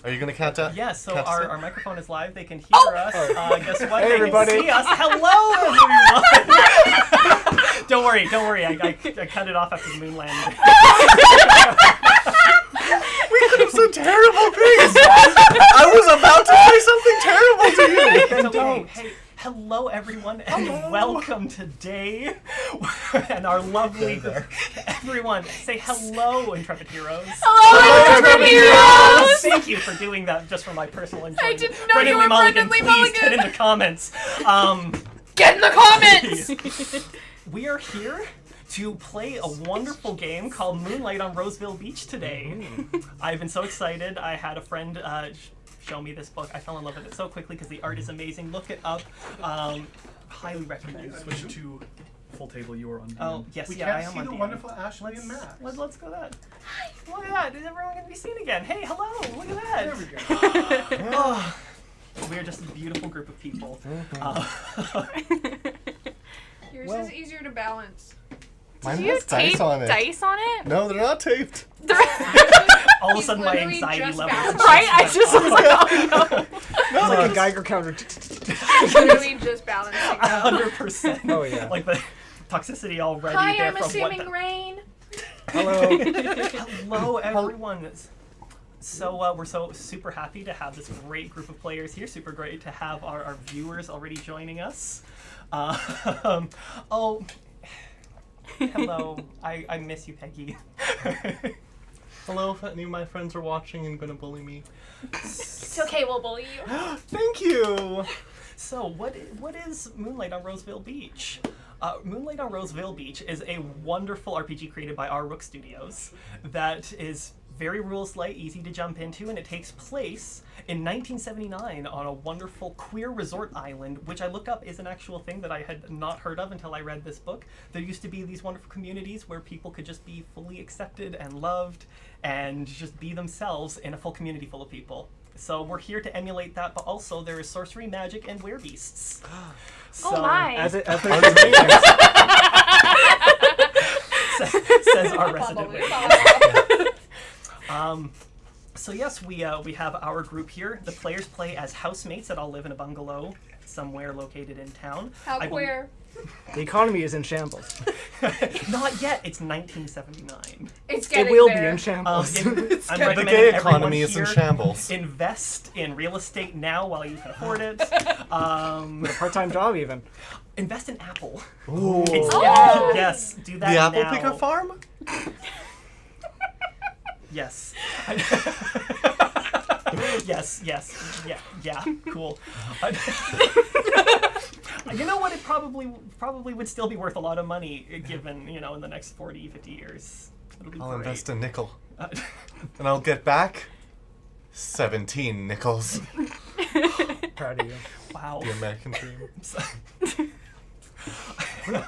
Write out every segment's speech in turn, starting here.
Are you going to count out? Yes, so count our microphone is live. They can hear us. Guess what? Hey, they everybody. can see us. Hello, everyone. Don't worry. I cut it off after the moon landing. We could have said terrible things. I was about to say something terrible to you. Then don't. Hey, hello, everyone, and welcome today. And our lovely everyone, say hello, Intrepid Heroes. Hello, Intrepid Heroes! Thank you for doing that just for my personal enjoyment. I didn't know you were Brendan Lee Please Mulligan. get in the comments. Get in the comments! We are here to play a wonderful game called Moonlight on Roseville Beach today. I've been so excited. I had a friend show me this book. I fell in love with it so quickly because the art is amazing. Look it up. Highly recommend. Switch to full table. You are on. Oh yes, we yeah, I can't am see on the DM. wonderful Ashlie and Matt. Let's go that. Hi. Look at that. Is everyone going to be seen again? Hey, hello. Look at that. There we go. Oh, we are just a beautiful group of people. Yours is easier to balance. Mine Do you has dice tape on it. dice on it? No, they're not taped. All of a He's sudden, my literally anxiety just level. balanced. Right? I just was like, oh no. It's like a Geiger counter. Literally just balancing out. 100%. Oh, yeah. Like the toxicity already Hi, there I'm from assuming what rain. Hello. Hello, everyone. So we're so super happy to have this great group of players here. Super great to have our viewers already joining us. Oh, hello. I miss you, Peggy. Hello, if any of my friends are watching and going to bully me. It's okay, we'll bully you. Thank you. So what is Moonlight on Roseville Beach? Moonlight on Roseville Beach is a wonderful RPG created by our Rook Studios that is very rules light, easy to jump into, and it takes place in 1979 on a wonderful queer resort island, which I looked up is an actual thing that I had not heard of until I read this book. There used to be these wonderful communities where people could just be fully accepted and loved and just be themselves in a full community full of people. So we're here to emulate that, but also there is sorcery, magic, and werebeasts. So, Oh my. As it says says our resident Bubble, werebeast. So yes, we have our group here. The players play as housemates that all live in a bungalow somewhere located in town. How queer. the economy is in shambles. Not yet. It's 1979. It's It getting will there. be in I'm shambles. The recommending gay everyone economy is in here shambles. invest in real estate now while you can afford it. A part-time job even. Invest in Apple. Ooh. Oh. Yes, do that The apple now. picker farm? Yes. yes, yeah, cool. You know what? It probably would still be worth a lot of money given, in the next 40, 50 years. It'll be I'll great. invest a nickel. And I'll get back 17 nickels. Proud of you. Wow. The American dream.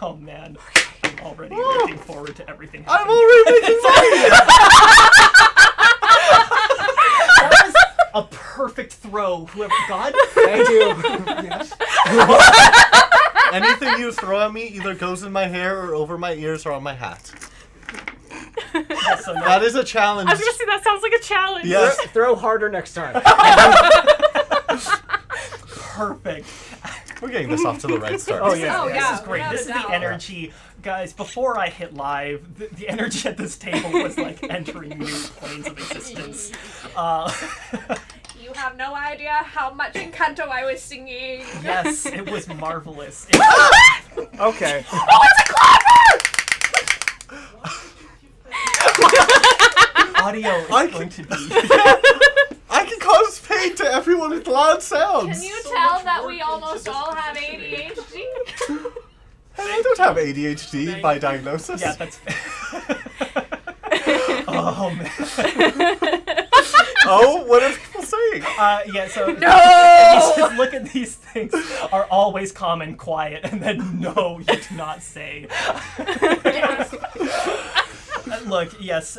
Oh man, I'm already looking forward to everything. I'm happening. already making money! That was a perfect throw. Whoever God. Thank you. Anything you throw at me either goes in my hair or over my ears or on my hat. Yes, so That is a challenge. I was gonna say that sounds like a challenge. Yes. Throw harder next time. perfect. We're getting this off to the right start. Oh, yeah. Oh, This yeah. is great. without This a is the doubt. energy. Guys, before I hit live, the energy at this table was like entering new planes of existence. You have no idea how much Encanto I was singing. Yes, it was marvelous. Okay. Audio is I going to be... I can cause pain to everyone with loud sounds. Can you tell that we almost all have ADHD? I don't have ADHD by diagnosis. Yeah, that's... Oh, man. Oh, what are people saying? Yeah, so... No! Just look at these things are always calm and quiet, and then no, you do not say. Yes. Look, yes,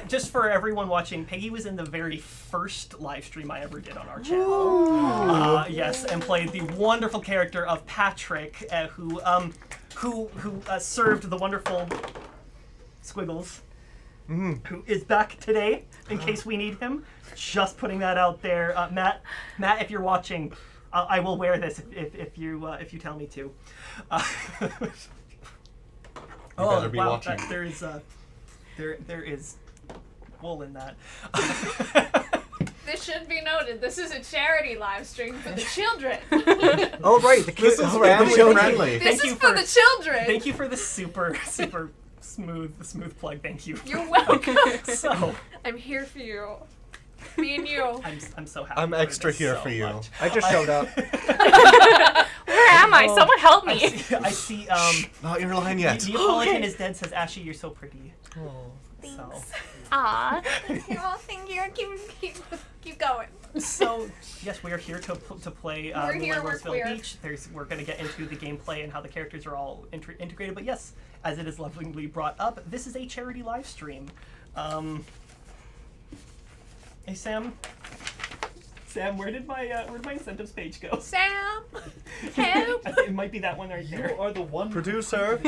just for everyone watching, Peggy was in the very first live stream I ever did on our channel. Yes, and played the wonderful character of Patrick, who served the wonderful Squiggles. who is back today in case we need him. Just putting that out there. Matt, if you're watching, I will wear this if you tell me to. better be watching. There is wool in that. This should be noted. This is a charity live stream for the children. Oh, right. The kids This is are family friendly. This is for the children. Thank you for the super smooth plug. Thank you. You're welcome. So I'm here for you. Me and you. I'm so happy. I'm for extra this here so for you. much. I just showed up. Where am I? Someone help I me. see. Not your line yet. Neapolitan is dead. Says Ashie, you're so pretty. So. Aw. Oh, thank you. Keep going. So yes, we are here to play We're here, Moonlight we're Roseville queer. Beach. We're going to get into the gameplay and how the characters are all integrated. But yes, as it is lovingly brought up, this is a charity live stream. Hey Sam. Sam, where did my incentives page go? Sam, help. It might be that one right You there. are the one Producer.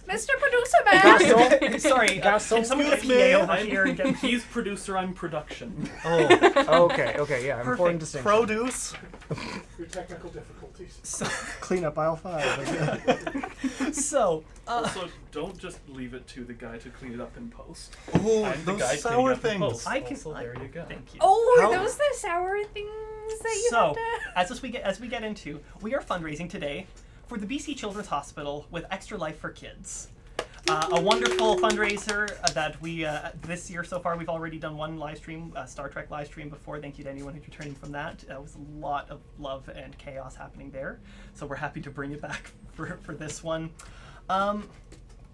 Mr. Producer Man. Sorry, Got some can someone get a excuse me. PA over here and get He's producer, I'm production. Oh, Okay, yeah. Important distinction. produce. Your technical difficulties. Clean up aisle 5. so. Also, don't just leave it to the guy to clean it up in post. Oh, I'm the guy those cleaning sour up in things. post. I can. Also, there you go. Thank you. Oh, How- are those the sour things that you So, have to... as we get into, we are fundraising today for the BC Children's Hospital with Extra Life for Kids. A wonderful fundraiser that we this year so far we've already done one live stream, Star Trek live stream before. Thank you to anyone who's returning from that. It was a lot of love and chaos happening there, so we're happy to bring it back for this one.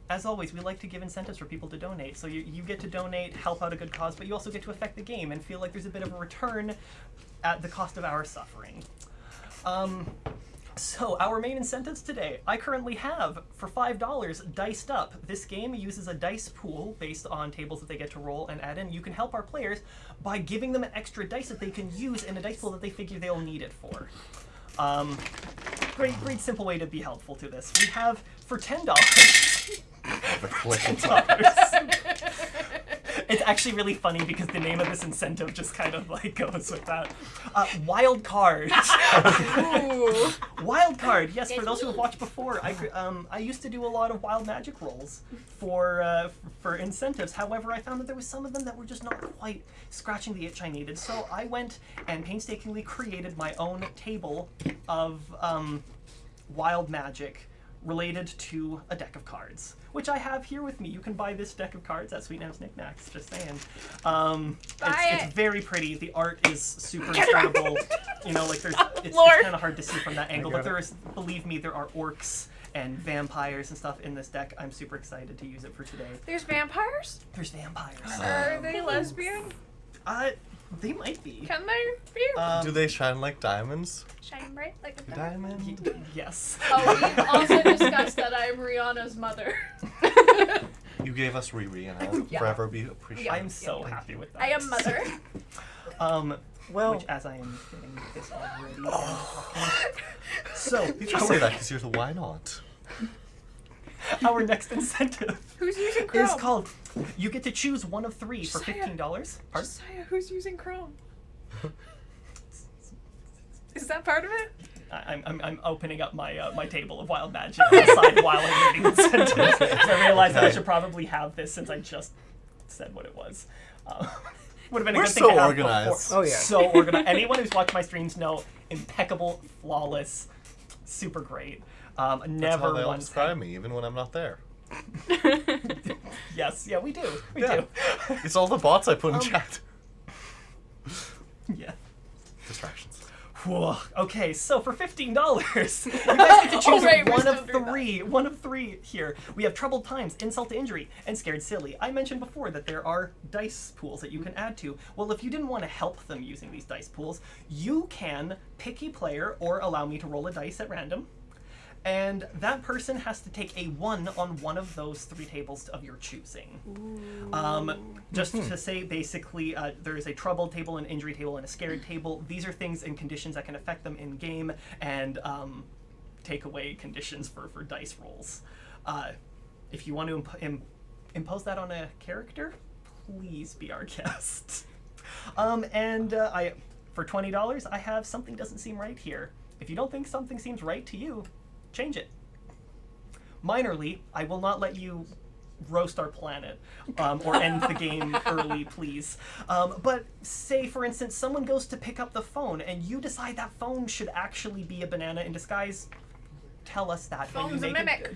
As always, we like to give incentives for people to donate. So you get to donate, help out a good cause, but you also get to affect the game and feel like there's a bit of a return at the cost of our suffering. So our main incentives today, I currently have for $5 Diced Up. This game uses a dice pool based on tables that they get to roll and add in. You can help our players by giving them an extra dice that they can use in a dice pool that they figure they'll need it for. Great simple way to be helpful to this. We have for $10. It's actually really funny because the name of this incentive just kind of like goes with that. Wild card. Wild card. Yes, for those who have watched before, I used to do a lot of wild magic rolls for incentives. However, I found that there was some of them that were just not quite scratching the itch I needed. So I went and painstakingly created my own table of wild magic related to a deck of cards, which I have here with me. You can buy this deck of cards at Sweetnam's Knickknacks, just saying. It's very pretty. The art is super incredible. You know, like it's kind of hard to see from that angle, but believe me, there are orcs and vampires and stuff in this deck. I'm super excited to use it for today. There's vampires? There's vampires. Are they lesbian? They might be. Can they be? Do they shine like diamonds? Shine bright like a diamond? Diamond? Yes. Oh, we've also discussed that I'm Rihanna's mother. You gave us Riri, and I'll forever be appreciative. I'm so happy with that. I am mother. Well, which as I am getting this already. So You just say that because you're the why not? our next incentive Who's using Chrome? is called. You get to choose one of 3 for $15. Pardon? Josiah, who's using Chrome? Is that part of it? I'm opening up my table of wild magic outside while I'm reading incentives. So I realized that I should probably have this since I just said what it was. Would have been a We're good thing so to have organized. before. Oh, yeah. So organized. Anyone who's watched my streams know impeccable, flawless, super great. That's Never how they all once. describe me, even when I'm not there. Yes, yeah, we do. We Yeah. do. It's all the bots I put in chat. Yeah. Distractions. Whoa. Okay, so for $15, you guys get to choose right, we're one still of doing that. 3. One of 3 here. We have Troubled Times, Insult to Injury, and Scared Silly. I mentioned before that there are dice pools that you can add to. Well, if you didn't want to help them using these dice pools, you can pick a player or allow me to roll a dice at random. And that person has to take a 1 on one of those 3 tables of your choosing. Just to say, basically, there is a troubled table, an injury table, and a scared table. These are things and conditions that can affect them in game and take away conditions for dice rolls. If you want to impose that on a character, please be our guest. For $20, I have Something Doesn't Seem Right here. If you don't think something seems right to you, change it. Minorly, I will not let you roast our planet or end the game early, please. But say, for instance, someone goes to pick up the phone and you decide that phone should actually be a banana in disguise. Tell us that. Phone's a mimic.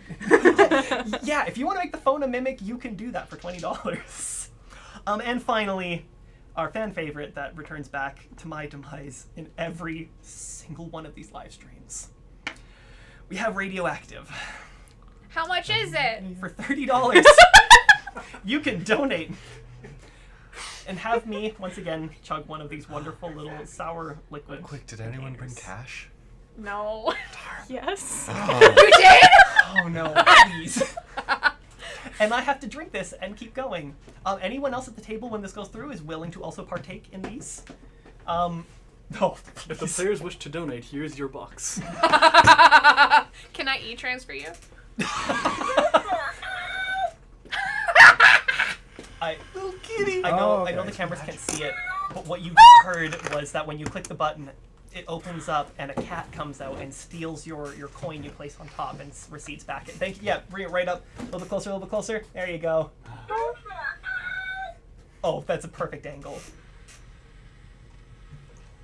Yeah, if you want to make the phone a mimic, you can do that for $20. And finally, our fan favorite that returns back to my demise in every single one of these live streams. We have Radioactive. How much is it? For $30, you can donate and have me, once again, chug one of these wonderful little sour liquid. Quick, did anyone bring cash? No. Yes. You did? Oh no, please. And I have to drink this and keep going. Anyone else at the table when this goes through is willing to also partake in these? Oh, If the players wish to donate, here's your box. Can I e-transfer you? Little kitty. I know okay. the cameras can't see it, but what you heard was that when you click the button, it opens up and a cat comes out and steals your coin you place on top and recedes back. Thank you. Yeah, bring it right up. A little bit closer, a little bit closer. There you go. Oh, that's a perfect angle.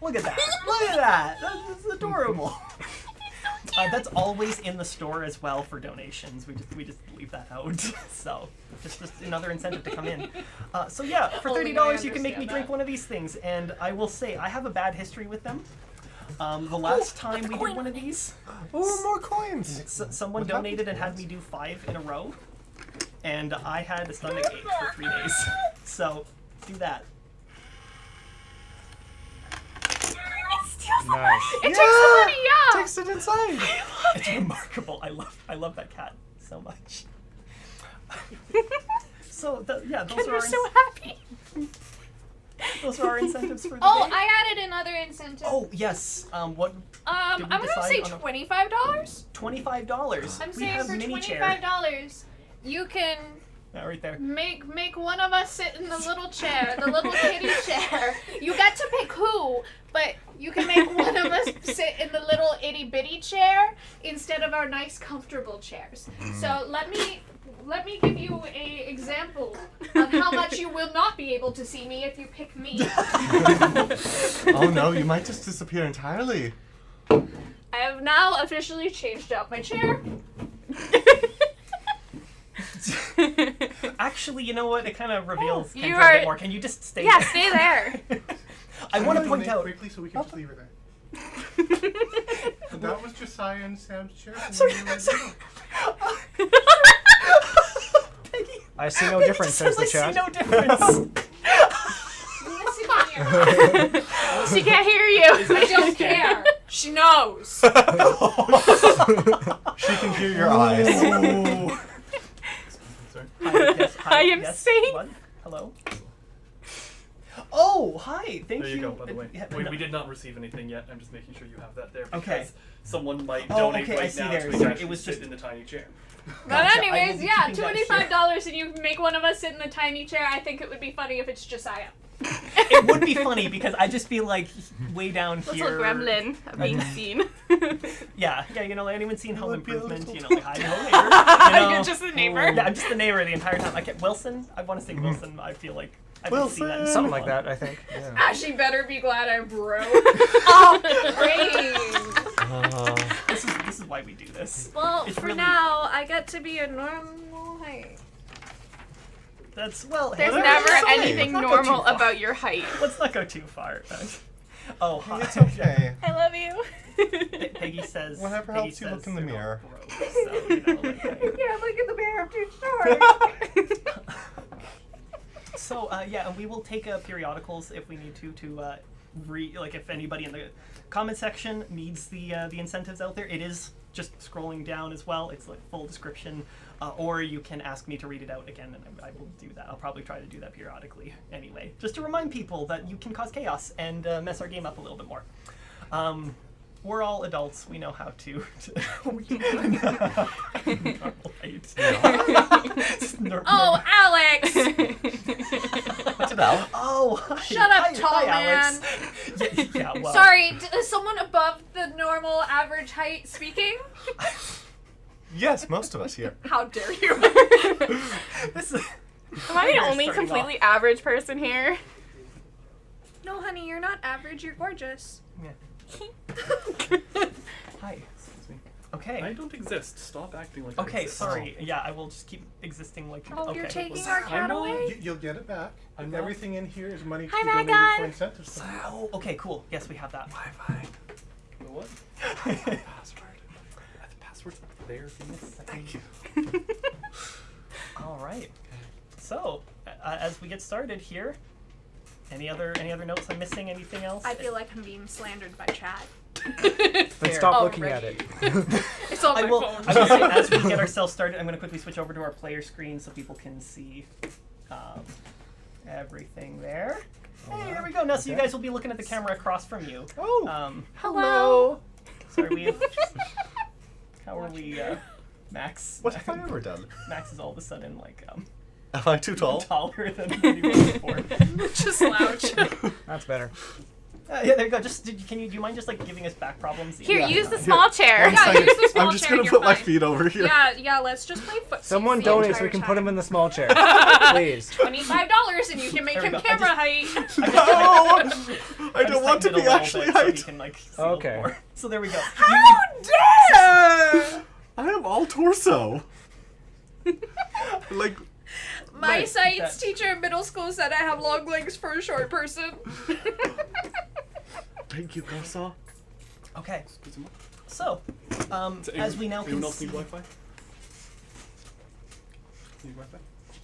Look at that. Look at that. That's adorable. That's always in the store as well for donations. We just leave that out. So just another incentive to come in. So yeah, for $30 you can make me drink one of these things, and I will say I have a bad history with them. The last time we did one of these, Oh, more coins! someone What donated and happened? had me do 5 in a row, and I had a stomach ache for 3 days. So do that. Nice. It takes the money, yeah. Takes it inside. It's remarkable. I love that cat so much. So those are You're so happy. those are our incentives for the Oh, day. I added another incentive. Oh yes. What? I'm did we gonna say decide on $25. $25. I'm We saying have for mini chair. $25, you can Right there. make one of us sit in the little chair, the little kitty chair. You get to pick who, but you can make one of us sit in the little itty bitty chair instead of our nice comfortable chairs. So let me give you a example of how much you will not be able to see me if you pick me. Oh no, you might just disappear entirely. I have now officially changed out my chair. Actually, you know what? It kind of reveals you Kendra a are- bit more. Can you just stay Yeah, there? stay there. I want to point out. quickly so we can just leave her there. So that was Josiah and Sam's chair. Sorry, And we were sorry. like, Peggy, I see no Peggy difference, says says the I see chat. no difference. Listen here. She can't hear you. I don't care. She knows. She can hear your eyes. Ooh. Sorry. Hi, I am safe. What? Hello. Oh, hi. Thank There you go, by the way. Yeah, We did not receive anything yet. I'm just making sure you have that there because Okay. someone might Oh, donate okay, I right see now there. to Sorry, actually it was sit just- in the tiny chair. But Gotcha. I will anyways, be yeah, keeping that $25 and you can make one of us sit in the tiny chair. I think it would be funny if it's Josiah. It would be funny because I just feel like way down Little here. gremlin being seen. Yeah, you know, like anyone seen Home would be a Improvement? little You know, like hi, hello neighbor. You know? You're just the neighbor. Yeah, I'm just the neighbor the entire time. Wilson. I want to say Wilson. I feel like I didn't see that. in Wilson! so Something like long. that, I think. Yeah. Ashie better be glad I'm broke. Oh, great. This is why we do this. Well, It's for really- now, I get to be a normal height. That's well. There's hey, never let's not anything go too normal far. about your height. Let's not go too far. Oh, hi. It's okay. I love you. Peggy says. Whatever Peggy helps you look says in the they're not mirror. broke, so, you know, like, hey. Yeah, look at the mirror, I'm too short. So yeah, and we will take periodicals if we need to like if anybody in the comment section needs the incentives out there. It is just scrolling down as well. It's like full description, or you can ask me to read it out again, and I will do that. I'll probably try to do that periodically anyway, just to remind people that you can cause chaos and mess our game up a little bit more. We're all adults. We know how to. right? Oh, Alex! What's it, Al? Oh, hi. Shut up, Hi, tall hi, man. Alex. Yeah, well. Sorry, is someone above the normal average height speaking? Yes, most of us here. How dare you? This is. Am I the We're only starting completely average person here? No, honey, you're not average. You're gorgeous. Hi. Excuse me. Okay. I don't exist. Stop acting like. Okay, I exist. sorry. Yeah, I will just keep existing like. Oh, okay. you're taking was- our I cat know. away? You'll get it back. I'm not- Everything in here is money to Hi, be donated Morgan. for incentives. Oh, okay, cool. Yes, we have that. Wi-Fi. The what? Password. The password's up there. Thank you. All right. So, as we get started here, any other notes I'm missing? Anything else? I feel like I'm being slandered by chat. Then Fair. stop Oh, looking right. at it. It's on I my will phone. say, as we get ourselves started, I'm going to quickly switch over to our player screen so people can see everything there. Hey, there we go. Now, so you guys will be looking at the camera across from you. Oh. Hello. Sorry, we have... How are we, Max? What have I ever done? Max is all of a sudden, like, Am I too tall? taller than he was before. Just slouch. That's better. Yeah, there you go. Just, do you mind just, like, giving us back problems? Here, Yeah. use the small chair. Yeah, use the small I'm just chair gonna and put you're my fine. feet over here. Yeah, let's just play footsie. Someone the donate so entire we can time. put him in the small chair. Please. $25 and you can make There we him go. camera height. No! I don't want to be actually So he height. can, like, see Okay. more. So there we go. I am all torso. Like, My Right, science that- teacher in middle school said I have long legs for a short person. thank you, Gosa. Okay. So, as we now can Anyone else see... need Wi-Fi? Need Wi-Fi?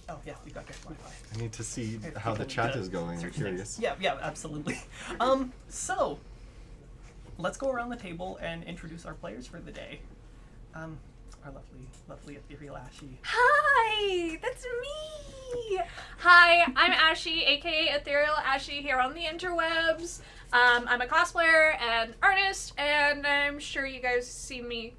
Oh, yeah, we got good Wi-Fi. I need to see If how the people chat need is to going. I'm search curious. things. Yeah, absolutely. So, let's go around the table and introduce our players for the day. Our lovely ethereal Ashie. Hi, that's me. Hi, I'm Ashie, aka Ethereal Ashie, here on the interwebs. I'm a cosplayer and artist, and I'm sure you guys see me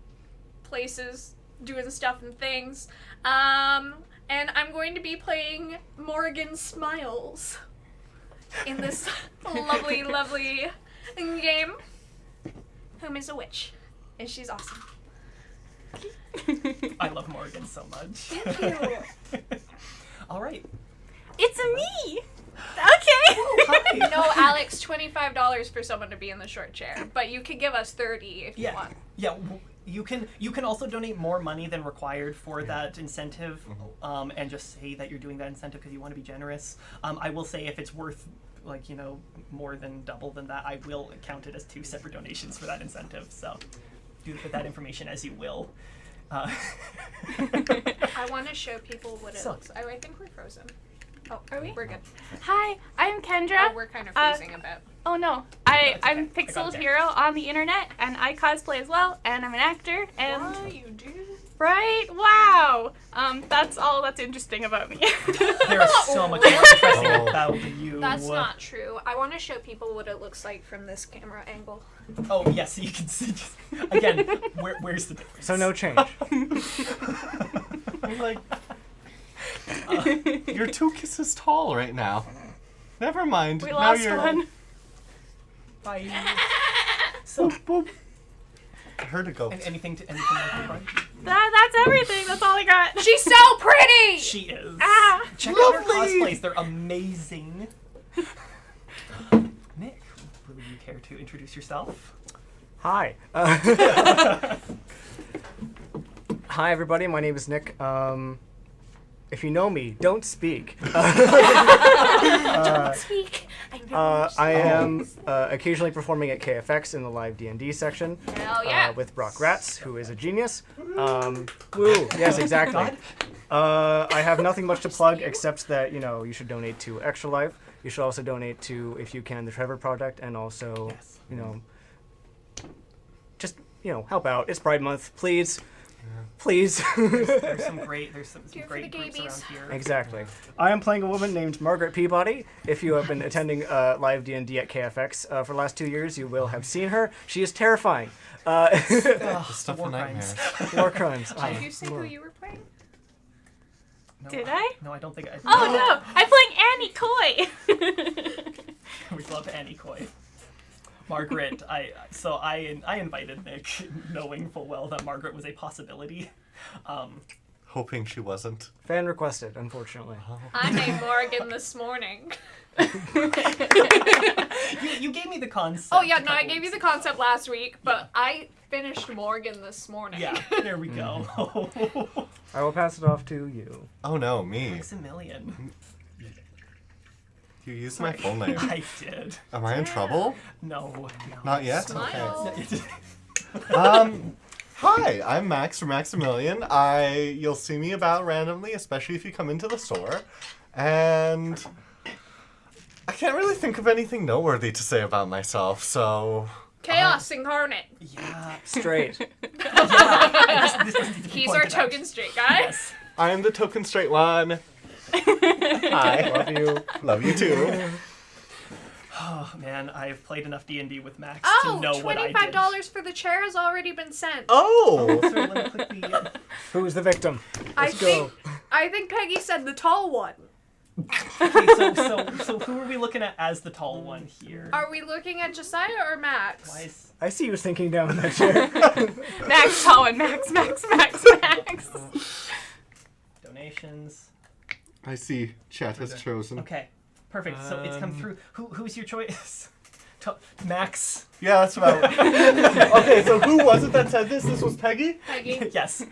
places doing stuff and things. And I'm going to be playing Morrigan Smiles in this lovely, lovely game. Whom is a witch, and she's awesome. I love Morrigan so much. Thank you. All right. It's me. Okay. Hi. No, Alex, $25 for someone to be in the short chair, but you can give us $30 if you Yeah, want. yeah. You can also donate more money than required for that incentive, and just say that you're doing that incentive because you want to be generous. I will say if it's worth more than double than that, I will count it as 2 separate donations for that incentive. So do put that information as you will. I want to show people what it So- looks like. I think we're frozen. Oh, Are we? We're good. Hi, I'm Kendra. Oh, we're kind of Uh, freezing a bit. Oh no, No, it's I'm okay. I got Pixel's it. Hero on the internet, and I cosplay as well, and I'm an actor, and Why you do? right? Wow. That's all that's interesting about me. There is so much more interesting Oh. about you. That's not true. I want to show people what it looks like from this camera angle. Oh yes, so you can see. Just, again, where's the difference? So no change. I'm like, you're 2 kisses tall right now. Never mind. We now lost you're one. Bye. So, boop. I heard it go. anything like that? That's everything. That's all I got. She's so pretty! She is. Ah. Check out her Lovely. cosplays; they're amazing. Nick, will you care to introduce yourself? Hi. Hi, everybody. My name is Nick. If you know me, don't speak. Don't speak. I know. I am occasionally performing at KFX in the live D&D section Hell yeah. with Brock Ratz, who is a genius. Woo! Yes, exactly. I have nothing much to plug except that you should donate to Extra Life. You should also donate to, if you can, the Trevor Project, and also Yes. just help out. It's Pride Month, please. Please. There's some great Do it for great the groups gabies. around here. Exactly. I am playing a woman named Margaret Peabody. If you have been attending live D&D at KFX for the last 2 years, you will have seen her. She is terrifying. Ugh, Stuff war of crimes. nightmares. War crimes. Did you say who you were playing? No, Did I? No, I don't think I. Oh no! I'm playing Annie Coy. We love Annie Coy. Margaret, I invited Nick, knowing full well that Margaret was a possibility. Hoping she wasn't. Fan requested, unfortunately. I made Morrigan this morning. You gave me the concept. Oh yeah, no, I gave you the concept last week, but I finished Morgan this morning. Yeah, there we go. I will pass it off to you. Oh no, me. Maximilian. You used my full name. I did. Am I in trouble? No. Not yet? Smile. Hi, I'm Max from Maximilian. You'll see me about randomly, especially if you come into the store. And I can't really think of anything noteworthy to say about myself, so... Chaos incarnate. Yeah. Straight. This doesn't need to be He's our pointed out. token straight guy. Yes. I am the token straight one. Hi. Love you. Love you too. Oh man, I've played enough D&D with Max to Oh, know what I did. $25 for the chair has already been sent. Oh! Sorry, let me quickly... Who is the victim? I Let's go. think Peggy said the tall one. Okay, so who are we looking at as the tall one here? Are we looking at Josiah or Max? Why is... I see you thinking down in that chair. Max Holland, Max. Donations. I see. Chat has chosen. Okay, perfect. So it's come through. Who's your choice? Max. Yeah, that's about... Okay, so who was it that said this? This was Peggy? Peggy. Yes.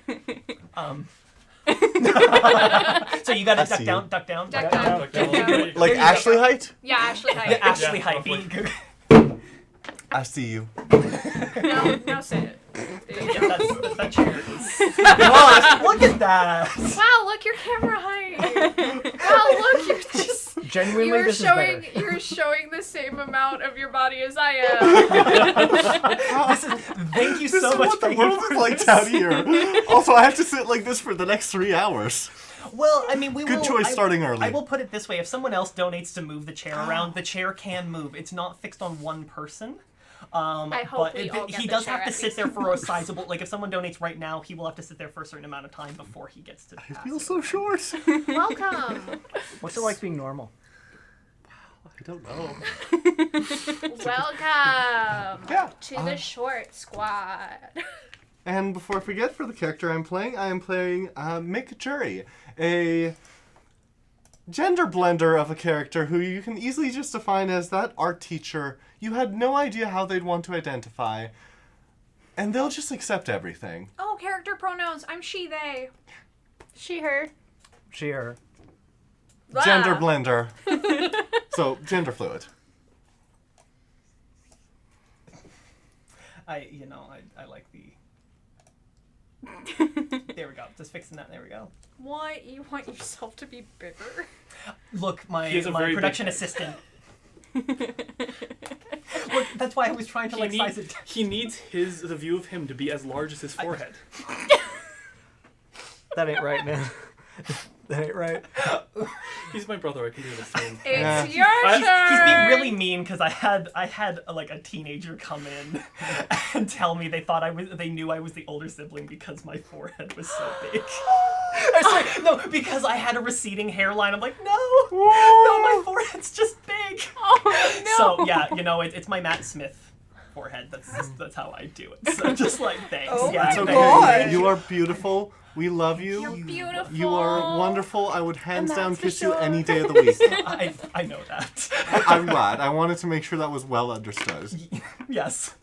So you gotta I see you. duck down. Duck down. Duck down. Like Ashley height? Yeah, Ashley Hyde. Yeah, Ashley Yeah, Hype. roughly. I see you. Now say it. Yeah, that chair is... Gosh, look at that! Wow, look your camera height. Wow, look, you're just Genuinely, you're this showing is better. you're showing the same amount of your body as I am. Thank you This so is much what the for world is like down here. Also, I have to sit like this for the next 3 hours. Well, I mean, we Good will... choice starting early. I will put it this way. If someone else donates to move the chair around, the chair can move. It's not fixed on one person. I hope But we all get he the does chair have to at sit least. there for a sizable... Like, if someone donates right now, he will have to sit there for a certain amount of time before he gets to I pass feel it. so short. Welcome. What's it like being normal? I don't know. Welcome Yeah. to the short squad. And before I forget, for the character I'm playing Mick Jury, a gender blender of a character who you can easily just define as that art teacher you had no idea how they'd want to identify, and they'll just accept everything. Oh, character pronouns. I'm she, they. She, her. She, her. Gender Ah. blender. So, gender fluid. I like the... There we go. Just fixing that. There we go. What? You want yourself to be bigger? Look, my He is a very production big- assistant. Look, that's why I was trying to He, like size it. he needs the view of him to be as large as his forehead. That ain't right, man. That ain't right. He's my brother. I can do the same. It's your He's turn. He's being really mean because I had like a teenager come in and tell me they knew I was the older sibling because my forehead was so big. I swear, no, because I had a receding hairline. I'm like, no, my forehead's just big. Oh no. So yeah, it's my Matt Smith forehead. That's how I do it. So just like thanks. Oh yeah, my It's thanks. okay. God. You are beautiful. We love you. You're beautiful. You are wonderful. I would hands And down that's for kiss you sure. any day of the week. I know that. I'm glad. I wanted to make sure that was well understood. Yes.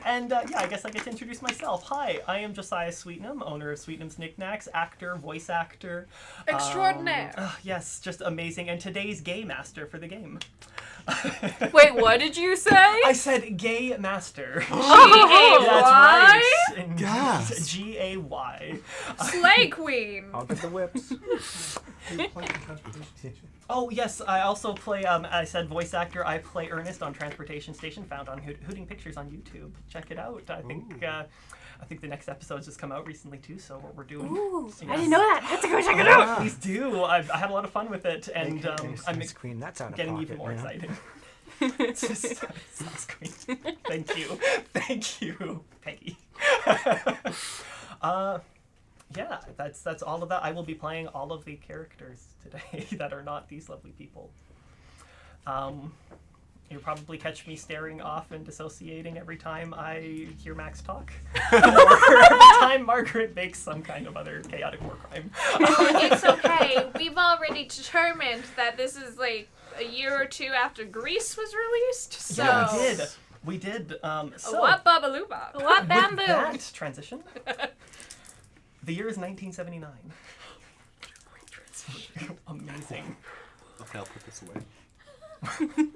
And yeah, I guess I get to introduce myself. Hi, I am Josiah Sweetnam, owner of Sweetnam's Knickknacks, actor, voice actor. Extraordinaire. Yes, just amazing. And today's GayMaster for the game. Wait, what did you say? I said GayMaster. Oh, That's why? right. And Yes. G-A-Y. Slay queen. I'll get the whips. Oh, yes, I also play, I said voice actor. I play Ernest on Transportation Station, found on Hooting Pictures on YouTube. Check it out. I think the next episode's just come out recently, too, so what we're doing. Ooh, Yes. I didn't know that. I have to go check it out. Please do. I had a lot of fun with it, and I'm Nice queen. That's out of getting pocket, even more man. exciting. It's just sounds great. Thank you, Peggy. yeah, that's all of that. I will be playing all of the characters today that are not these lovely people. You'll probably catch me staring off and dissociating every time I hear Max talk, or every time Margaret makes some kind of other chaotic war crime. It's okay. We've already determined that this is like a year or two after Grease was released. So Yeah, we did. So What babalooba? What with bamboo? that transition, the year is 1979. Amazing. Okay, I'll put this away.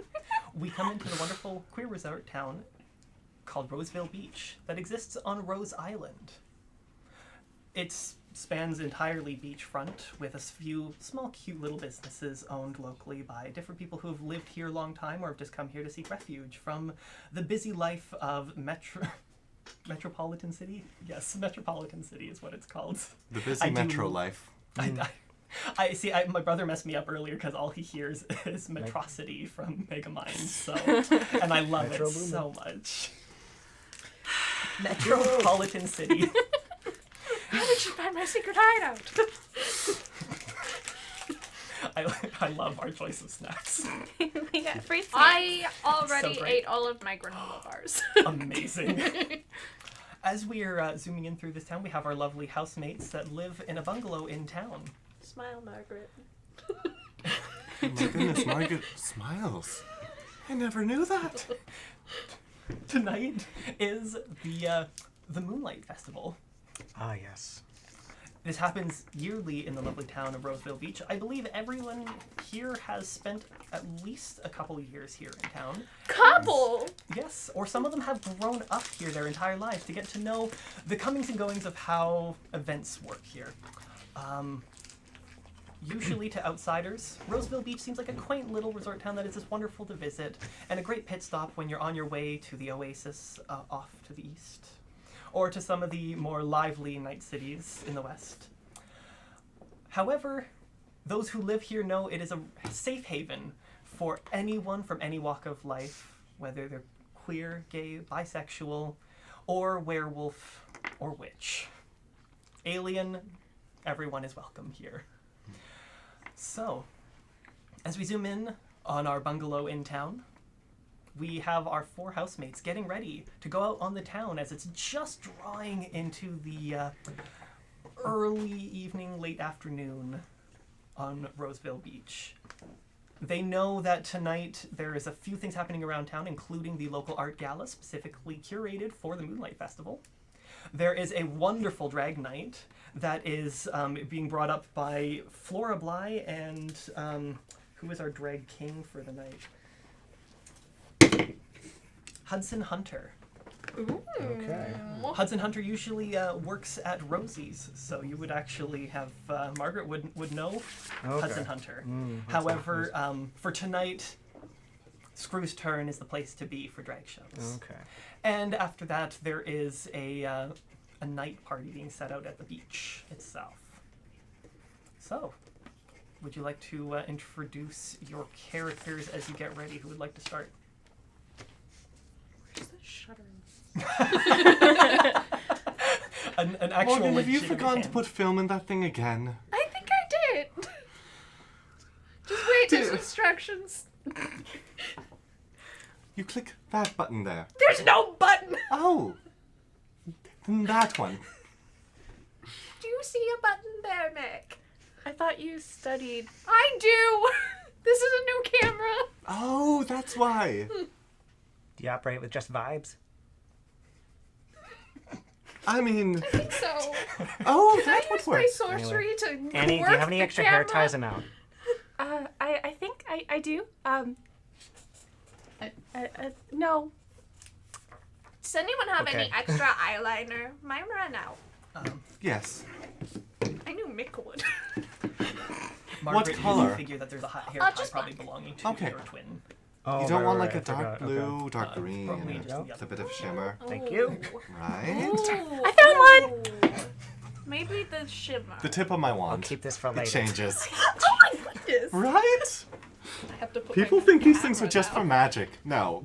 We come into the wonderful queer resort town called Roseville Beach that exists on Rose Island. It spans entirely beachfront with a few small, cute little businesses owned locally by different people who have lived here a long time or have just come here to seek refuge from the busy life of Metropolitan City? Yes, Metropolitan City is what it's called. The busy metro life. I see. My brother messed me up earlier because all he hears is Metrocity from Megamind. So, and I love Metro it Boomin. so much. Metropolitan City. How did you find my secret hideout? I love our choice of snacks. We got free snacks. I already So great. ate all of my granola bars. Amazing. As we are zooming in through this town, we have our lovely housemates that live in a bungalow in town. Smile, Margaret. Oh my goodness, Margaret smiles. I never knew that. Tonight is the Moonlight Festival. Ah, yes. This happens yearly in the lovely town of Roseville Beach. I believe everyone here has spent at least a couple years here in town. Couple. Yes, or some of them have grown up here their entire lives to get to know the comings and goings of how events work here. Usually to outsiders, Roseville Beach seems like a quaint little resort town that is just wonderful to visit and a great pit stop when you're on your way to the oasis off to the east, or to some of the more lively night cities in the west. However, those who live here know it is a safe haven for anyone from any walk of life, whether they're queer, gay, bisexual, or werewolf, or witch. Alien, everyone is welcome here. So, as we zoom in on our bungalow in town, we have our 4 housemates getting ready to go out on the town as it's just drawing into the early evening, late afternoon on Roseville Beach. They know that tonight there is a few things happening around town, including the local art gala specifically curated for the Moonlight Festival. There is a wonderful drag night that is being brought up by Flora Bly and who is our drag king for the night? Hudson Hunter. Okay. Hudson Hunter usually works at Rosie's, so you would actually have Margaret would know Hudson Hunter. However, for tonight, Screw's Turn is the place to be for drag shows. Okay. And after that, there is a night party being set out at the beach itself. So, would you like to introduce your characters as you get ready? Who would like to start? Where's the shuttering? An actual Morgan, have you legitimate forgotten to hand. put film in that thing again? I think I did. Just wait, there's instructions. You click that button there. There's no button. Oh! Then that one. Do you see a button there, Mick? I thought you studied. I do. This is a new camera. Oh, that's why. Do you operate with just vibes? I mean, I think so. oh, Can that I would use my work. sorcery to Annie, do you work have any the extra hair? camera? Ties them out. I think I do. No. Does anyone have any Okay. extra eyeliner? Mine ran out. Yes. I knew Mick would. Margaret, color? You figure that there's a hair tie just probably black. belonging to Okay. your twin. Oh, You don't right, want right, like a I dark forgot. Okay. blue, dark green, probably just the with other a bit of shimmer, Thank you. right? I found one. Maybe the shimmer. The tip of my I'll wand. keep this for It later. changes. Oh my goodness. Right? I have to put People my think these things are camera just for down. magic. No.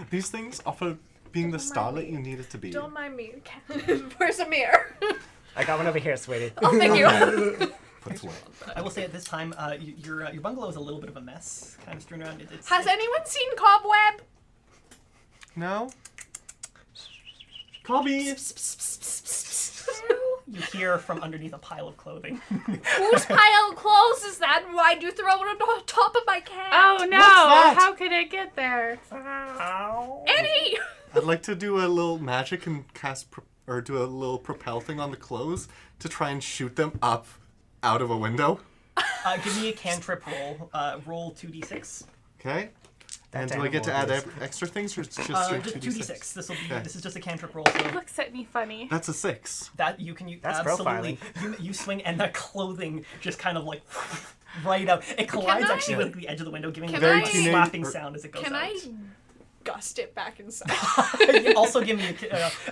These things are for being the starlet you need it to be. Don't mind me. Where's a mirror? I got one over here, sweetie. Oh, thank you. Puts away. I will say at this time, your bungalow is a little bit of a mess, kind of strewn around. Has anyone seen Cobweb? No? Colby! You hear from underneath a pile of clothing. Whose pile of clothes is that? And why'd you throw it on top of my cat? Oh no! that? How could it get there? Eddie! I'd like to do a little magic and do a little propel thing on the clothes to try and shoot them up out of a window. Give me a cantrip roll. Roll 2d6. Okay. And That's do I get to animal add abuse. extra things, or it's just Just straight 2d6. Okay. This is just a cantrip roll. So Looks at me funny. That's a 6. that you can use That's absolutely. You swing and that clothing just kind of like right out. It collides I- actually with the edge of the window, giving Can a very I- slapping sound as it goes Can out. I gust it back inside? Also give me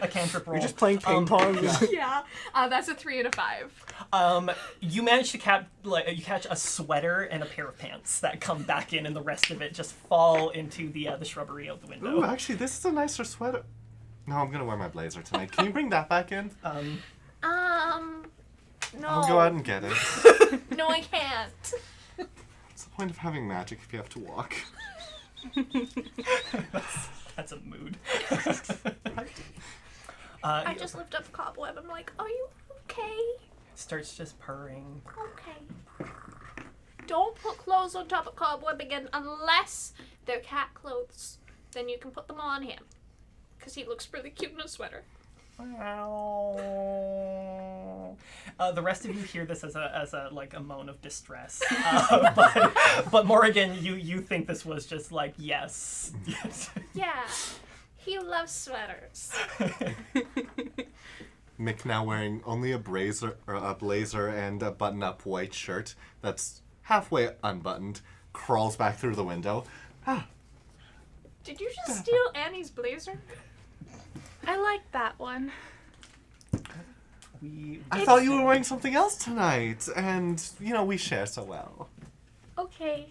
a cantrip roll. You're just playing ping pong. Yeah. That's a 3 and a 5. You manage to catch a sweater and a pair of pants that come back in, and the rest of it just fall into the shrubbery out the window. Ooh, actually, this is a nicer sweater. No, I'm gonna wear my blazer tonight. Can you bring that back in? No. I'll go out and get it. No, I can't. What's the point of having magic if you have to walk? That's a mood. I just lift up Cobweb. I'm like, are you okay? Starts just purring. Okay. Don't put clothes on top of Cobweb again unless they're cat clothes. Then you can put them on him. Because he looks really cute in a sweater. The rest of you hear this as a moan of distress, but Morrigan, you think this was just like yes. Yeah. He loves sweaters. Mick now wearing only a blazer and a button-up white shirt that's halfway unbuttoned, crawls back through the window. Did you just steal Annie's blazer? I like that one. I thought you were wearing something else tonight, and we share so well. Okay.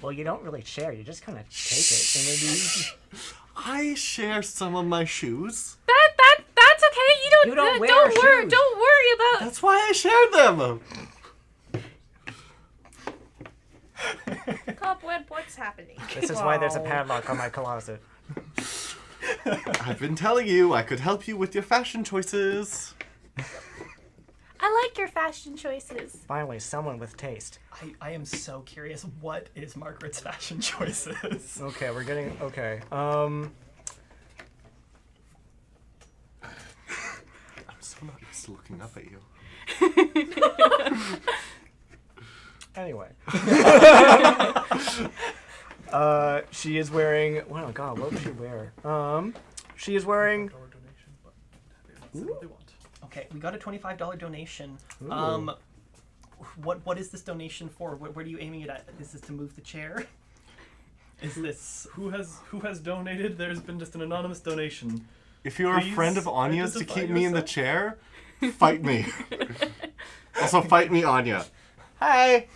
Well, you don't really share. You just kind of take it. And then I share some of my shoes. That's okay. You don't wear don't worry. shoes. Don't worry about. That's why I shared them. Cobweb, what's happening? this is why there's a padlock on my closet. I've been telling you I could help you with your fashion choices. I like your fashion choices. Finally, someone with taste. I am so curious. What is Margaret's fashion choices? Okay, we're getting... Okay. I'm so not used to looking up at you. Anyway. She is wearing... Oh, God, what would she wear? She is wearing... Okay, we got a $25 donation. Ooh. What is this donation for? What are you aiming it at? Is this to move the chair? Is this... Who has donated? There's been just an anonymous donation. If you're Please a friend of Anya's to identify keep me in the yourself. chair, fight me. Also, fight me, Anya. Hi.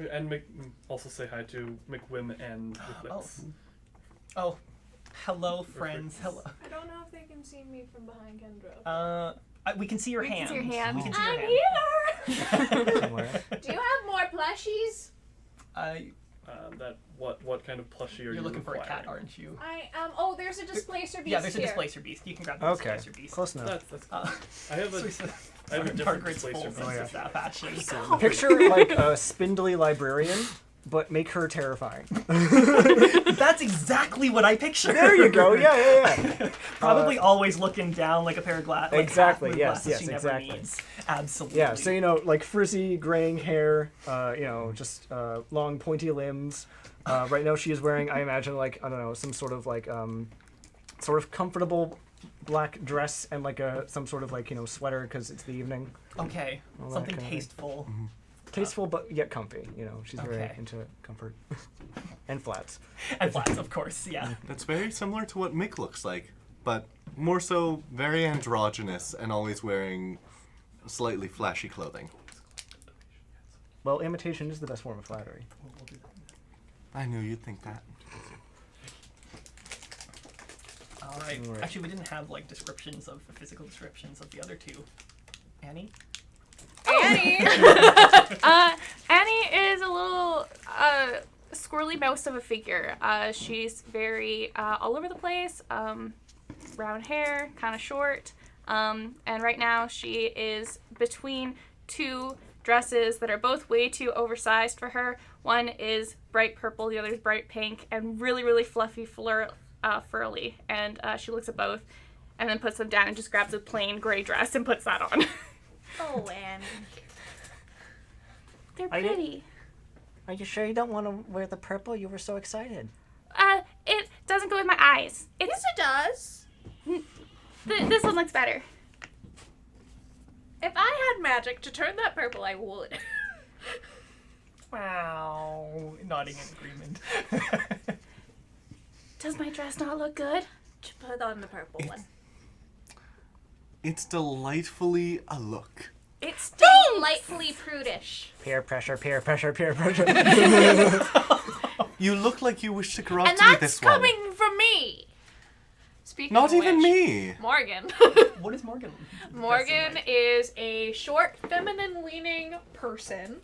And also say hi to McWim and Reflex. Oh, hello, friends. Hello. I don't know if they can see me from behind Kendra. We can see your We can hand. see your hand. We can see your I'm hand. here! Somewhere. Do you have more plushies? What kind of plushie are you You're looking for a cat, requiring? aren't you? Oh, there's a displacer beast Yeah, there's a here. displacer beast. You can grab the Okay, displacer beast. close enough. That's cool. I have a different Margaret's displacer full beast. sense of that fashion. Picture, like, a spindly librarian, but make her terrifying. That's exactly what I pictured. There you go. Yeah. Probably always looking down like a pair of glasses. Exactly, With yes, glasses yes, she never exactly. needs. Absolutely. Yeah, so, like, frizzy, graying hair, just long, pointy limbs. Right now she is wearing, I imagine, like, I don't know, some sort of, like, sort of comfortable black dress and, like, some sort of, like, sweater because it's the evening. Okay. All that Something kind of thing. tasteful. Tasteful, but yet comfy. She's very Okay. into comfort. And flats. And flats, of course, yeah. That's very similar to what Mick looks like, but more so very androgynous and always wearing slightly flashy clothing. Well, imitation is the best form of flattery. I knew you'd think that. All right. All right. Actually, we didn't have like physical descriptions of the other two. Annie? Annie! Annie is a little squirrely mouse of a figure. She's very all over the place, brown hair, kind of short, and right now she is between two dresses that are both way too oversized for her. One is bright purple, the other is bright pink, and really, really fluffy, furly. And she looks at both and then puts them down and just grabs a plain gray dress and puts that on. Oh, Annie. They're pretty. Are you sure you don't want to wear the purple? You were so excited. It doesn't go with my eyes. Yes, it does. This one looks better. If I had magic to turn that purple, I would. Wow. Nodding in agreement. Does my dress not look good? Just put on the purple one. It's delightfully a look. It's delightfully prudish. Peer pressure, peer pressure, peer pressure. You look like you wish to corrupt And me that's this one. coming from me. Speaking Not of even which, me. Morgan. What is Morgan? Morgan is a short, feminine-leaning person,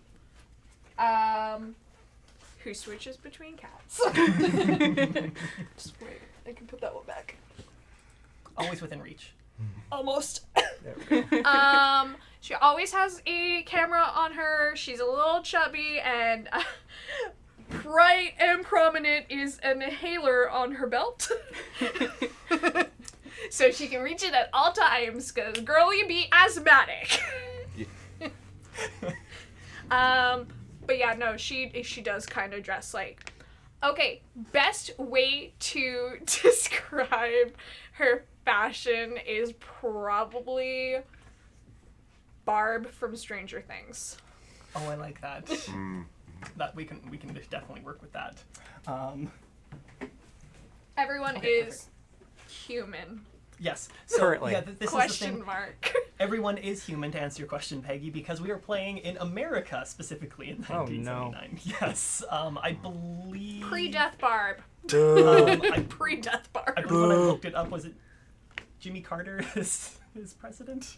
who switches between cats. Just wait, I can put that one back. Always within reach. Almost. There we go. She always has a camera on her. She's a little chubby, and bright and prominent is an inhaler on her belt. So she can reach it at all times, because girl, you be asthmatic. But yeah, no, she does kind of dress like... Okay, best way to describe her fashion is probably Barb from Stranger Things. Oh, I like that. That we can definitely work with that. Everyone Okay, is human. Yes. So, Currently. yeah, this is the Question thing. mark. Everyone is human, to answer your question, Peggy, because we are playing in America, specifically in Oh, 1979. Yes. I believe... Pre-death Barb. Pre-death Barb. I believe when I looked it up, was it Jimmy Carter is president?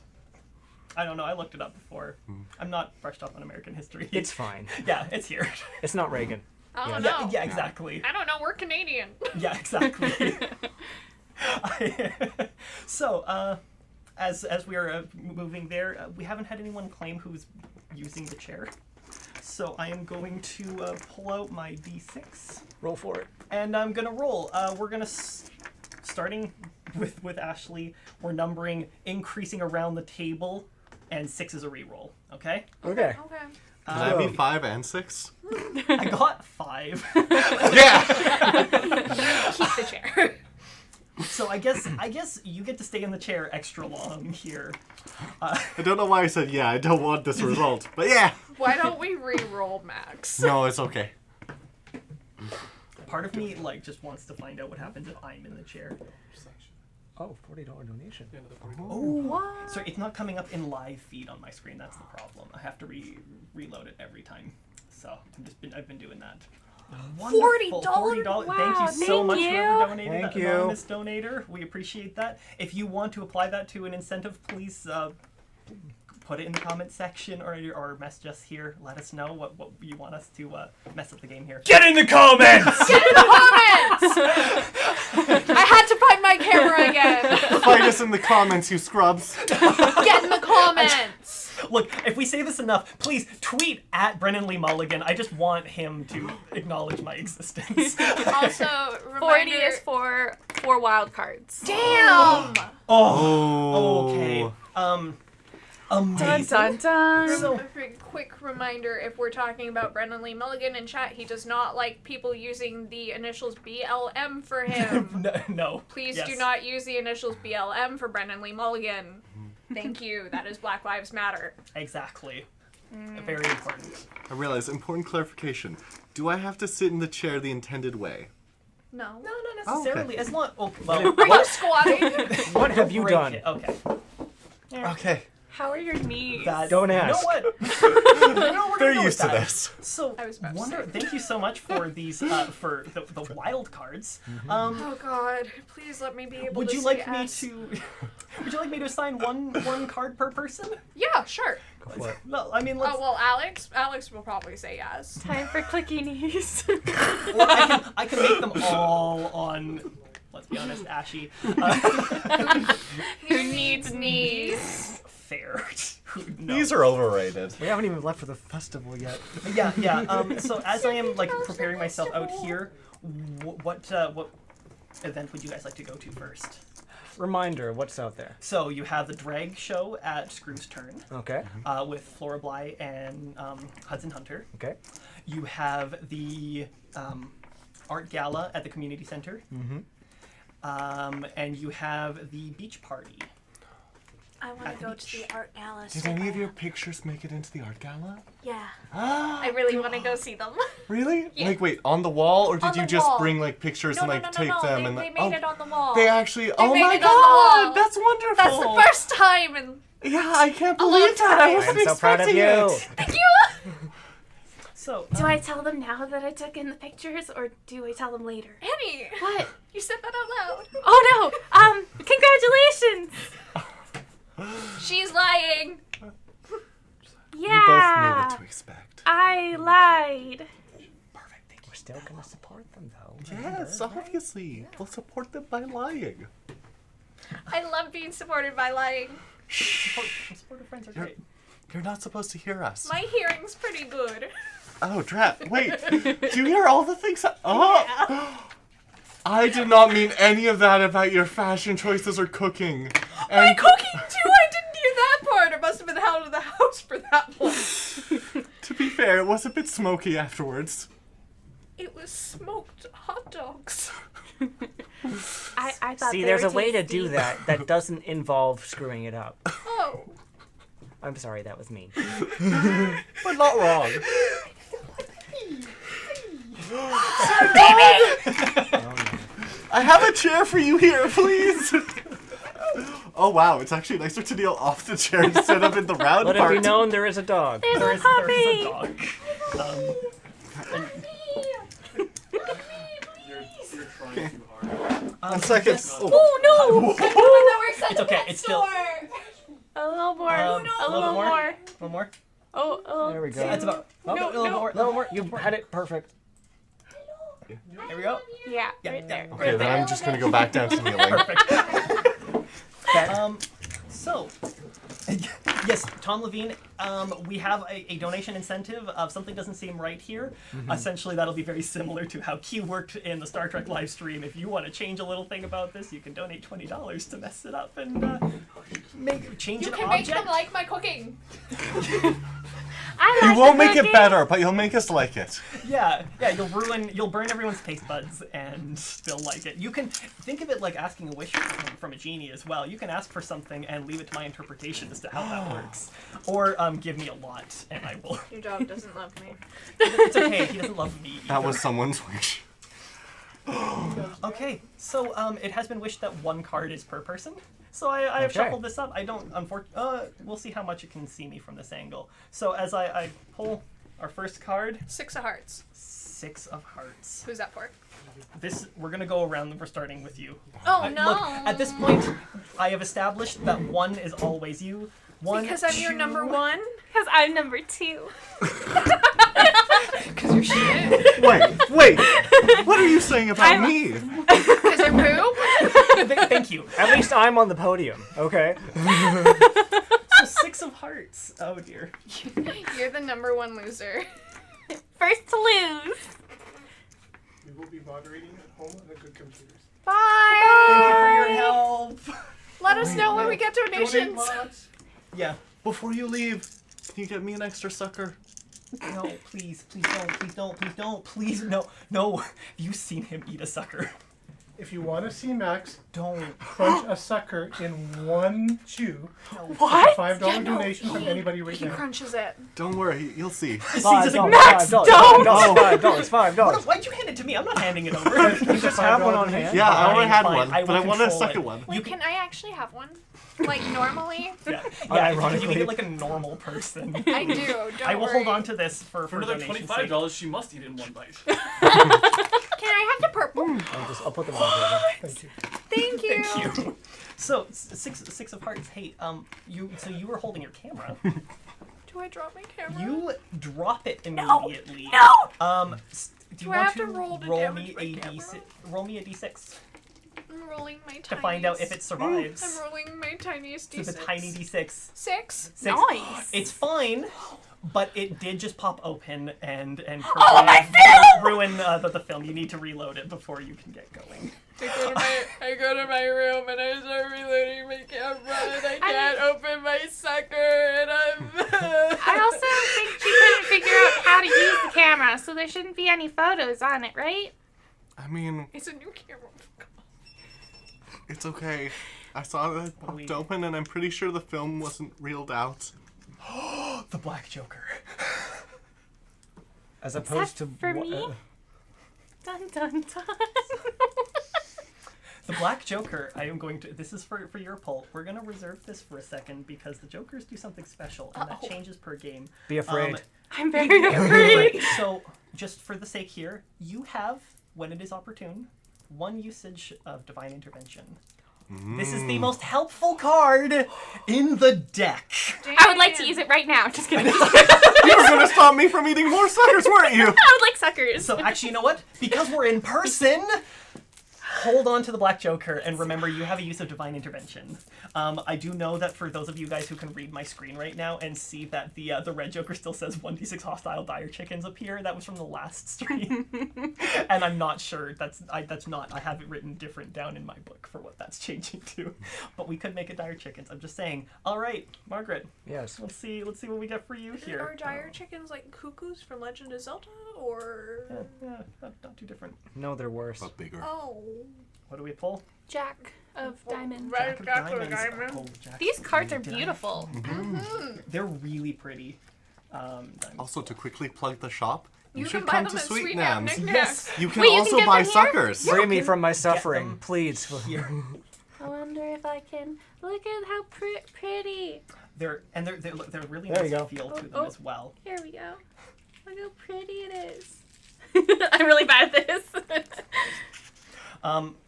I don't know. I looked it up before. I'm not brushed up on American history. It's fine. Yeah, it's here. It's not Reagan. I don't Yeah. know. Yeah, exactly. I don't know. We're Canadian. Yeah, exactly. So, as we are moving there, we haven't had anyone claim who's using the chair. So I am going to pull out my D6. Roll for it. And I'm gonna roll. We're gonna starting with Ashley. We're numbering, increasing around the table, and 6 is a reroll. Okay. Okay. Okay. Can I be 5 and 6? I got 5. Yeah! Keep the chair. So I guess you get to stay in the chair extra long here. I don't know why I said yeah, I don't want this result. But yeah! Why don't we re-roll Max? No, it's okay. Part of me just wants to find out what happens if I'm in the chair. Oh, $40 donation. Oh, so it's not coming up in live feed on my screen. That's the problem. I have to reload it every time. So I've been doing that. Wonderful. $40. Wow, Thank you so much, you. whoever donated. Thank that you. anonymous donator. We appreciate that. If you want to apply that to an incentive, please put it in the comment section or message us here. Let us know what you want us to mess up the game here. Get in the comments! Get in the comments! I had to find my camera again. Fight us in the comments, you scrubs. Get in the comments. Look, if we say this enough, please tweet at Brennan Lee Mulligan. I just want him to acknowledge my existence. Also, 40 reminder, is for 4 wild cards. Damn! Oh, okay. Dun Amazing. dun dun. So- Quick reminder, if we're talking about Brendan Lee Mulligan in chat, he does not like people using the initials BLM for him. No. Please Yes. do not use the initials BLM for Brendan Lee Mulligan. Thank you. That is Black Lives Matter. Exactly. Very important. I realize, important clarification. Do I have to sit in the chair the intended way? No. No, not necessarily. As long. Oh, Are well. you squatting? What have you break done? it. Okay. Okay. How are your knees? Don't ask. You know what? You know, we're They're gonna go used with to that. this. So, I was about to say. thank you so much for these, for the wild cards. Oh God! Please let me be able Would to you say like yes. me to? Would you like me to assign one card per person? Yeah, sure. Go for it. No, I mean, let's. Oh well, Alex will probably say yes. Time for clicky knees. Or I can make them all on. Let's be honest, Ashie. Who needs knees? Fair. No. These are overrated. We haven't even left for the festival yet. Yeah. So as I am like preparing myself out here, what event would you guys like to go to first? Reminder, what's out there? So you have the drag show at Screw's Turn Okay. with Flora Bly and Hudson Hunter. Okay. You have the art gala at the community center. And you have the beach party. I want to go to the art gala. Did any of your pictures make it into the art gala? Yeah. Ah, I really want to go see them. really? Yeah. Like, wait, on the wall, or did On you the just wall. bring like pictures and like tape them They, and they like? made it on the wall. They actually. Oh made my it on the wall. god, that's wonderful. That's the first time in. Yeah, I can't long believe that. I time. wasn't I'm so proud of expecting you. it. Thank you. So Do I tell them now that I took in the pictures, or do I tell them later? Annie. What? You said that out loud. Oh no! Congratulations! She's lying. We both knew Yeah, what to expect. I lied. perfect. Thank you. We're still gonna support them though. Yes, obviously. We'll support them by lying. I love being supported by lying. Supportive friends are great. You're not supposed to hear us. My hearing's pretty good. Oh, drat. Wait. Do you hear all the things? Oh! I did not mean any of that about your fashion choices or cooking. My And cooking too. I didn't hear that part. It must have been out of the house for that one. to be fair, it was a bit smoky afterwards. It was smoked hot dogs. I thought See, they there's were a way to tasty. do that doesn't involve screwing it up. Oh. I'm sorry, that was mean. But not wrong. I have a chair for you here, please. Oh wow, it's actually nicer to kneel off the chair instead of in the round Let part. it be known there is a dog. There's There a is a puppy. dog. You're trying too hard. 1 second. Yes. Oh no! It's okay. It's still A little more. a a little more. A little more. Oh. There we go. Yeah, it's about No, a little no. more. No more. You had it perfect. There we go. Yeah, Yeah, right there. Okay, then I'm just gonna go back down to kneeling. So, yes, Tom Levine, we have a donation incentive. If something doesn't seem right here, essentially that'll be very similar to how Q worked in the Star Trek live stream. If you want to change a little thing about this, you can donate $20 to mess it up and change You an can make object. them like my cooking. I You like won't the make it cookie. better, but you'll make us like it. Yeah, you'll burn everyone's taste buds and they'll like it. You can think of it like asking a wish from a genie as well. You can ask for something and leave it to my interpretation as to how that works. Or give me a lot and I will. Your dog doesn't love me. It's okay, he doesn't love me. That was someone's wish. Okay, so it has been wished that one card is per person. So I have Okay. shuffled this up. I don't, we'll see how much it can see me from this angle. So as I pull our first card, 6 of hearts. 6 of hearts. Who's that for? We're gonna go around, we're starting with you. Oh no. Look, at this point, I have established that 1 is always you. 1, Because I'm your 2, number 1. Because I'm number 2. Because you're shit. Wait. What are you saying about I'm- me? Because you're poop. Thank you. At least I'm on the podium, okay? So 6 of hearts. Oh dear. You're the number 1 loser. First to lose. We will be moderating at home on a good computer. Bye. Thank you for your help. Let us know when we get Donate donations. lots. Yeah. Before you leave, can you get me an extra sucker? No, please don't, please no. Have you seen him eat a sucker? If you want to see Max Don't. crunch a sucker in one chew, What? $5 Yeah, no, donation from anybody right He now. crunches it. Don't worry, you'll see. $5, Max, don't! $5. Why'd you hand it to me? I'm not handing it over. You just have one on hand. Yeah, I already had Fine, one, I but I will want a control second it. one. Wait, can I actually have one? Like normally? Yeah, Unironically. you make it like a normal person. I do. Don't I will worry. hold on to this for another donation's $25, she must eat it in one bite. Can I have the purple? I'll put them on the table. Thank you. Thank you. sake. Thank you. So six of hearts. Hey, you were holding your camera. Do I drop my camera? You drop it immediately. No! Do you I want have to to roll to roll damage me my a camera? roll me a d6 I'm rolling my tiniest. to find out if it survives. I'm rolling my tiniest D6. It's a tiny d6. 6? Nice. It's fine, but it did just pop open and my film! ruin the film. You need to reload it before you can get going. I go to my room and I start reloading my camera and I can't open my sucker and I also think she couldn't figure out how to use the camera, so there shouldn't be any photos on it, right? I mean, It's a new camera. it's okay. I saw that it popped open, and I'm pretty sure the film wasn't reeled out. The Black Joker. As opposed to for me? Dun dun dun. The Black Joker, I am going to... This is for your poll. We're going to reserve this for a second because the Jokers do something special, and that changes per game. Be afraid. I'm very afraid. So, just for the sake here, you have, when it is opportune, one usage of Divine Intervention. This is the most helpful card in the deck. I would like to use it right now. Just kidding. You were gonna stop me from eating more suckers, weren't you? I would like suckers. So actually, you know what? Because we're in person, hold on to the Black Joker and remember you have a use of Divine Intervention. I do know that for those of you guys who can read my screen right now and see that the Red Joker still says 1d6 hostile dire chickens up here. That was from the last stream. And I'm not sure. I have it written different down in my book for what that's changing to. But we could make it dire chickens. I'm just saying. All right, Margaret. Yes. Let's see what we get for you here. Are dire chickens like cuckoos from Legend of Zelda, or? Yeah, not too different. No, they're worse. But bigger. Oh. What do we pull? Jack of Diamonds. Jack of Diamonds. Oh, Jack These of cards are Diamonds. beautiful. They're really pretty. Diamonds. Also, to quickly plug the shop, you You should can come buy to them at Sweetnam's. Sweetnam. Yes. You can Wait, you can also get buy them here? suckers. Free me from my them suffering, please. Here. I wonder if I can look at how pretty. They're really There you nice go. feel to them Oh. as well. Here we go. Look how pretty it is. I'm really bad at this.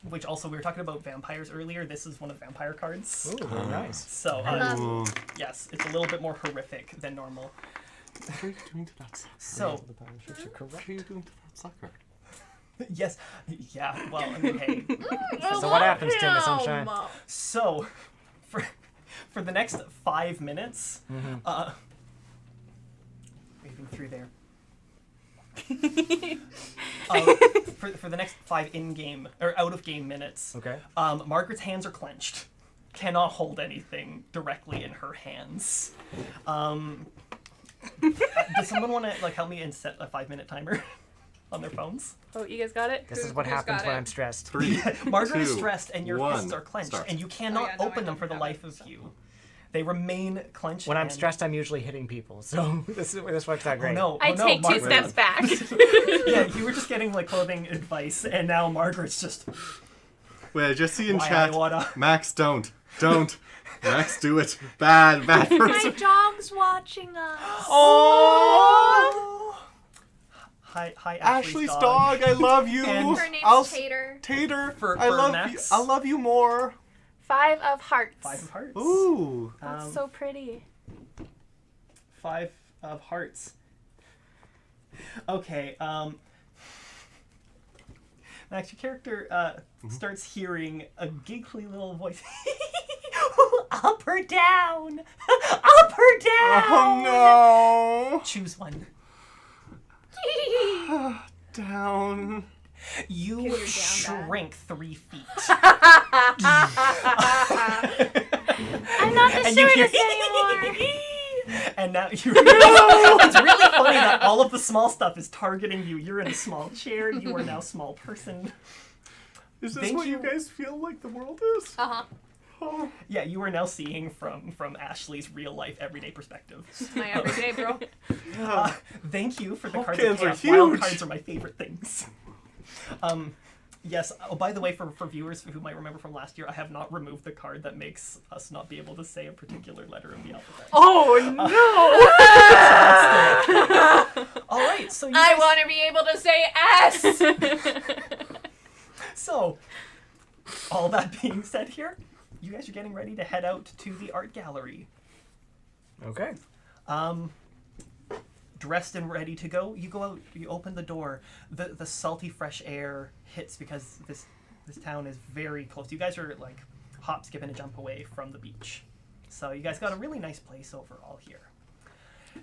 Which also, we were talking about vampires earlier. This is one of the vampire cards. Ooh, very nice. So, Ooh. yes, it's a little bit more horrific than normal. What are you doing to that sucker? So, What are you doing to that sucker? yes, yeah, well, I mean, hey. So what happens, Tim, the sunshine? So, for the next 5 minutes, waving through there. For the next 5 in-game or out-of-game minutes, Okay. Margaret's hands are clenched. Cannot hold anything directly in her hands. Does someone want to help me and set a 5-minute timer on their phones? Oh, you guys got it? This is what happens when I'm stressed. 3, Margaret is 2, stressed and your 1, fists are clenched, start. and you cannot no, open I them for the don't life have of it, you. They remain clenched. When I'm and- stressed, I'm usually hitting people, so this works out great. Oh, no, I oh, no, take 2 Margaret. steps back. Yeah, you were just getting clothing advice, and now Margaret's just. Wait, I just see in Why chat, I wanna- Max, don't. Max, do it. Bad My person. dog's watching us. Oh! Hi, Ashley's dog, I love you. And- Her name's I'll- Tater. Tater, For I love Max? you. I love you more. 5 of hearts. 5 of hearts. Ooh. That's so pretty. 5 of hearts. Okay, Max, your character starts hearing a giggly little voice. Up or down? Up or down? Oh Choose one. no. Down. You you're down shrink 3 feet. I'm not the And you hear shortest anymore. And now you it's really funny that all of the small stuff is targeting you. You're in a small chair. You are now a small person. Is this Thank what you you. guys feel like the world is? Uh-huh. Oh. Yeah, you are now seeing from Ashley's real life everyday perspective. My everyday bro. Thank you for the cards. Pumpkins of are chaos. Wild huge. cards are my favorite things. Yes. Oh, by the way, for viewers who might remember from last year, I have not removed the card that makes us not be able to say a particular letter of the alphabet. Oh no! All right. So I want to be able to say S. So, all that being said here, you guys are getting ready to head out to the art gallery. Okay. Dressed and ready to go, you go out, you open the door, the salty fresh air hits because this town is very close. You guys are like hop, skip, and a jump away from the beach. So you guys got a really nice place overall here.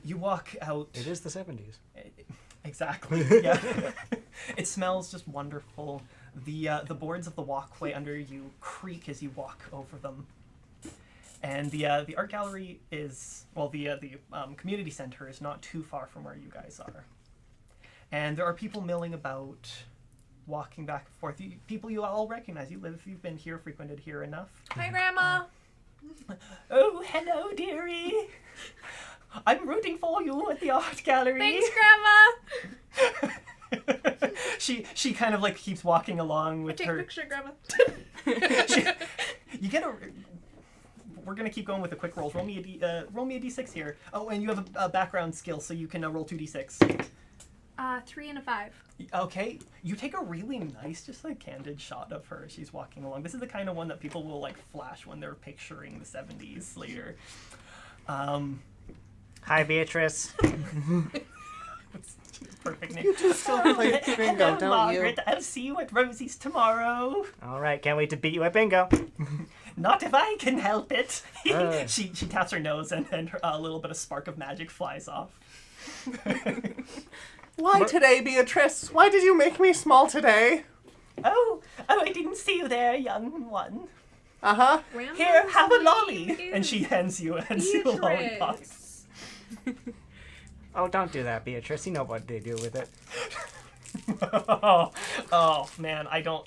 You walk out. It is the 70s. Exactly, yeah. It smells just wonderful. The boards of the walkway under you creak as you walk over them. And the art gallery is, well, the community center is not too far from where you guys are. And there are people milling about, walking back and forth. People you all recognize. You've been here, frequented here enough. Hi, Grandma. Oh, hello, dearie. I'm rooting for you at the art gallery. Thanks, Grandma. She kind of like keeps walking along with Take her. a picture, Grandma. You get a. We're gonna keep going with the quick rolls. Roll me a d6 here. Oh, and you have a background skill, so you can roll 2d6. 3 and a 5. Okay, you take a really nice, just like candid shot of her as she's walking along. This is the kind of one that people will like flash when they're picturing the 70s later. Hi, Beatrice. Perfect name. You two still play bingo, Hello, don't Margaret. I'll see you at Rosie's tomorrow. All right, can't wait to beat you at bingo. Not if I can help it. Uh. She taps her nose and a little bit of spark of magic flies off. Why today, Beatrice? Why did you make me small today? Oh, I didn't see you there, young one. Uh-huh. Here, have a lolly. And she hands you a lollipop. Oh, don't do that, Beatrice. You know what they do with it. Oh, man, I don't.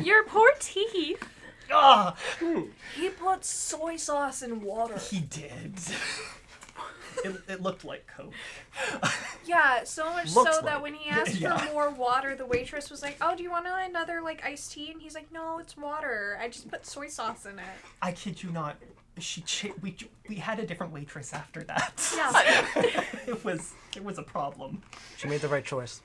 Your poor teeth. Ah, He put soy sauce in water. he did. It looked like Coke. Yeah, so much Looks so that like- when he asked Yeah. for more water, the waitress was like, "Oh, do you want another like iced tea?" And he's like, "No, it's water. I just put soy sauce in it." I kid you not. We had a different waitress after that. Yeah. It was a problem. She made the right choice.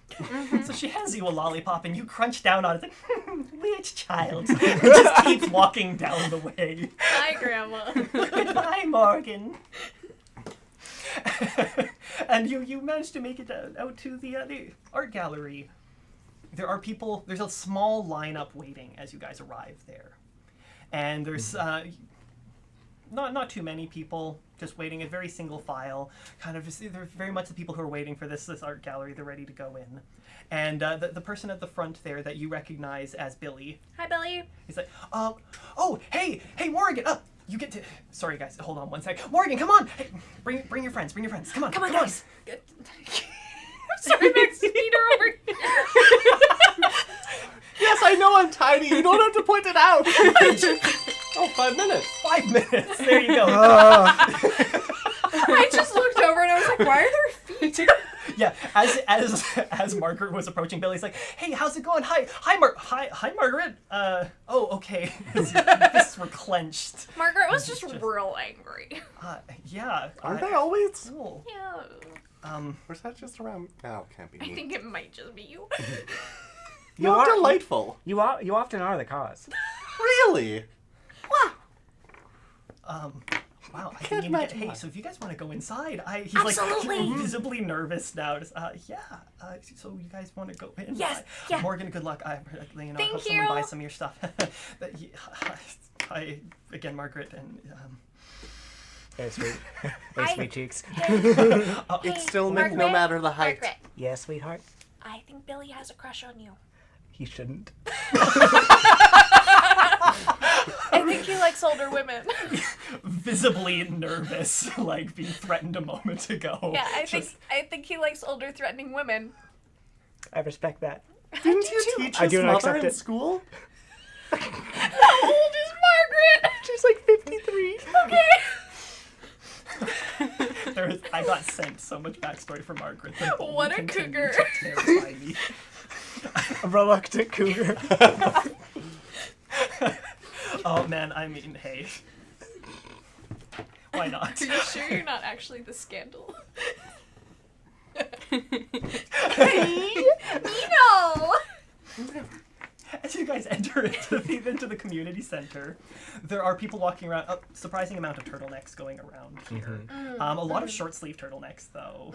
So she hands you a lollipop and you crunch down on it. It's like, which child? It just keeps walking down the way. Hi, Grandma. Goodbye, Morgan. And you managed to make it out to the art gallery. There are people. There's a small lineup waiting as you guys arrive there, and there's not too many people just waiting. A very single file. Kind of. They're very much the people who are waiting for this art gallery. They're ready to go in, and the person at the front there that you recognize as Billy. Hi, Billy. He's like, oh, hey, Morrigan, you get to. Sorry, guys, hold on one sec. Morrigan, come on, hey, bring your friends, Come on, guys. Sorry, Max, beat her over. Yes, I know I'm tiny. You don't have to point it out. Oh, 5 minutes. 5 minutes. There you go. I just looked over and I was like, "Why are there feet?" Yeah, as Margaret was approaching, Billy's like, "Hey, how's it going? Hi, Margaret. Oh, okay." His fists were clenched. Margaret was just real angry. Yeah. Aren't they always? Cool. Yeah. Or is that just around? Oh, can't be I me. think it might just be you. You're are- delightful. You often are the cause. Really? Wow, I Can't didn't even get. imagine Hey, why. so if you guys want to go inside, he's Absolutely. like visibly nervous now. Just, so you guys want to go in? Yes, yeah. Morgan, good luck. I you know, Thank hope someone you. buys some of your stuff. Again, Margaret, and Very sweet. Very sweet cheeks. It's still Mick, Margaret, no matter the height. Margaret, Yes, sweetheart. I think Billy has a crush on you. He shouldn't. I think he likes older women. visibly nervous, like being threatened a moment ago. Yeah, I think he likes older, threatening women. I respect that. Didn't you teach I his do not mother accept in it. school? How old is Margaret? She's like 53. Okay. I got sent so much backstory from Margaret. that only What a continued cougar. to terrify me. A reluctant cougar. Oh man, I mean, hey. Why not? Are you sure you're not actually the scandal? No. As you guys enter into the community center, there are people walking around. A surprising amount of turtlenecks going around here. A lot of short sleeve turtlenecks, though.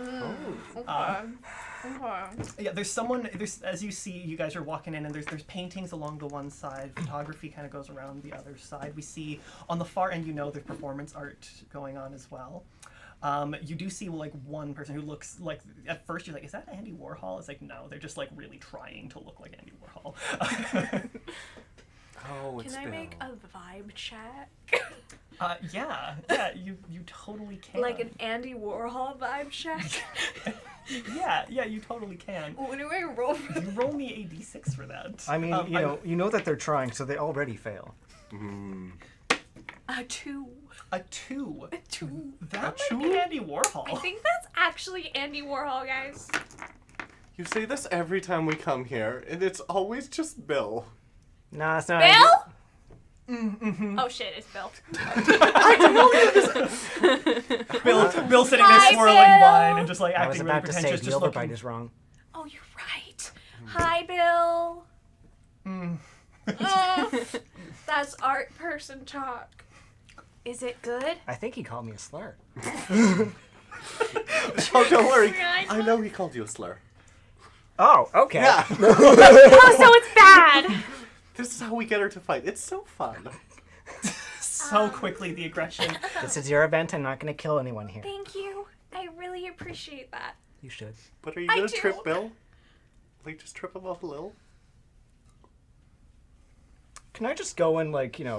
Yeah, there's someone. As you see, you guys are walking in, and there's paintings along the one side. Photography kind of goes around the other side. We see on the far end, there's performance art going on as well. You do see like one person who looks like, at first you're like, is that Andy Warhol? It's like, no, they're just like really trying to look like Andy Warhol. Oh, it's Can I Bill. make a vibe check? Yeah, you totally can. Like an Andy Warhol vibe check? Yeah, you totally can. What do I roll? You roll me a d6 for that. I mean, you know that they're trying, so they already fail. A 2. A 2. A 2. That might be Andy Warhol. I think that's actually Andy Warhol, guys. You say this every time we come here, and it's always just Bill. Nah, it's not. Bill? Oh shit, it's Bill. Bill sitting there Hi, swirling Bill. wine and just like I was acting really about to say pretentious, the just overbite looking. is wrong. Oh, you're right. Hi, Bill. That's art person talk. Is it good? I think he called me a slur. Oh, don't worry. Right. I know he called you a slur. Oh, okay. Yeah. Oh, so it's bad. This is how we get her to fight. It's so fun. So quickly, the aggression. This is your event. I'm not going to kill anyone here. Thank you. I really appreciate that. You should. But are you I gonna do. trip Bill? Like, just trip him off a little? Can I just go and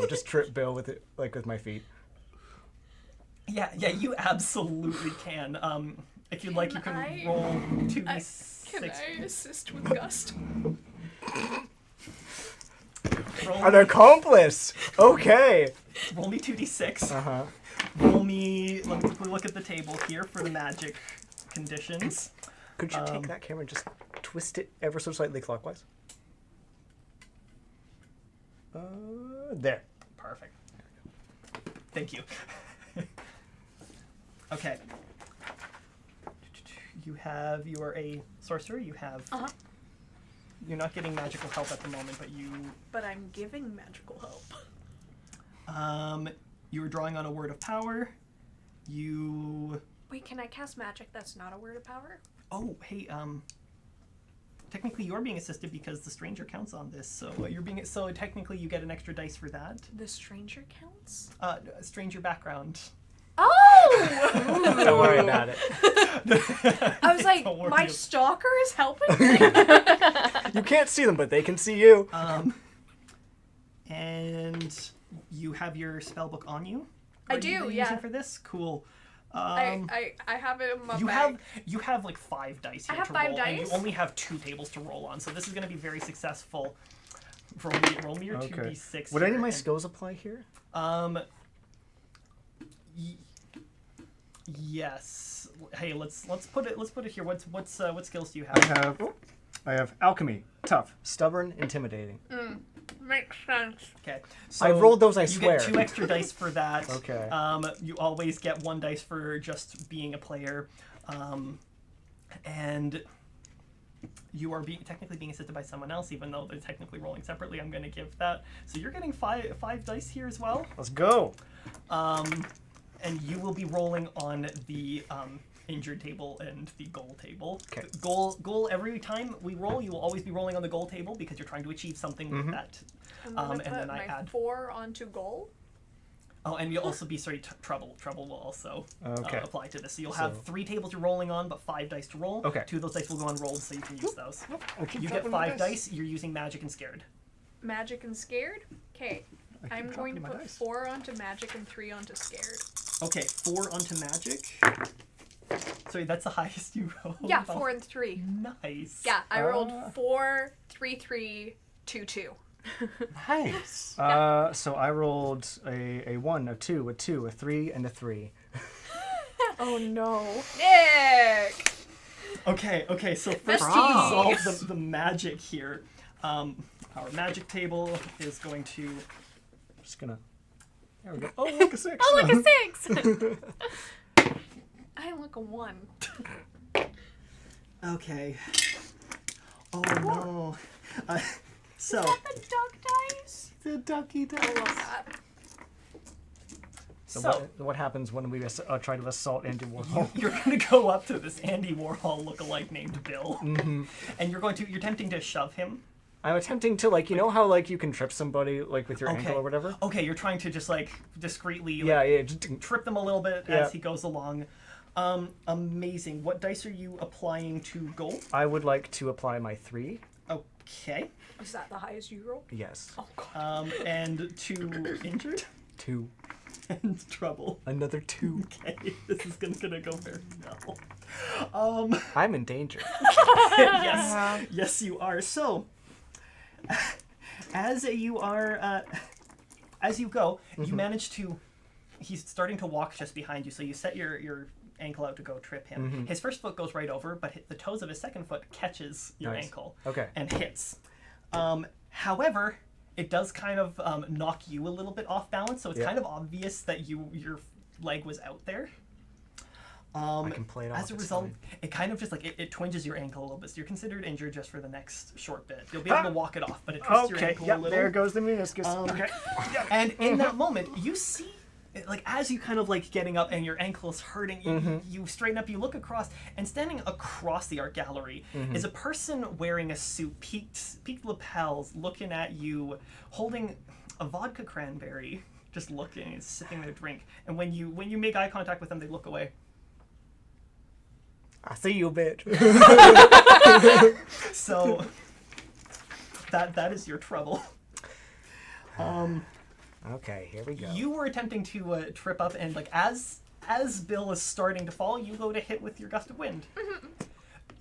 just trip Bill with it, with my feet? Yeah, you absolutely can. If you'd like, you can I- roll 2d6. Can I assist with Gust? An accomplice. Okay. Roll me 2d6. Uh-huh. Roll me. Let me quickly look at the table here for the magic conditions. Could you take that camera and just twist it ever so slightly clockwise? There. Perfect. Thank you. Okay. You are a sorcerer. You have. You're not getting magical help at the moment, but you. But I'm giving magical help. You were drawing on a word of power. You. Wait, can I cast magic that's not a word of power? Oh, hey. Technically, you're being assisted because the stranger counts on this. So So technically, you get an extra dice for that. The stranger counts? Stranger background. Oh! Don't worry about it. I was like, Don't worry my about- stalker is helping me? You can't see them, but they can see you. And you have your spell book on you? I Are you do, using yeah. for this? Cool. I have it in my You bag. have like 5 dice here I have to 5 roll, and you dice? only have 2 tables to roll on, so this is going to be very successful. Roll me your 2d6. Would any here, of my and- skills apply here? Yes. Hey, let's put it here. What skills do you have? I have alchemy, tough, stubborn, intimidating. Makes sense. Okay. So I rolled those, I you swear. get 2 extra dice for that. Okay. You always get 1 dice for just being a player, and you are technically being assisted by someone else, even though they're technically rolling separately. I'm going to give that. So you're getting 5 dice here as well. Let's go. And you will be rolling on the injured table and the goal table. Okay. Goal every time we roll, you will always be rolling on the goal table because you're trying to achieve something with that. And And then I my add. 4 onto goal. Oh, and you'll also be trouble. Trouble will also Okay. apply to this. So you'll have 3 tables you're rolling on, but 5 dice to roll. Okay. 2 of those dice will go unrolled, so you can use those. I'll keep You get dropping my 5 dice. You're using magic and scared. Magic and scared. Okay. I'm going to dropping my put dice. 4 onto magic and 3 onto scared. Okay, 4 onto magic. Sorry, that's the highest you rolled. Yeah, 4 and 3. Nice. Yeah, I rolled 4, 3, 3, 2, 2. Nice. So I rolled a 1, a 2, a 2, a 3, and a 3. Oh no. Nick! Okay, so first to Wow. resolve the magic here, our magic table is going to... Just gonna. There we go. Oh, look a 6. Oh, look, a 6! I look a 1. Okay. Oh no. So, The duck dice? The ducky duck. I love that. So what happens when we try to assault Andy Warhol? you're going to go up to this Andy Warhol lookalike named Bill, and you're attempting to shove him. I'm attempting to, like, you know how, like, you can trip somebody, like, with your Okay. ankle or whatever? Okay, you're trying to just, like, discreetly Yeah, just trip them a little bit Yeah. as he goes along. Amazing. What dice are you applying to gold? I would like to apply my 3. Okay. Is that the highest you roll? Yes. Oh, God. And 2 injured 2. and trouble. Another 2. Okay, this is gonna go very well. I'm in danger. Yes, you are. So, as you go, you manage to. He's starting to walk just behind you, so you set your ankle out to go trip him. His first foot goes right over, but the toes of his second foot catches your Nice. ankle Okay. and hits. However, it does kind of knock you a little bit off balance, so it's kind of obvious that your leg was out there. I can play it off. As a it's result, fine. it kind of just like it twinges your ankle a little bit. So you're considered injured just for the next short bit. You'll be able to walk it off, but it twists your Okay, ankle a yep, little. there goes the meniscus. Okay. And in that moment, you see, like, as you kind of like getting up and your ankle is hurting, you straighten up, you look across, and standing across the art gallery is a person wearing a suit, peaked lapels, looking at you, holding a vodka cranberry, just looking and sipping their drink. And when you make eye contact with them, they look away. I see you, bitch. So that is your trouble. Okay, here we go. You were attempting to trip up, and like as Bill is starting to fall, you go to hit with your gust of wind.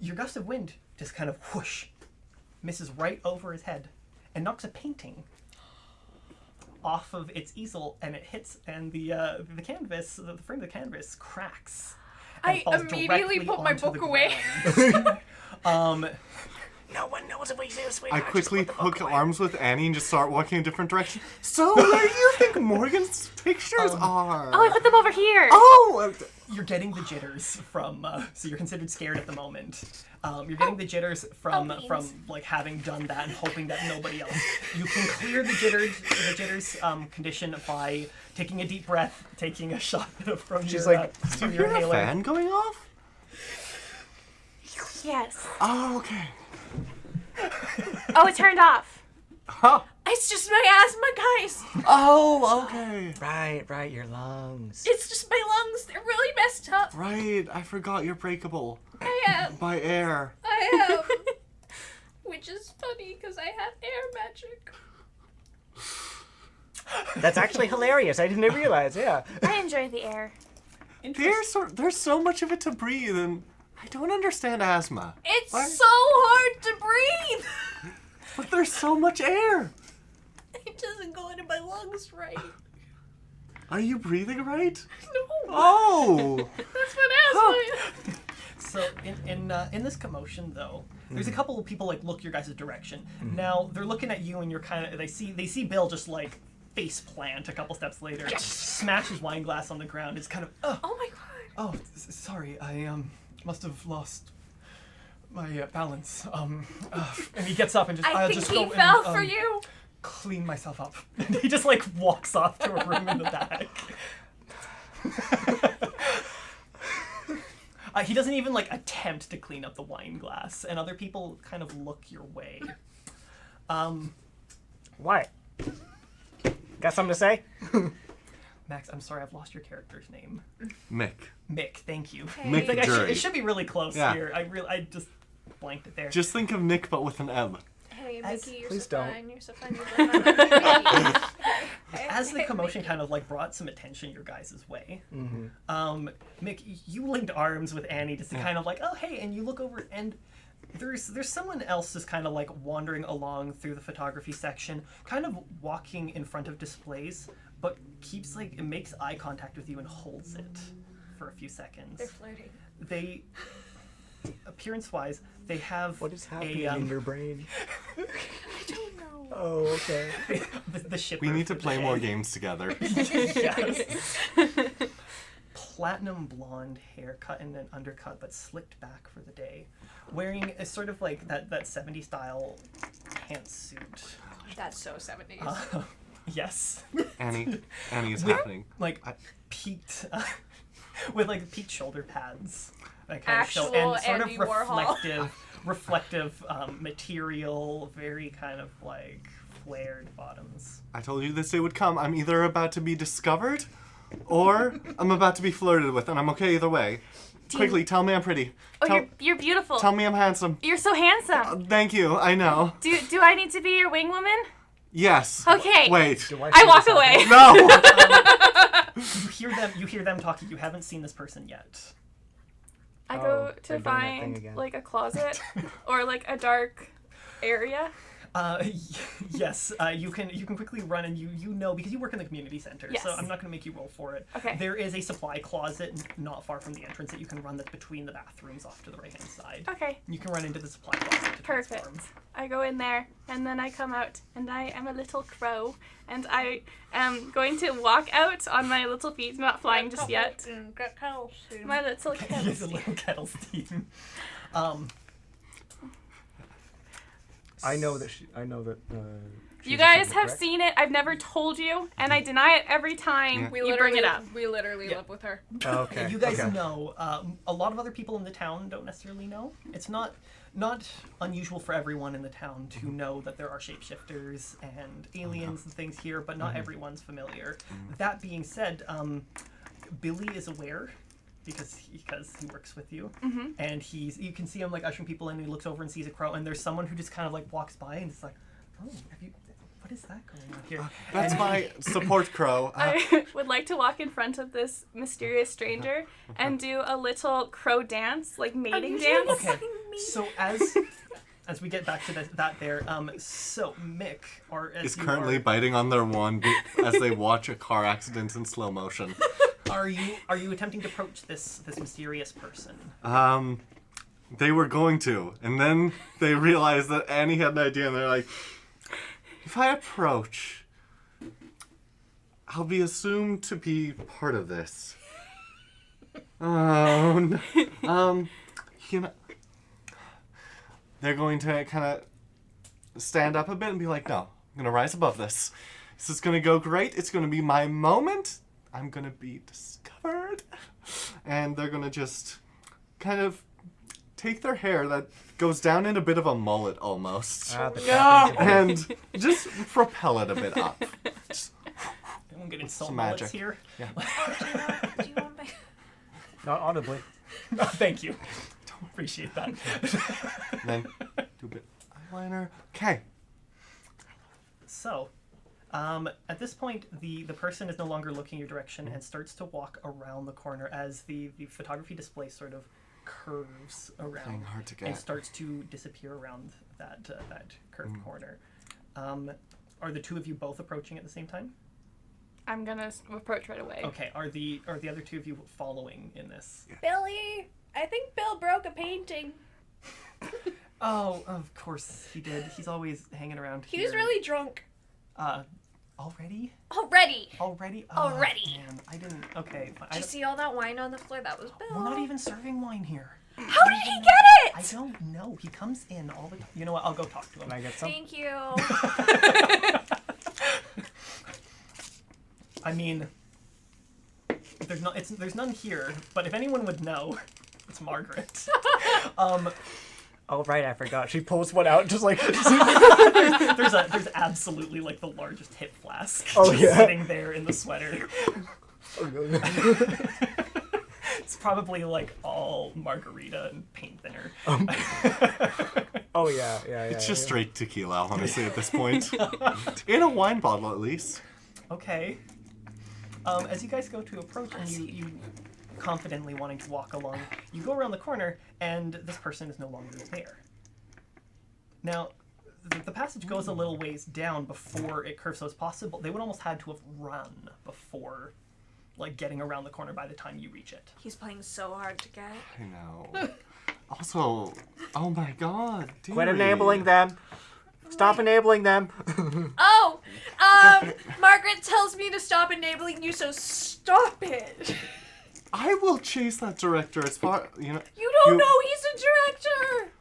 Your gust of wind just kind of whoosh, misses right over his head, and knocks a painting off of its easel, and it hits, and the canvas, the frame of the canvas cracks. and I falls immediately directly put my onto the book away. ground. No one knows if we say this. I quickly hook arms with Annie and just start walking in a different direction. So, where do you think Morgan's pictures are? Oh, I put them over here. Oh! You're getting the jitters from, so you're considered scared at the moment. You're getting the jitters from like having done that and hoping that nobody else. You can clear the jitters condition by taking a deep breath, taking a shot from She's your, like, from You your hear a inhaler. fan going off? Yes. Oh, okay. Oh, it turned off. Huh. It's just my asthma, guys. Oh, okay. Right, your lungs. It's just my lungs. They're really messed up. Right, I forgot you're breakable I am. by air. I am. Which is funny because I have air magic. That's actually hilarious. I didn't realize, yeah. I enjoy the air. There's so much of it to breathe, and I don't understand asthma. It's What? so hard to breathe. But there's so much air. It doesn't go into my lungs right. Are you breathing right? No. Oh! That's what asthma is. So in this commotion though, there's a couple of people like look your guys' direction. Now they're looking at you and you're kind of they see Bill just like face plant a couple steps later, smash his wine glass on the ground. It's kind of Oh my god. oh sorry, I must have lost my balance. And he gets up and just I I'll think just he go fell and, for you. clean myself up. And he just like walks off to a room in the back. He doesn't even like attempt to clean up the wine glass, and other people kind of look your way. What? Got something to say? Max, I'm sorry, I've lost your character's name. Mick. Mick, thank you. Mick Like, Jury. it should be really close Yeah. here. I just blanked it there. Just think of Nick, but with an M. Hey, As- Mickey, you're please so don't. fine. You're so fine. You're so fine. As the commotion kind of like brought some attention your guys' way, Mick, you linked arms with Annie just to kind of like, oh hey, and you look over and there's someone else just kind of like wandering along through the photography section, kind of walking in front of displays, but keeps like it makes eye contact with you and holds it. for a few seconds. They're flirting. They, appearance-wise, they have What is happening in your brain? I don't know. Oh, okay. the shipper. We need to for the play day. more games together. Yes. Platinum blonde hair, cut in an undercut, but slicked back for the day. Wearing a sort of like that 70s style pantsuit. That's so 70s. Yes. Annie is With, happening. like peaked, with like peaked shoulder pads. That kind Actual of show and sort Andy of Warhol. reflective material, very kind of like flared bottoms. I told you this day would come. I'm either about to be discovered, or I'm about to be flirted with, and I'm okay either way. Quickly, tell me I'm pretty. Oh, you're beautiful. Tell me I'm handsome. You're so handsome. Thank you. I know. Do I need to be your wing woman? Yes. Okay. Wait. I walk away. No. You hear them talking. You haven't seen this person yet. I Oh, go to they're doing that thing find again. like a closet or like a dark area. Yes, you can quickly run, and you know because you work in the community center, Yes. so I'm not going to make you roll for it. Okay. There is a supply closet not far from the entrance that you can run that's between the bathrooms off to the right hand side. Okay. You can run into the supply closet to Perfect. transform. I go in there and then I come out and I am a little crow and I am going to walk out on my little feet, not flying just yet. My little Use a kettle. little kettle steam. I know that. You she's guys assuming, have correct? seen it. I've never told you, and I deny it every time We you literally bring it up. We literally Yeah. live with her. Oh, okay. You guys okay. know. A lot of other people in the town don't necessarily know. It's not unusual for everyone in the town to know that there are shapeshifters and aliens and things here, but not everyone's familiar. That being said, Billy is aware because he works with you, and you can see him like ushering people in. And he looks over and sees a crow, and there's someone who just kind of like walks by and it's like, oh, what is that going on here? That's And my support crow. I would like to walk in front of this mysterious stranger and do a little crow dance, like mating dance. Okay, so as we get back to that there, so Mick, or as is you currently are, biting on their wand as they watch a car accident in slow motion. are you attempting to approach this mysterious person? They were going to, and then they realized that Annie had an idea, and they're like, if I approach, I'll be assumed to be part of this. Oh, no. You know, they're going to kind of stand up a bit and be like, no, I'm going to rise above this. This is going to go great. It's going to be my moment. I'm going to be discovered. And they're going to just kind of take their hair that goes down in a bit of a mullet almost. And just propel it a bit up. Just, I won't get into soul Some mullets magic. here. yeah. Do you want my... Not audibly. Oh, thank you. Don't appreciate that. Then do a bit of eyeliner. Okay. So, at this point, the person is no longer looking your direction and starts to walk around the corner as the photography display sort of curves around Playing hard to and get. starts to disappear around that curved corner. Are the two of you both approaching at the same time? I'm gonna approach right away. Okay. Are the other two of you following in this? Billy, I think Bill broke a painting. Oh, of course he did. He's always hanging around He here. was really drunk. Already? Already. Already? Already. Man, I didn't. Okay. Fine. Did you see all that wine on the floor? That was Bill. We're not even serving wine here. How did he get I it? don't know. He comes in all the time. You know what? I'll go talk to him. Can I get some? Thank you. I mean, there's none here. But if anyone would know, it's Margaret. Oh right, I forgot. She pulls one out, just like. there's absolutely like the largest hip flask. Oh, just yeah. sitting there in the sweater. It's probably like all margarita and paint thinner. Oh yeah. It's just straight tequila, honestly, at this point. In a wine bottle, at least. Okay. As you guys go to approach and you confidently wanting to walk along, you go around the corner and this person is no longer there. Now, the passage goes a little ways down before it curves, so it's possible they would almost had to have run before like getting around the corner by the time you reach it. He's playing so hard to get. I know. Also, oh my god. Quit dearie. enabling them. Stop enabling them. Oh, Margaret tells me to stop enabling you, so stop it. I will chase that director as far, you know. You don't know he's a director.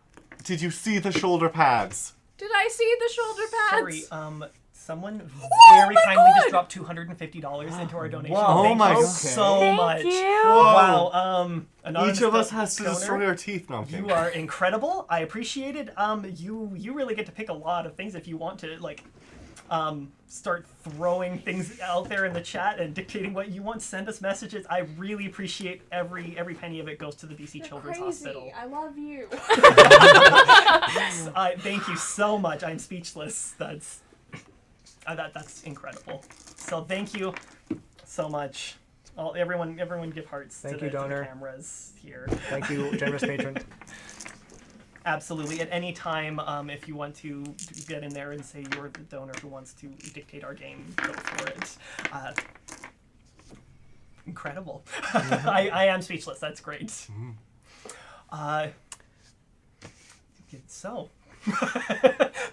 Did you see the shoulder pads? Did I see the shoulder pads? Sorry, someone Oh very my kindly just God! dropped $250 into our donation. Wow. Thank Oh my you God. so Thank much. you. Wow. Anonymous Each of us has to donor, destroy our teeth. No, I'm kidding. You are incredible. I appreciate it. You really get to pick a lot of things if you want to start throwing things out there in the chat and dictating what you want. Send us messages. I really appreciate every penny of it goes to the BC Children's Hospital. I love you. Thank you so much. I'm speechless. That's incredible. So thank you so much. Everyone give hearts Thank to you, the donor. cameras here. Thank you, generous patron. Absolutely. At any time, if you want to get in there and say you're the donor who wants to dictate our game, go for it. Incredible. I am speechless. That's great. So,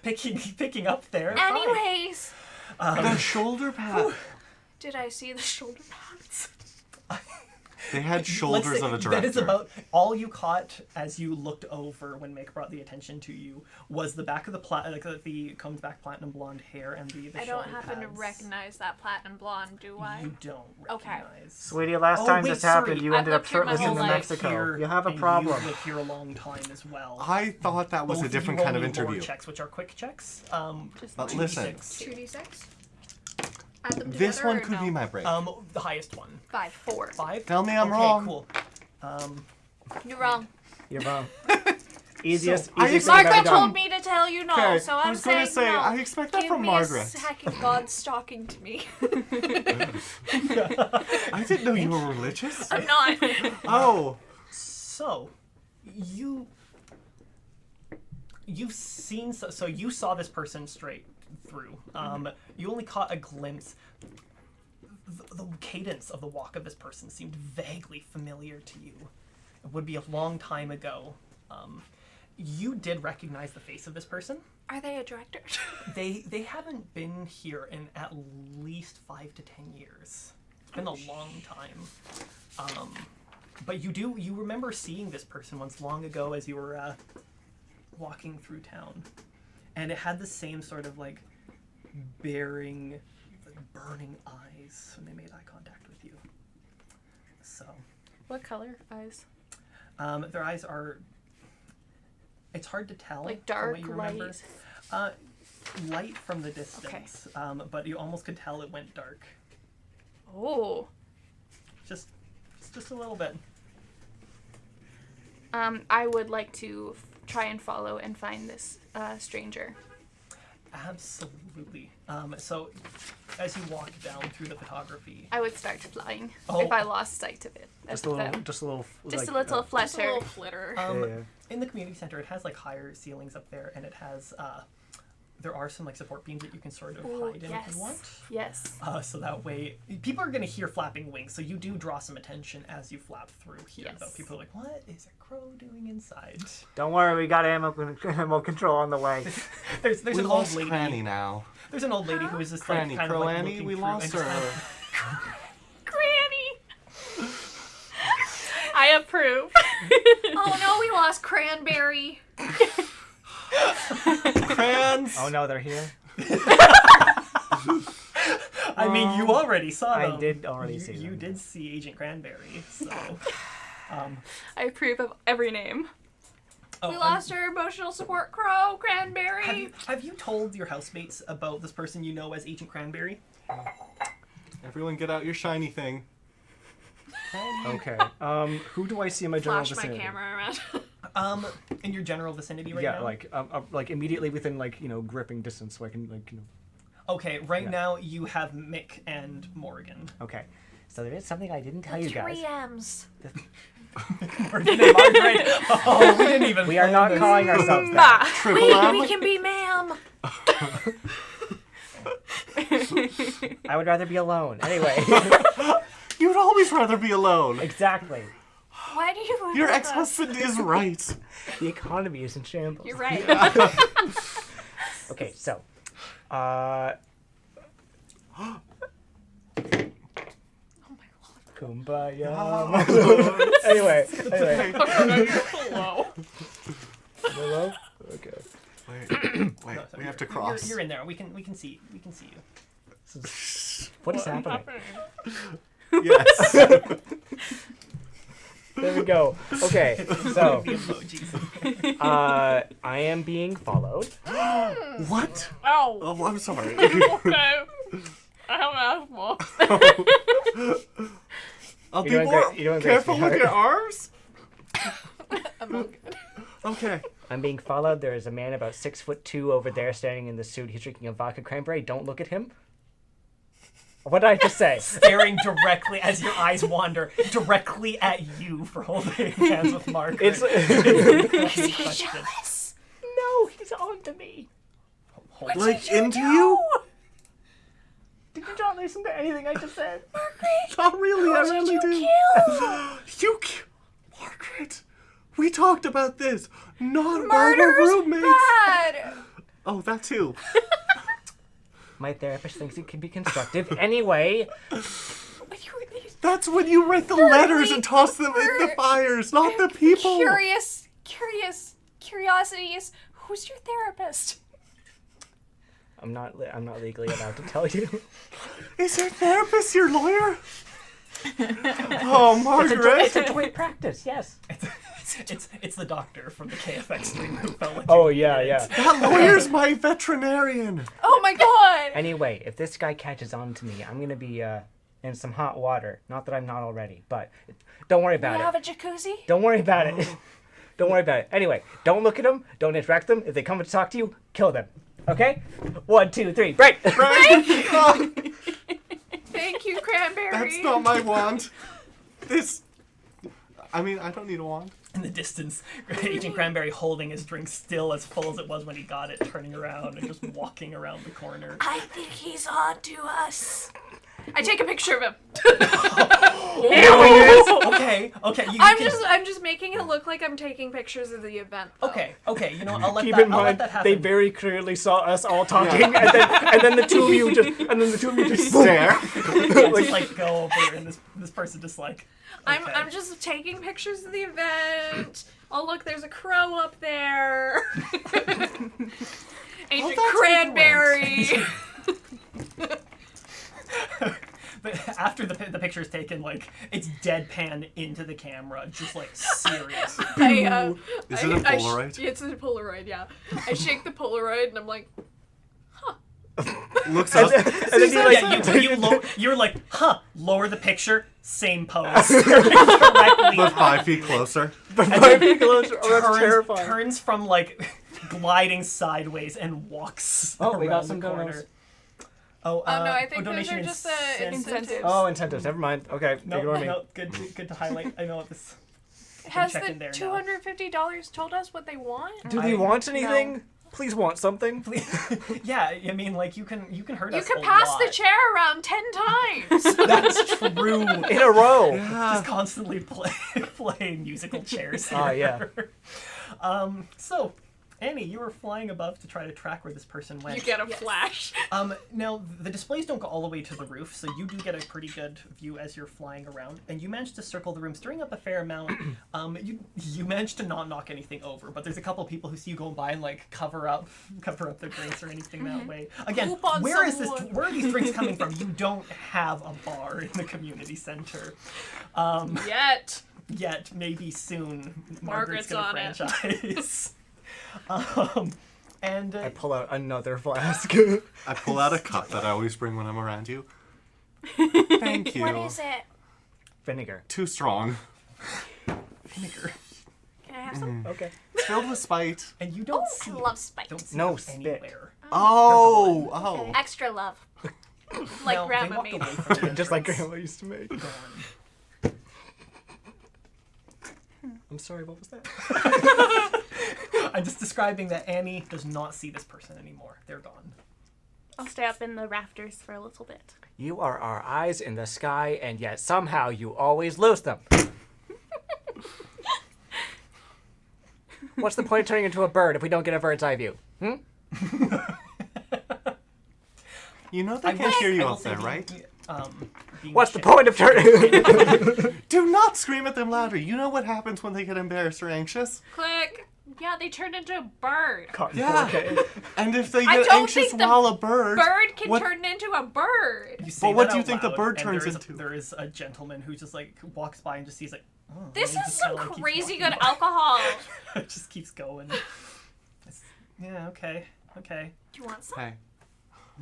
picking up there. fine. Anyways, The shoulder pad. did I see the shoulder pads? They had shoulders Let's say of a director. That is about all you caught as you looked over when Mick brought the attention to you was the back of the combed back platinum blonde hair and the I don't shoulder happen to pads. recognize that platinum blonde, do I? You don't Okay. recognize. Sweetie, last Oh, time wait, this happened, sorry. you I've ended up lived here my shirtless in whole New life. Mexico. You have a and problem. You've lived here a long time as well. I thought that was Both a of you different kind of only lore interview. checks, which are quick checks. But listen, 2d6. Add them this together one or could no? be my break. The highest one. 5. 4. 5. Tell me I'm okay, wrong. Cool. You're wrong. You're wrong. Easiest I thing I've ever Margaret done. told me to tell you no, Okay, so I I'm was gonna saying say, no. I expect that Give from me Margaret. a second. God's talking to me. I didn't know you were religious. I'm not. Oh, So, you've seen so you saw this person straight through. You only caught a glimpse. The cadence of the walk of this person seemed vaguely familiar to you. It would be a long time ago. You did recognize the face of this person. Are they a director? They haven't been here in at least 5 to 10 years. It's been a long time. But you remember seeing this person once long ago as you were walking through town. And it had the same sort of like bearing, like burning eyes when they made eye contact with you. So, What color eyes? their eyes are, it's hard to tell. Like from dark, what you remember. light? Light from the distance, but you almost could tell it went dark. Oh. Just a little bit. I would like to try and follow and find this stranger. Absolutely. So, as you walk down through the photography, I would start flying Oh. if I lost sight of it. Just of a little, them. just a little, Just like, a little flutter. Just a little flitter. yeah. in the community center, it has like higher ceilings up there, and it has there are some like support beams that you can sort of Ooh, hide in yes. if you want. Yes. So that way, people are going to hear flapping wings, so you do draw some attention as you flap through here. Yes. Though people are like, "What is a crow doing inside?" Don't worry, we got ammo control on the way. There's we an old lost lady. Cranny now. There's an old lady who is just Cranny, like kind Crow of like Annie, looking we through lost and her. Granny! I approve. Oh no, we lost Cranberry. Crayons. Oh no, they're here. I mean, you already saw I them. did already you, see You them. did see Agent Cranberry, so. I approve of every name. We lost our emotional support crow, Cranberry. Have you told your housemates about this person you know as Agent Cranberry? Everyone, get out your shiny thing. Okay. Who do I see in my general Flash my vicinity? camera around. In your general vicinity right Yeah, now? like immediately within gripping distance, so I can Okay, right Yeah. now you have Mick and Morrigan. Okay. So there is something I didn't tell you guys. 3 M's. Morrigan and Margaret. Oh, we didn't even We are plan not this. calling ourselves that. Bah. Triple M. We can be ma'am. I would rather be alone. Anyway. You'd always rather be alone. Exactly. Why do you live Your with ex-husband is right. The economy is in shambles. You're right. Okay, so, Kumbaya. anyway. Hello. Hello? Okay. Wait, we have to cross. You're in there. We can see you. What is happening? Yes. There we go. Okay, so, The emojis. I am being followed. What? Ow. Oh, I'm sorry. Okay. I have asthma. I'll be You're doing more great. You're doing great, careful with your sweetheart. arms. I'm all good. Okay. I'm being followed. There is a man about 6'2" over there standing in the suit. He's drinking a vodka cranberry. Don't look at him. What did I just say? Staring directly as your eyes wander directly at you for holding hands with Margaret. It's Jealous. no, he's on to me. Like into you? Did you not listen to anything I just said? Not really. I really do. You, Margaret. We talked about this. Not while we're roommates. Bad. Oh, that too. My therapist thinks it can be constructive. Anyway, That's when you write the letters and toss them in the fires, not the people. Curiosities. Who's your therapist? I'm not legally allowed to tell you. Is your therapist your lawyer? Oh, Margaret. It's a joint practice. Yes. It's the doctor from the KFX stream who fell into Oh yeah. That lawyer's my veterinarian. Oh my god. Anyway, if this guy catches on to me, I'm gonna be in some hot water. Not that I'm not already, but don't worry about You it. have a jacuzzi? Don't worry about it. Don't worry about it. Anyway, don't look at them. Don't interact with them. If they come to talk to you, kill them. Okay? 1, 2, 3, break! Thank you, Cranberry. That's not my wand. I don't need a wand. in the distance. Agent Cranberry holding his drink still as full as it was when he got it, turning around and just walking around the corner. I think he's on to us. I take a picture of him. Okay. I'm just making it look like I'm taking pictures of the event. Though. Okay. You know, I'll let Keep that. in I'll let mind, that happen. they very clearly saw us all talking, and then the two of you just Stare. Just go over, and this person just like. Okay. I'm just taking pictures of the event. Oh look, there's a crow up there. Agent Cranberry. But after the picture is taken, like, it's deadpan into the camera, just like serious. Is it a Polaroid? It's a Polaroid, yeah. I shake the Polaroid and I'm like, Looks up. and then You're like, lower the picture, same pose. Directly But 5 feet closer. 5 feet closer. Oh, that's terrifying. turns from like gliding sideways and walks. Oh, we got around some the corner. donos. no, I think those donation are just incentives. incentives. Oh, incentives. Never mind. Okay, ignore me. No, good to highlight. I know what this. Has check the in there now. $250 told us what they want? Do they want anything? Please want something. Yeah, I mean, like you can hurt You us. can a pass lot. the chair around 10 times. That's true. In a row. Just constantly play musical chairs here. Ah, yeah. So, Annie, you were flying above to try to track where this person went. You get a flash. Now, the displays don't go all the way to the roof, so you do get a pretty good view as you're flying around, and you managed to circle the room, stirring up a fair amount. You managed to not knock anything over, but there's a couple people who see you going by and like cover up their drinks or anything that way. Again, Poop on where someone. are these drinks coming from? You don't have a bar in the community center. Yet, maybe soon, Margaret's gonna on it. franchise. And I pull out another flask. I pull out a cup that I always bring when I'm around you. Thank you. What is it? Vinegar. Too strong. vinegar. Can I have some? Okay. It's filled with spite. And you don't I see love spite. don't see No them spit. anywhere. Oh. Extra love. Like No, Grandma they walked made. away from the Just like entrance. Grandma used to make. Gone. I'm sorry, what was that? I'm just describing that Annie does not see this person anymore. They're gone. I'll stay up in the rafters for a little bit. You are our eyes in the sky, and yet somehow you always lose them. What's the point of turning into a bird if we don't get a bird's eye view? You know they can't hear you out there, right? What's the point of turning? Do not scream at them louder. You know what happens when they get embarrassed or anxious? Click. Yeah, they turned into a bird. Yeah. Okay. And if they I get don't anxious think the while a bird... Bird can what- turn into a bird. You say But what that do you out think the loud, bird and turns there is into? There is a gentleman who just like walks by and just sees like, oh, This and he is just some kinda, like, keeps crazy walking good by. alcohol. It just keeps going. Yeah, okay. Do you want some? Hey.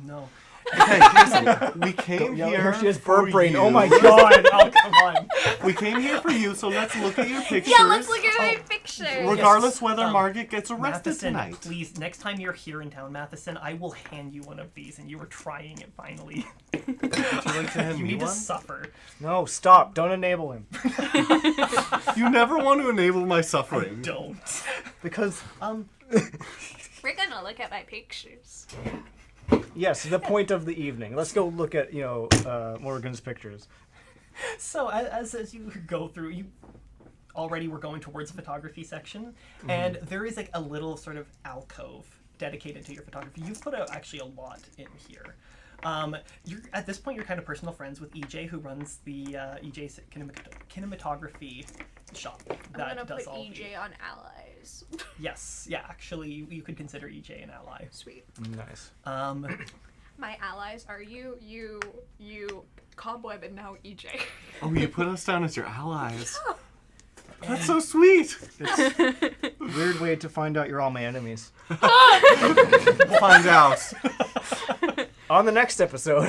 No. Okay, listen. We came here She has for bird brain. you. Oh my god. Oh, come on. We came here for you, so let's look at your pictures. Yeah, let's look at my picture. Regardless whether Um, Margaret gets arrested Matheson, tonight. please, next time you're here in town, Matheson, I will hand you one of these, and you were trying it finally. Would you like to hand You me need to one? suffer. No, stop. Don't enable him. You never want to enable my suffering. Don't. Because, We're gonna look at my pictures. yes, the point of the evening. Let's go look at, Morrigan's pictures. So as you go through, you already were going towards the photography section, and there is like a little sort of alcove dedicated to your photography. You've put out actually a lot in here. You're at this point you're kind of personal friends with EJ, who runs the EJ's kinematography shop. I'm That gonna does put all EJ on allies. Yes, yeah. Actually, you could consider EJ an ally. Sweet. Nice. My allies are you, Cobweb, and now EJ. Oh, you put us down as your allies. That's so sweet. It's a weird way to find out you're all my enemies. We'll find out. On the next episode.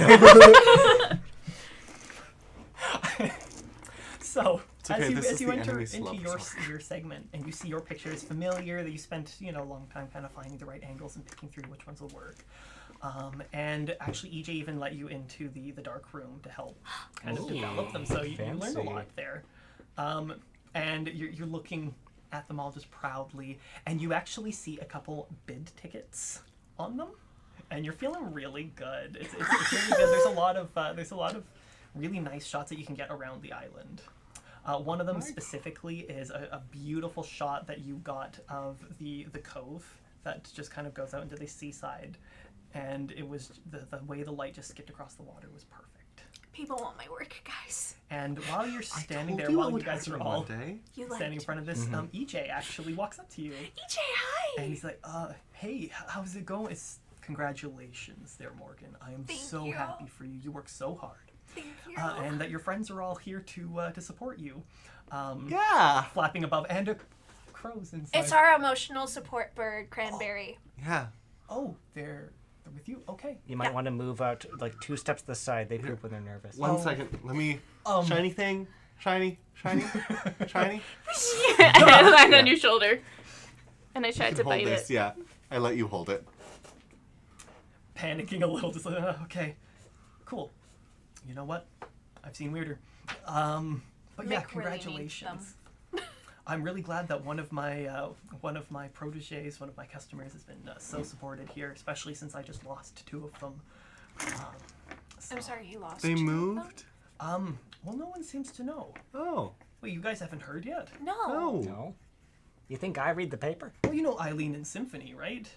So It's okay, this as is you the enter enemy's into love your segment and you see your pictures familiar, that you spent a long time kind of finding the right angles and picking through which ones will work. And actually, EJ even let you into the dark room to help kind of develop them. So you learned a fancy. lot there. And you're looking at them all just proudly, and you actually see a couple bid tickets on them, and you're feeling really good. It's really good. There's a lot of really nice shots that you can get around the island. One of them specifically is a beautiful shot that you got of the cove that just kind of goes out into the seaside, and it was the way the light just skipped across the water was perfect. People want my work, guys. And while you're standing there, I while would you guys happen are all one day. You standing in liked front of this, EJ actually walks up to you, EJ, hi. and he's like, "Hey, how's it going? Congratulations, there, Morgan. I am Thank so you. happy for you. You work so hard." Thank you. And that your friends are all here to support you. Yeah. Flapping above, and crows inside. It's our emotional support bird, Cranberry. Yeah. Oh, they're with you. Okay. You might want to move out like 2 steps to the side. They poop when they're nervous. One second. Let me. Shiny thing. Shiny. Shiny. Shiny. I land on your shoulder. And I tried to Hold bite this. it. Yeah. I let you hold it. Panicking a little, just like, okay, cool. You know what? I've seen weirder. But yeah, Mick really needs congratulations. I'm really glad that one of my proteges, one of my customers, has been so supported here, especially since I just lost 2 of them. I'm sorry he lost. They 2 of them. moved? Well, no one seems to know. Oh. Wait, you guys haven't heard yet? No. Oh. No? You think I read the paper? Well, you know Eileen and Symphony, right?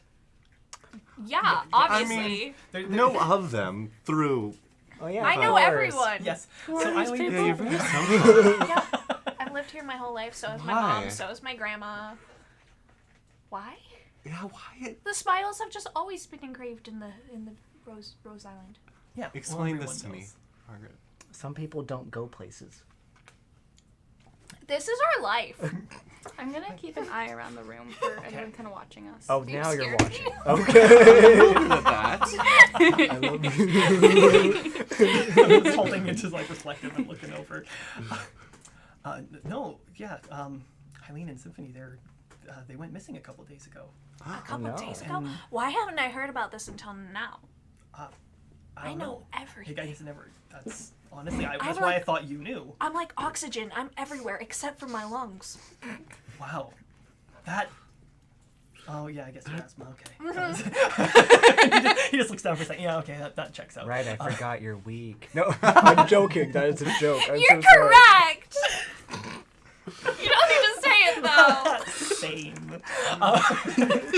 Yeah, I obviously. mean- They're- Know of them through. Oh yeah. I of know course. everyone. Yes. So Eileen, Yeah, you're very social. Yeah. I've lived here my whole life. So has my Why? mom. So has my grandma. Why? Yeah, why? The spirals have just always been engraved in the Rose Island. yeah. Explain well, this to everyone me, knows. Margaret. Some people don't go places. This is our life. I'm gonna keep an eye around the room for anyone kind of watching us. Oh, You now you're scared watching. me. Okay. Look at that. I love you. He's holding it to like reflective and looking over. No, yeah. Eileen and Symphony, they went missing a couple days ago. A couple no. days ago. Why haven't I heard about this until now? I don't know Hey everything. guys, never. That's honestly, that's I'm why I like- thought you knew. I'm like oxygen. I'm everywhere except for my lungs. Wow, that Oh, yeah, I guess you're asthma. Okay. He just looks down for a second. Yeah, okay, that checks out. Right, I forgot you're weak. No, I'm joking. That is a joke. You're correct! You don't need to say it, though. Same.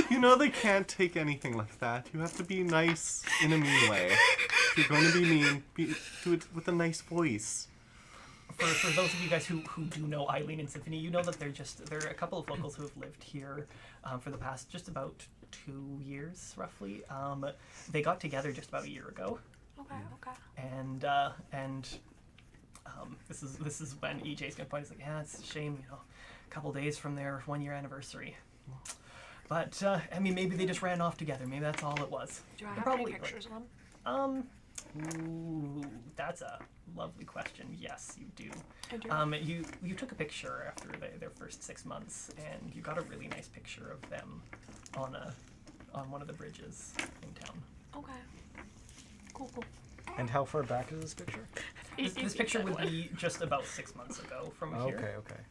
You know they can't take anything like that. You have to be nice in a mean way. If you're going to be mean, do it with a nice voice. For those of you guys who do know Eileen and Symphony, you know that they're a couple of locals who have lived here for the past just about 2 years, roughly. They got together just about a year ago. Okay. And this is when EJ's gonna point. He's like, yeah, it's a shame, a couple days from their 1-year anniversary. But I mean, maybe they just ran off together. Maybe that's all it was. Do I have any pictures of them? Ooh, that's a lovely question. Yes, you do. I do. You took a picture after their first 6 months, and you got a really nice picture of them on one of the bridges in town. Okay. Cool. And how far back is this picture? This picture would be just about 6 months ago from here. Okay.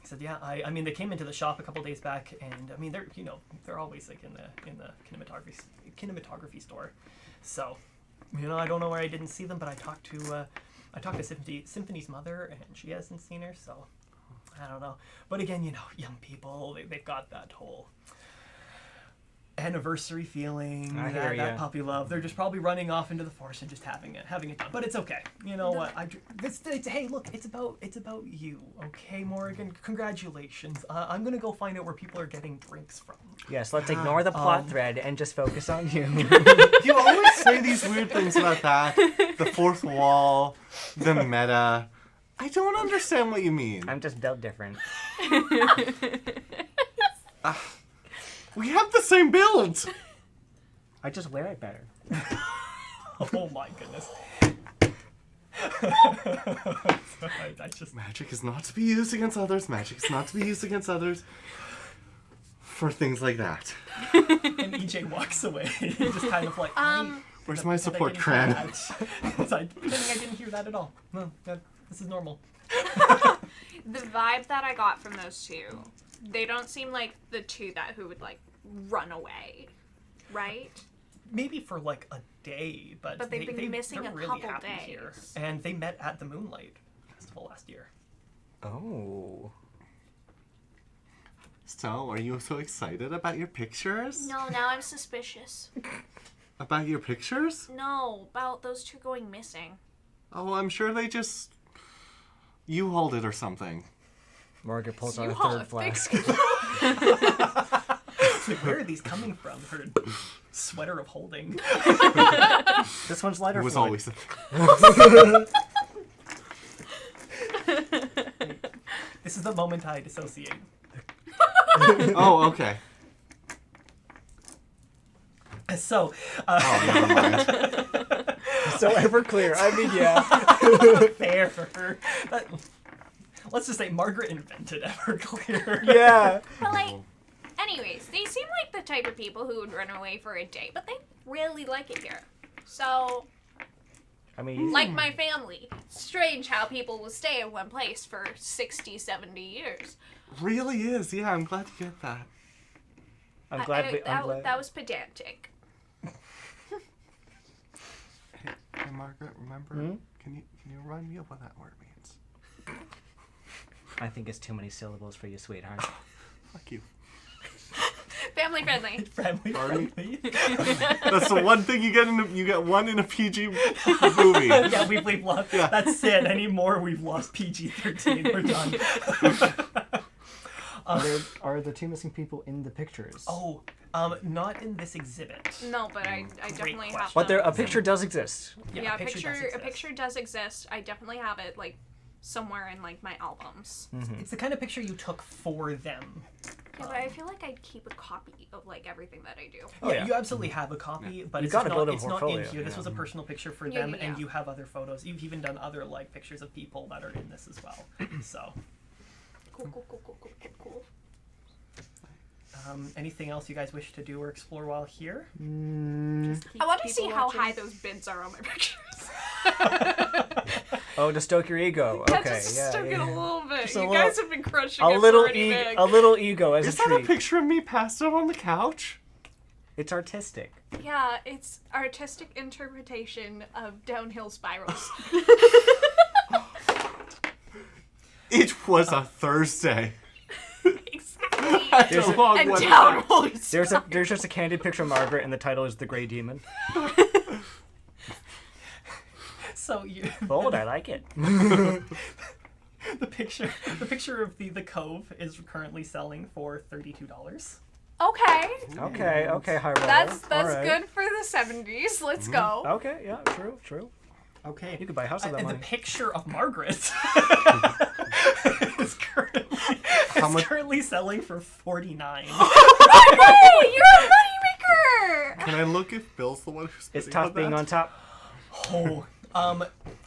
He said, yeah, I mean, they came into the shop a couple days back, and I mean, they're always like in the kinematography store. So, I don't know where I didn't see them, but I talked to Symphony's mother, and she hasn't seen her, so I don't know. But again, young people, they've got that whole anniversary feeling, that puppy love. They're just probably running off into the forest and just having it done. But it's okay. You know what? Hey, look, it's about you, okay, Morrigan? Congratulations. I'm gonna go find out where people are getting drinks from. Yes, let's ignore the plot thread and just focus on you. You always say these weird things about that. The fourth wall, the meta. I don't understand what you mean. I'm just built different. We have the same build. I just wear it better. Oh my goodness. I just... Magic is not to be used against others. Magic is not to be used against others for things like that. And EJ walks away. Just kind of like, where's my support, Cran? I didn't hear that at all. No, this is normal. The vibe that I got from those two, they don't seem like the two who would like run away, right? Maybe for like a day, but they've been missing they're a really couple happy days. here. And they met at the Moonlight Festival last year. Oh. So, are you so excited about your pictures? No, now I'm suspicious. About your pictures? No, about those two going missing. Oh, I'm sure they just... You hold it or something. Margaret pulls out You a hold third a flask. Like, where are these coming from? Her sweater of holding. This one's lighter. It was fluid. always... This is the moment I dissociate. Oh, okay. So, Oh, never mind. So ever clear. I mean, yeah. fair for her. But, let's just say Margaret invented Everclear. Yeah. But like, anyways, they seem like the type of people who would run away for a day, but they really like it here. So, I mean, like my family, strange how people will stay in one place for 60, 70 years. Really is. Yeah, I'm glad to get that. I'm glad. That was pedantic. Hey, Margaret, remember? Can you remind me of what that word means? I think it's too many syllables for you, sweetheart. Fuck you. Family friendly. Family friendly. That's the one thing you get you get one in a PG movie. Yeah, we've lost. Yeah. That's it. Any more, we've lost PG-13. We're done. Are the two missing people in the pictures? Oh, not in this exhibit. No, but I definitely have. But them. a picture does exist. Yeah, a picture does exist. I definitely have it like somewhere in like my albums. Mm-hmm. It's the kind of picture you took for them. Yeah, but I feel like I'd keep a copy of like everything that I do. Oh, yeah, you absolutely have a copy, but You it's gotta not. build a It's not in portfolio, here. This yeah. was a personal picture for Yeah, them, yeah. and you have other photos. You've even done other like pictures of people that are in this as well. So, Cool. anything else you guys wish to do or explore while here? I want to see how high those bids are on my pictures. Oh, to stoke your ego. Yeah, Okay, just yeah. stoke it a yeah. little bit. Just a You little- guys have been crushing A it little already big. a little ego as Is a that a treat. picture of me passed out on the couch? It's artistic. Yeah, it's artistic interpretation of downhill spirals. It was a Thursday. Exactly. After a long And Wednesday. downhill There's just a candid picture of Margaret, and the title is The Grey Demon. So you, Bold, I like it. the picture of the cove is currently selling for $32. Okay, Okay, high roller. that's Alright. good for the 70s. Let's go. Okay, yeah, true. Okay. You could buy a house with that And the money. picture of Margaret is How much? currently selling for $49. Hey, you're a moneymaker! Can I look if Bill's the one who's It's bidding tough being that? on top. Oh,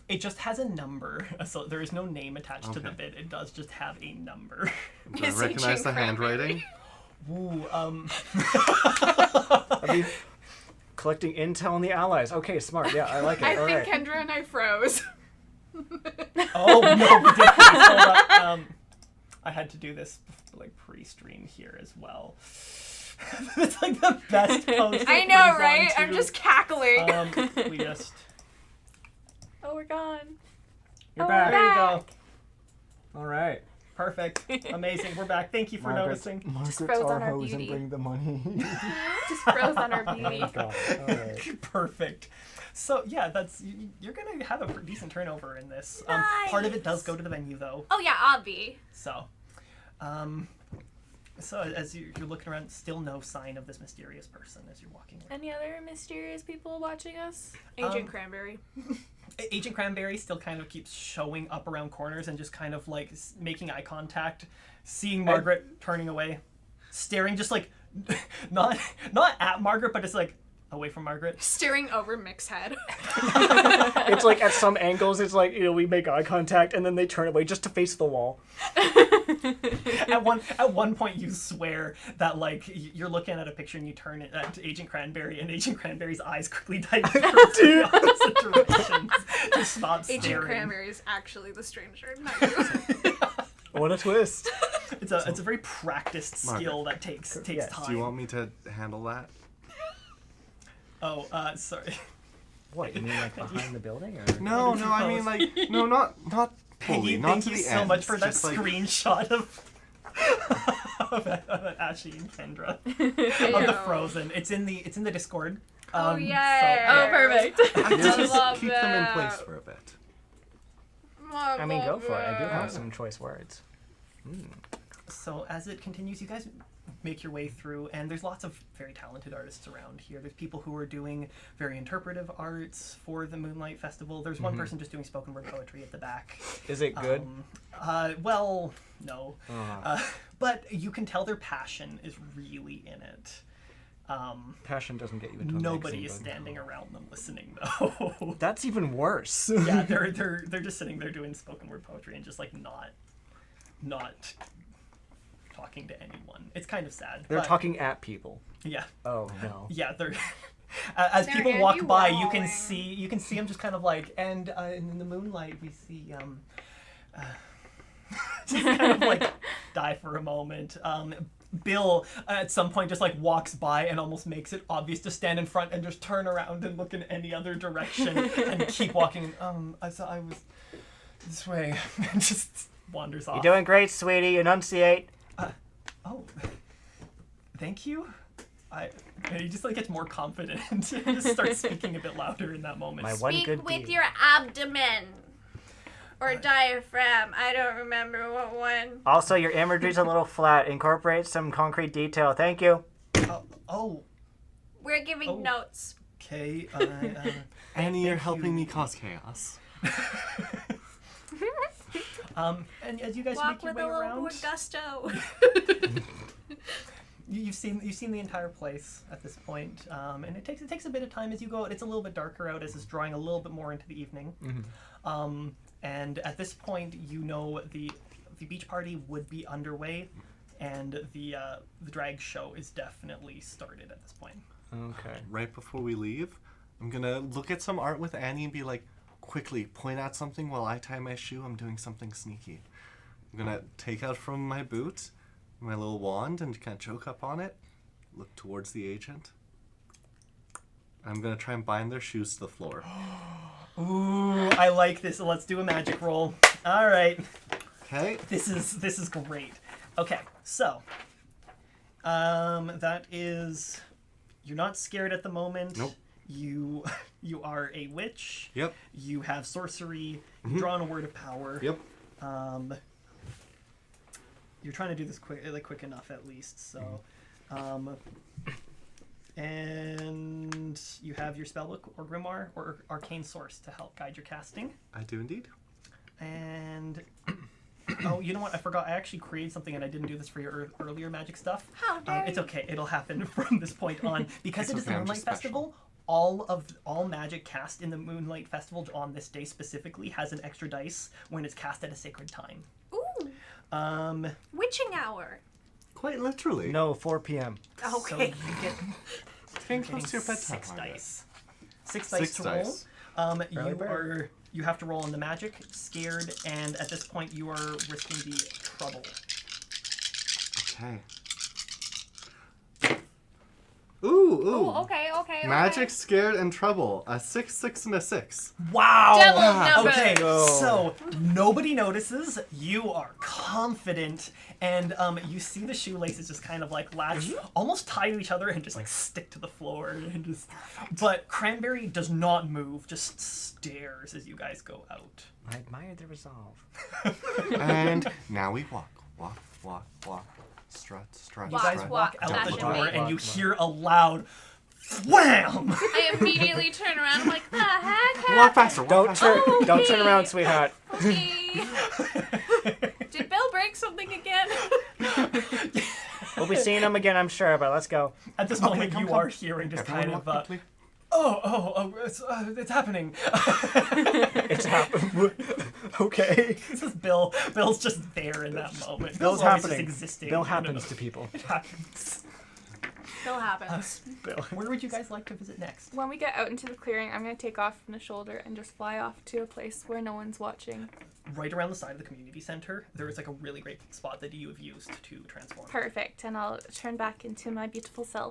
it just has a number, so there is no name attached to the Okay. bid. It does just have a number. Do I Is it recognize the Jane handwriting? Ooh, I mean, collecting intel on the Allies. Okay, smart. Yeah, I like it. I All think right. Kendra and I froze. oh no, we did please hold up. I had to do this like pre-stream here as well. It's like the best post. I know, right? I'm just cackling. We just. Oh, we're gone. You're Oh, back. There you go. All right. Perfect. Amazing. We're back. Thank you for noticing. Just froze on our beauty. the money. Just froze on our beauty. God. All right. Perfect. So yeah, you're gonna have a decent turnover in this. Part of it does go to the venue though. Oh yeah, obvi. So, so as you're looking around, still no sign of this mysterious person as you're walking around. Any other mysterious people watching us? Agent Cranberry. Agent Cranberry still kind of keeps showing up around corners and just kind of like making eye contact, seeing Margaret, turning away, staring, just like not at Margaret, but it's like away from Margaret. Staring over Mick's head. It's like at some angles, it's like, we make eye contact and then they turn away just to face the wall. At one point, you swear that like you're looking at a picture and you turn it to Agent Cranberry, and Agent Cranberry's eyes quickly divert in opposite directions to stop staring. Agent Cranberry is actually the stranger, not you. What a twist. It's a very practiced skill that takes Yes. time. Do you want me to handle that? Oh, sorry. What, you mean like behind the building? Or? No, I mean like not fully, Piggy, not thank to you the so end. much for that just, like, screenshot of Ashie and Kendra of the Frozen. It's in the Discord. Oh, so- yay. Oh, perfect. I just love keep them in that. place for a bit. I mean, go for it. I do have some choice words. So as it continues, you guys make your way through, and there's lots of very talented artists around here. There's people who are doing very interpretive arts for the Moonlight Festival. There's one person just doing spoken word poetry at the back. Is it good? Well, no. But you can tell their passion is really in it. Passion doesn't get you into a Nobody magazine, is but- standing around them listening, though. That's even worse. Yeah, they're just sitting there doing spoken word poetry and just like not talking to anyone. It's kind of sad. They're but, talking at people. Yeah, Oh, no. yeah. They're as They're people walk by, you can anti-walling. see them just kind of like, and in the moonlight we see just kind of like die for a moment. Bill at some point just like walks by and almost makes it obvious to stand in front and just turn around and look in any other direction and keep walking. I was this way and just wanders off. You're doing great, sweetie. Enunciate. Oh, thank you. And he just like gets more confident and just starts speaking a bit louder in that moment. My one Speak good with deed. your abdomen. Or diaphragm. I don't remember what one. Also, your imagery's a little flat. Incorporate some concrete detail. Thank you. Oh, We're giving Oh. notes. okay. Annie, you're Thank helping you. me cause chaos. And as you guys Walk make your with way a little around, more gusto. you've seen the entire place at this point, and it takes a bit of time as you go out. It's a little bit darker out as it's drawing a little bit more into the evening. And at this point, you know the beach party would be underway, and the drag show is definitely started at this point. Okay. Right before we leave, I'm gonna look at some art with Annie and be like, quickly point at something while I tie my shoe. I'm doing something sneaky. I'm gonna take out from my boot my little wand and kind of choke up on it. Look towards the agent. I'm gonna try and bind their shoes to the floor. Ooh, I like this. So let's do a magic roll. All right. Okay. This is great. Okay, so that is, you're not scared at the moment. Nope. You are a witch. Yep. You have sorcery. You draw on a word of power. Yep. You're trying to do this quick enough at least. So, and you have your spellbook or grimoire or arcane source to help guide your casting. I do indeed. And oh, you know what? I forgot. I actually created something, and I didn't do this for your earlier magic stuff. How dare It's you. okay. It'll happen from this point on because It's it is okay, the I'm Moonlight just special. Festival. All magic cast in the Moonlight Festival on this day specifically has an extra dice when it's cast at a sacred time. Ooh, witching hour. Quite literally. No, 4 p.m. So Okay. you get Getting close to your bedtime. 6 Margaret. dice. 6 dice 6 to dice. roll. You have to roll on the magic, scared, and at this point you are risking the trouble. Okay. Ooh. Ooh, okay. Magic, scared, and trouble. A 6, 6, and a 6. Wow! Double numbers. Okay, Go. so nobody notices. You are confident, and you see the shoelaces just kind of like latch, almost tie to each other, and just like stick to the floor. And just, but Cranberry does not move, just stares as you guys go out. I admire the resolve. And now we walk. Strut. You guys strut. walk out the fashion door, week. and you hear a loud wham! I immediately turn around. I'm like, the heck? Walk faster. Don't turn okay. around, sweetheart. Okay. Did Bill break something again? We'll be seeing him again, I'm sure, but let's go. At this Okay, moment, come, you come. are hearing just Everyone kind walk of quickly. it's happening. It's happened. Okay. This is Bill. Bill's just there in that moment. Bill's always happening. Just existing. Bill I don't happens know. to people. It happens. Still happens. Bill. Where would you guys like to visit next? When we get out into the clearing, I'm going to take off from the shoulder and just fly off to a place where no one's watching. Right around the side of the community center, there is like a really great spot that you have used to transform. Perfect. And I'll turn back into my beautiful self.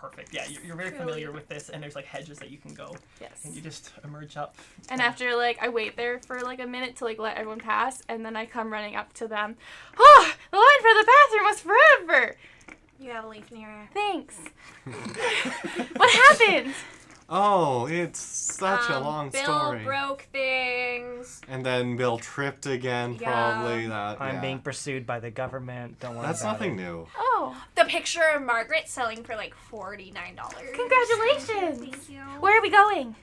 Perfect. Yeah, you're very familiar with this, and there's like hedges that you can go, Yes. and you just emerge up. And after, like, I wait there for, like, a minute to, like, let everyone pass, and then I come running up to them. Oh, the line for the bathroom was forever! You gotta leave near. Thanks. What happened? Oh, it's such a long Bill story. broke things. And then Bill tripped again, probably. I'm being pursued by the government. Don't worry That's about nothing it. new. Oh, The picture of Margaret selling for like $49. congratulations! Thank you. Where are we going?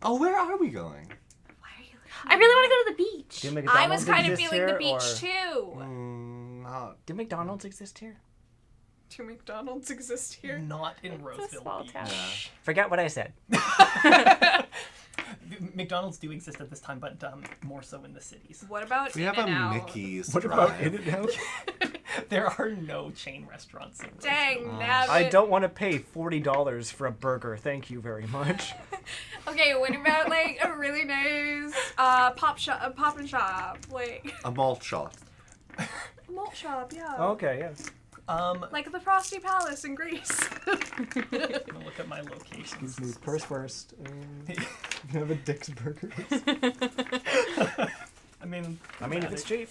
Oh, where are we going? Why are you? I really want to go to the beach. Do I McDonald's was kind of exist feeling the here, beach or- too. Not. Do McDonald's exist here? Do McDonald's exist here? Not in It's a Roseville small Beach. town. Forget what I said. McDonald's do exist at this time, but more so in the cities. What about We have a In-N-Out? Mickey's. What about In-N-Out? There are no chain restaurants in Roseville. Dang, nabbit. I don't want to pay $40 for a burger. Thank you very much. Okay, what about like a really nice pop and shop, like A malt shop. a malt shop, yeah. Okay, yes. Like the Frosty Palace in Greece. I'm gonna look at my locations. Purse first. You have a Dick's Burger. I mean, if it's cheap.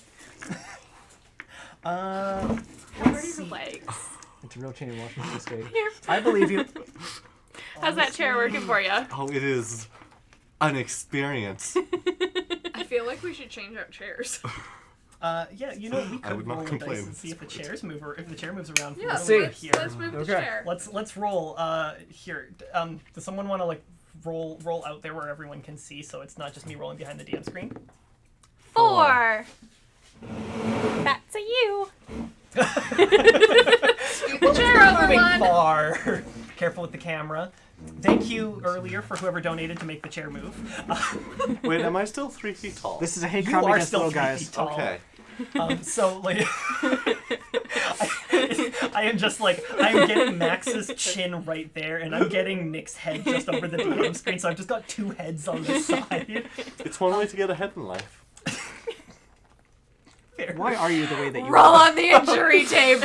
Where's your legs? It's a real chain in Washington State. You're I believe you. How's that chair working for you? Oh, it is an experience. I feel like we should change our chairs. yeah, you know, we I could would roll not a complain dice and at see if the this point. chairs move or if the chair moves around. Yeah, see. let's move the Okay. chair. Let's roll. Here. Does someone want to like roll out there where everyone can see, so it's not just me rolling behind the DM screen? 4. That's a you. The chair over Moving one. far. Careful with the camera. Thank you earlier for whoever donated to make the chair move. Wait, am I still 3 feet tall? This is a hate You crime are against still little 3 guys. feet tall. Okay. So like, I am just like, I'm getting Max's chin right there, and I'm getting Mick's head just over the DM screen, so I've just got two heads on the side. It's one way to get ahead in life. Fair. Why are you the way that you Roll are? on the injury table.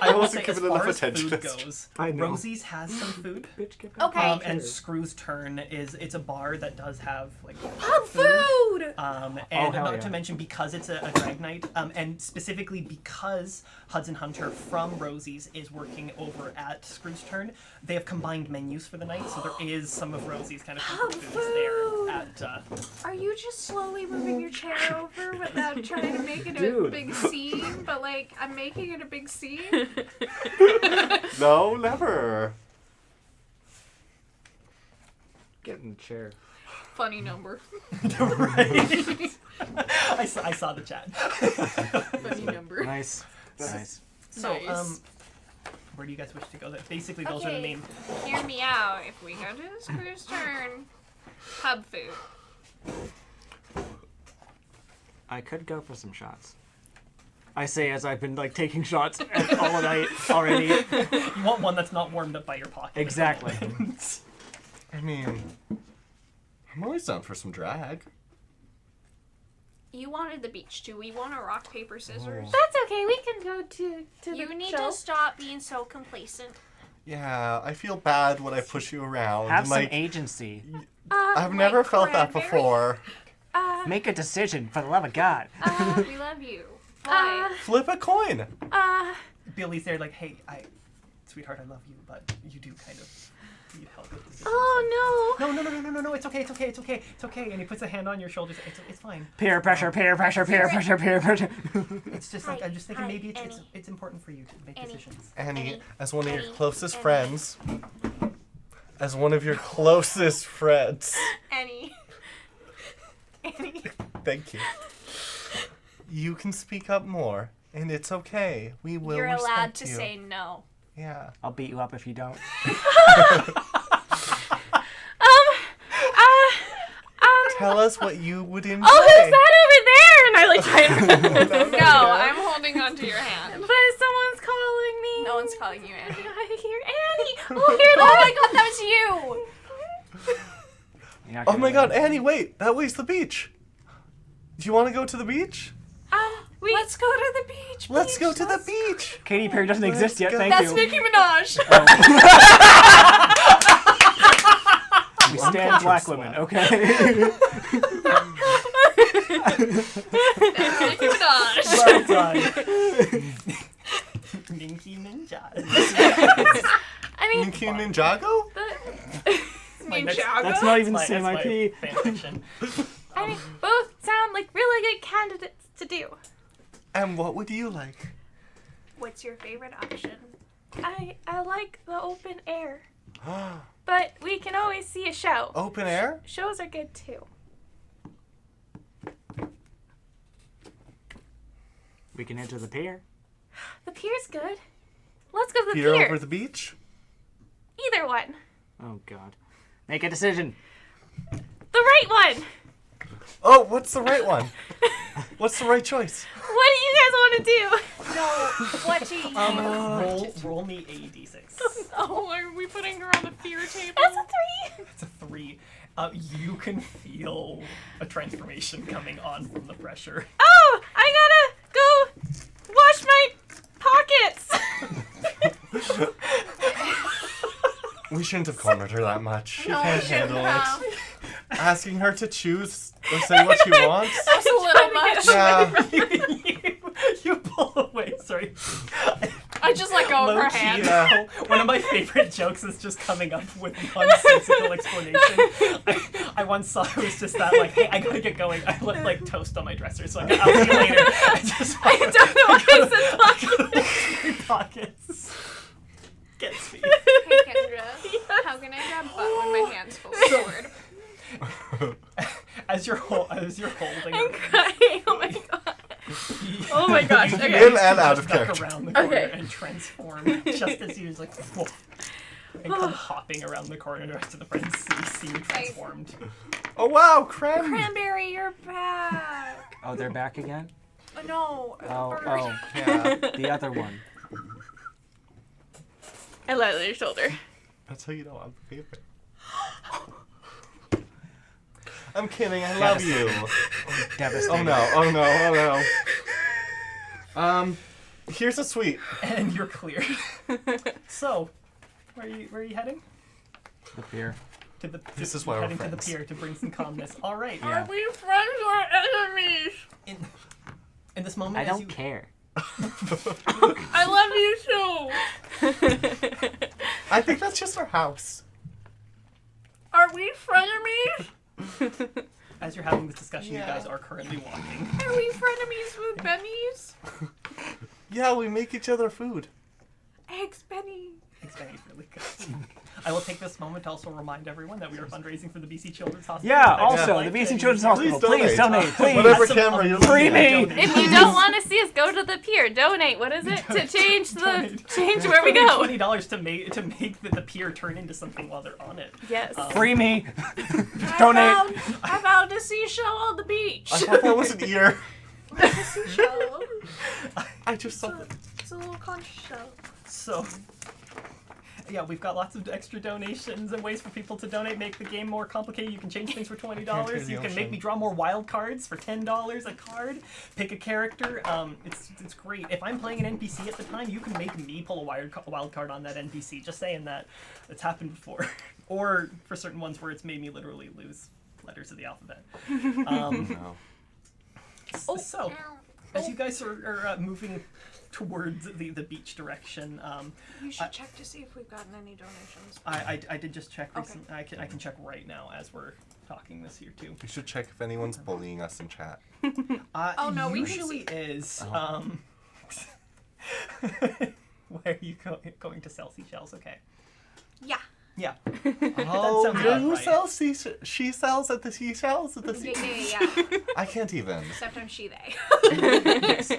I will say, wasn't as given far enough as attention. food goes, I know. Rosie's has some food. Bitch, get back. Okay. And Screw's Turn it's a bar that does have like Pub food. and hell not yeah. to mention because it's a drag night, and specifically because Hudson Hunter from Rosie's is working over at Screw's Turn, they have combined menus for the night, so there is some of Rosie's kind of Pub foods there at. Are you just slowly moving your chair over without trying to make it a Dude. big scene? But like, I'm making it a big scene. No, never. Get in the chair. Funny number. Right. I saw the chat. Funny number. Nice. Nice. So Nice. where do you guys wish to go? Basically, those are the Okay. main. Hear me out. If we go to the Screw's Turn, pub food. I could go for some shots. I say as I've been like taking shots all night already. You want one that's not warmed up by your pocket. Exactly. I mean, I'm always down for some drag. You wanted the beach. Do we want a rock, paper, scissors? That's okay. We can go to You the need show. to stop being so complacent. Yeah, I feel bad when I push you around. Have some like, agency. I've never felt that cranberry? before. Make a decision, for the love of God. We love you. Why? Flip a coin. Billy's there, like, hey, sweetheart, I love you, but you do kind of need help with this. Oh No, it's okay, and he puts a hand on your shoulders. It's fine. Peer pressure, peer pressure, peer pressure, peer pressure. It's just like, I'm just thinking Hi, maybe it's Annie. it's important for you to make Annie. decisions. Annie, as one of your Annie, closest Annie. friends. As one of your closest friends. Annie. Annie. Thank you. You can speak up more, and it's okay. We will You're allowed respect to you. say no. Yeah. I'll beat you up if you don't. Tell us what you would enjoy. Oh, who's that over there? And I like try and... No, I'm holding onto your hand. But someone's calling me. No one's calling you Annie. I hear Annie. Oh, hear Oh that? my god, that was you! You're not Oh gonna my god, win. Annie, wait. That way's the beach. Do you want to go to the beach? Let's go to the beach. Let's beach. go to the beach. Katy Perry doesn't exist yet, go. thank That's you. Nicki Minaj. We stand black women, okay? That's Nicki Minaj. Well done. Minky Ninja. I mean, Ninky Ninjago? My next- Ninjago? That's not even the That's same my IP. fan fiction. I mean, both sound like really good candidates to do. And what would you like? What's your favorite option? I like the open air, but we can always see a show. Open air? Shows are good too. We can enter the pier. The pier's good. Let's go to the Pier pier. over the beach? Either one. Oh god. Make a decision. The right one. Oh, what's the right one? What's the right choice? What do you guys want to do? No, what do you Roll me a d6. Oh, are we putting her on the fear table? That's a 3. It's a 3. You can feel a transformation coming on from the pressure. Oh, I gotta go wash my pockets. We shouldn't have cornered her that much. She No, can't we shouldn't handle have. it. Asking her to choose or say what she wants. That's a little much. Yeah. You pull away. Sorry. I just let go of her Low-key, hand. Yeah. One of my favorite jokes is just coming up with nonsensical explanation. I once saw it was just that, like, hey, I gotta get going. I look like toast on my dresser, so I'll see you later. I don't know why I said pockets. Pockets. Gets me. Hey Kendra, how can I grab butt when my hand's full of sword? As you're holding I'm crying. Oh my god. Oh my gosh, okay. In and out of Duck character. around the corner Okay. and transform just as you was like whoop, and come hopping around the corner. The rest of the friends see you transformed. Oh wow, Cran. Cranberry, you're back. Oh, they're back again? No. Oh, bird. oh. Yeah. The other one. I let it on your shoulder. That's how you know I'm the favorite. I'm kidding. I love you. Devastating. Oh no. Here's a sweet. And you're clear. So, where are you heading? The pier. This is why we're heading to friends. the pier to bring some calmness. All right. Yeah. Are we friends or enemies? In this moment, I as don't you, care. I love you too. I think that's just our house. Are we frenemies? As you're having this discussion, Yeah. you guys are currently walking. Are we frenemies with bennies? Yeah, we make each other food. Eggs, Benny. It's very really good. I will take this moment to also remind everyone that we are fundraising for the BC Children's Hospital. Yeah, Thanks also, for the life BC and Children's using- Hospital. Please donate, please. Whatever That's camera you're Free looking me! at. If you don't want to see us go to the pier, donate. What is it? To change where we go. $20 to make the pier turn into something while they're on it. Yes. Free me! Donate! I found a seashell on the beach. I thought that was an ear. Seashell. I just saw it. It's a little conch shell. So, yeah, we've got lots of extra donations and ways for people to donate, make the game more complicated. You can change things for $20. You can make me draw more wild cards for $10 a card. Pick a character. It's great. If I'm playing an NPC at the time, you can make me pull a wild card on that NPC. Just saying that. It's happened before. Or for certain ones where it's made me literally lose letters of the alphabet. No. So, as you guys are moving towards the beach direction, You should check to see if we've gotten any donations. I did just check Okay. recently. I can check right now as we're talking this here too. We should check if anyone's bullying us in chat. Oh, no, we can usually is. Oh. Where are you going to sell seashells? Okay. Yeah. Yeah. Oh, sounds about who right. sells she sells at the seashells at the sea? Yeah. I can't even. Except I'm she, they. Yes.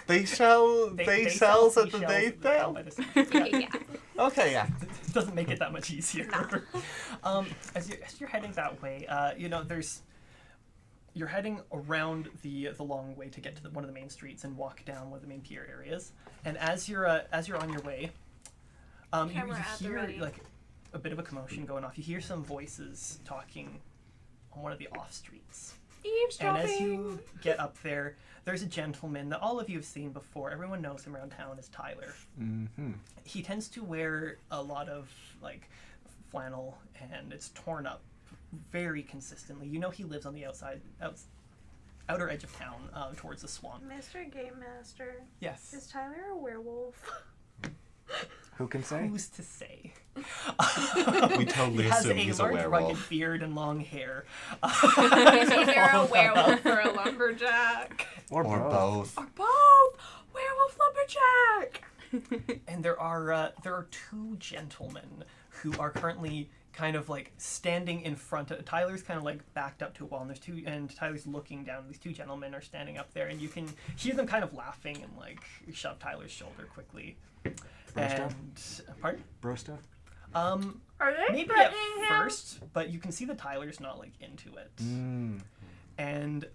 They sell. They sells sell at the seashells they that sell sell. by the sea. Yeah. Okay, yeah. It doesn't make it that much easier. As you're heading that way, you're heading around the long way to get to one of the main streets and walk down one of the main pier areas. And as you're on your way, you Camera at the hear ready. like a bit of a commotion going off. You hear some voices talking on one of the off streets. And as you get up there, there's a gentleman that all of you have seen before. Everyone knows him around town as Tyler. Mm-hmm. He tends to wear a lot of like flannel, and it's torn up very consistently. You know he lives on the outer edge of town, towards the swamp. Mr. GayMaster, Yes. is Tyler a werewolf? Who can say? Who's to say? We totally He has assume a he's a large, rugged werewolf. beard and long hair. Is either a werewolf or a lumberjack? Or Or both. both. Or both! Werewolf lumberjack! And there are two gentlemen who are currently kind of like standing in front of Tyler's kind of like backed up to a wall, and Tyler's looking down. These two gentlemen are standing up there, and you can hear them kind of laughing and like shove Tyler's shoulder quickly. Bro And pardon? Bro stuff? Are they Maybe at threatening him? first, but you can see that Tyler's not like into it. Mm. And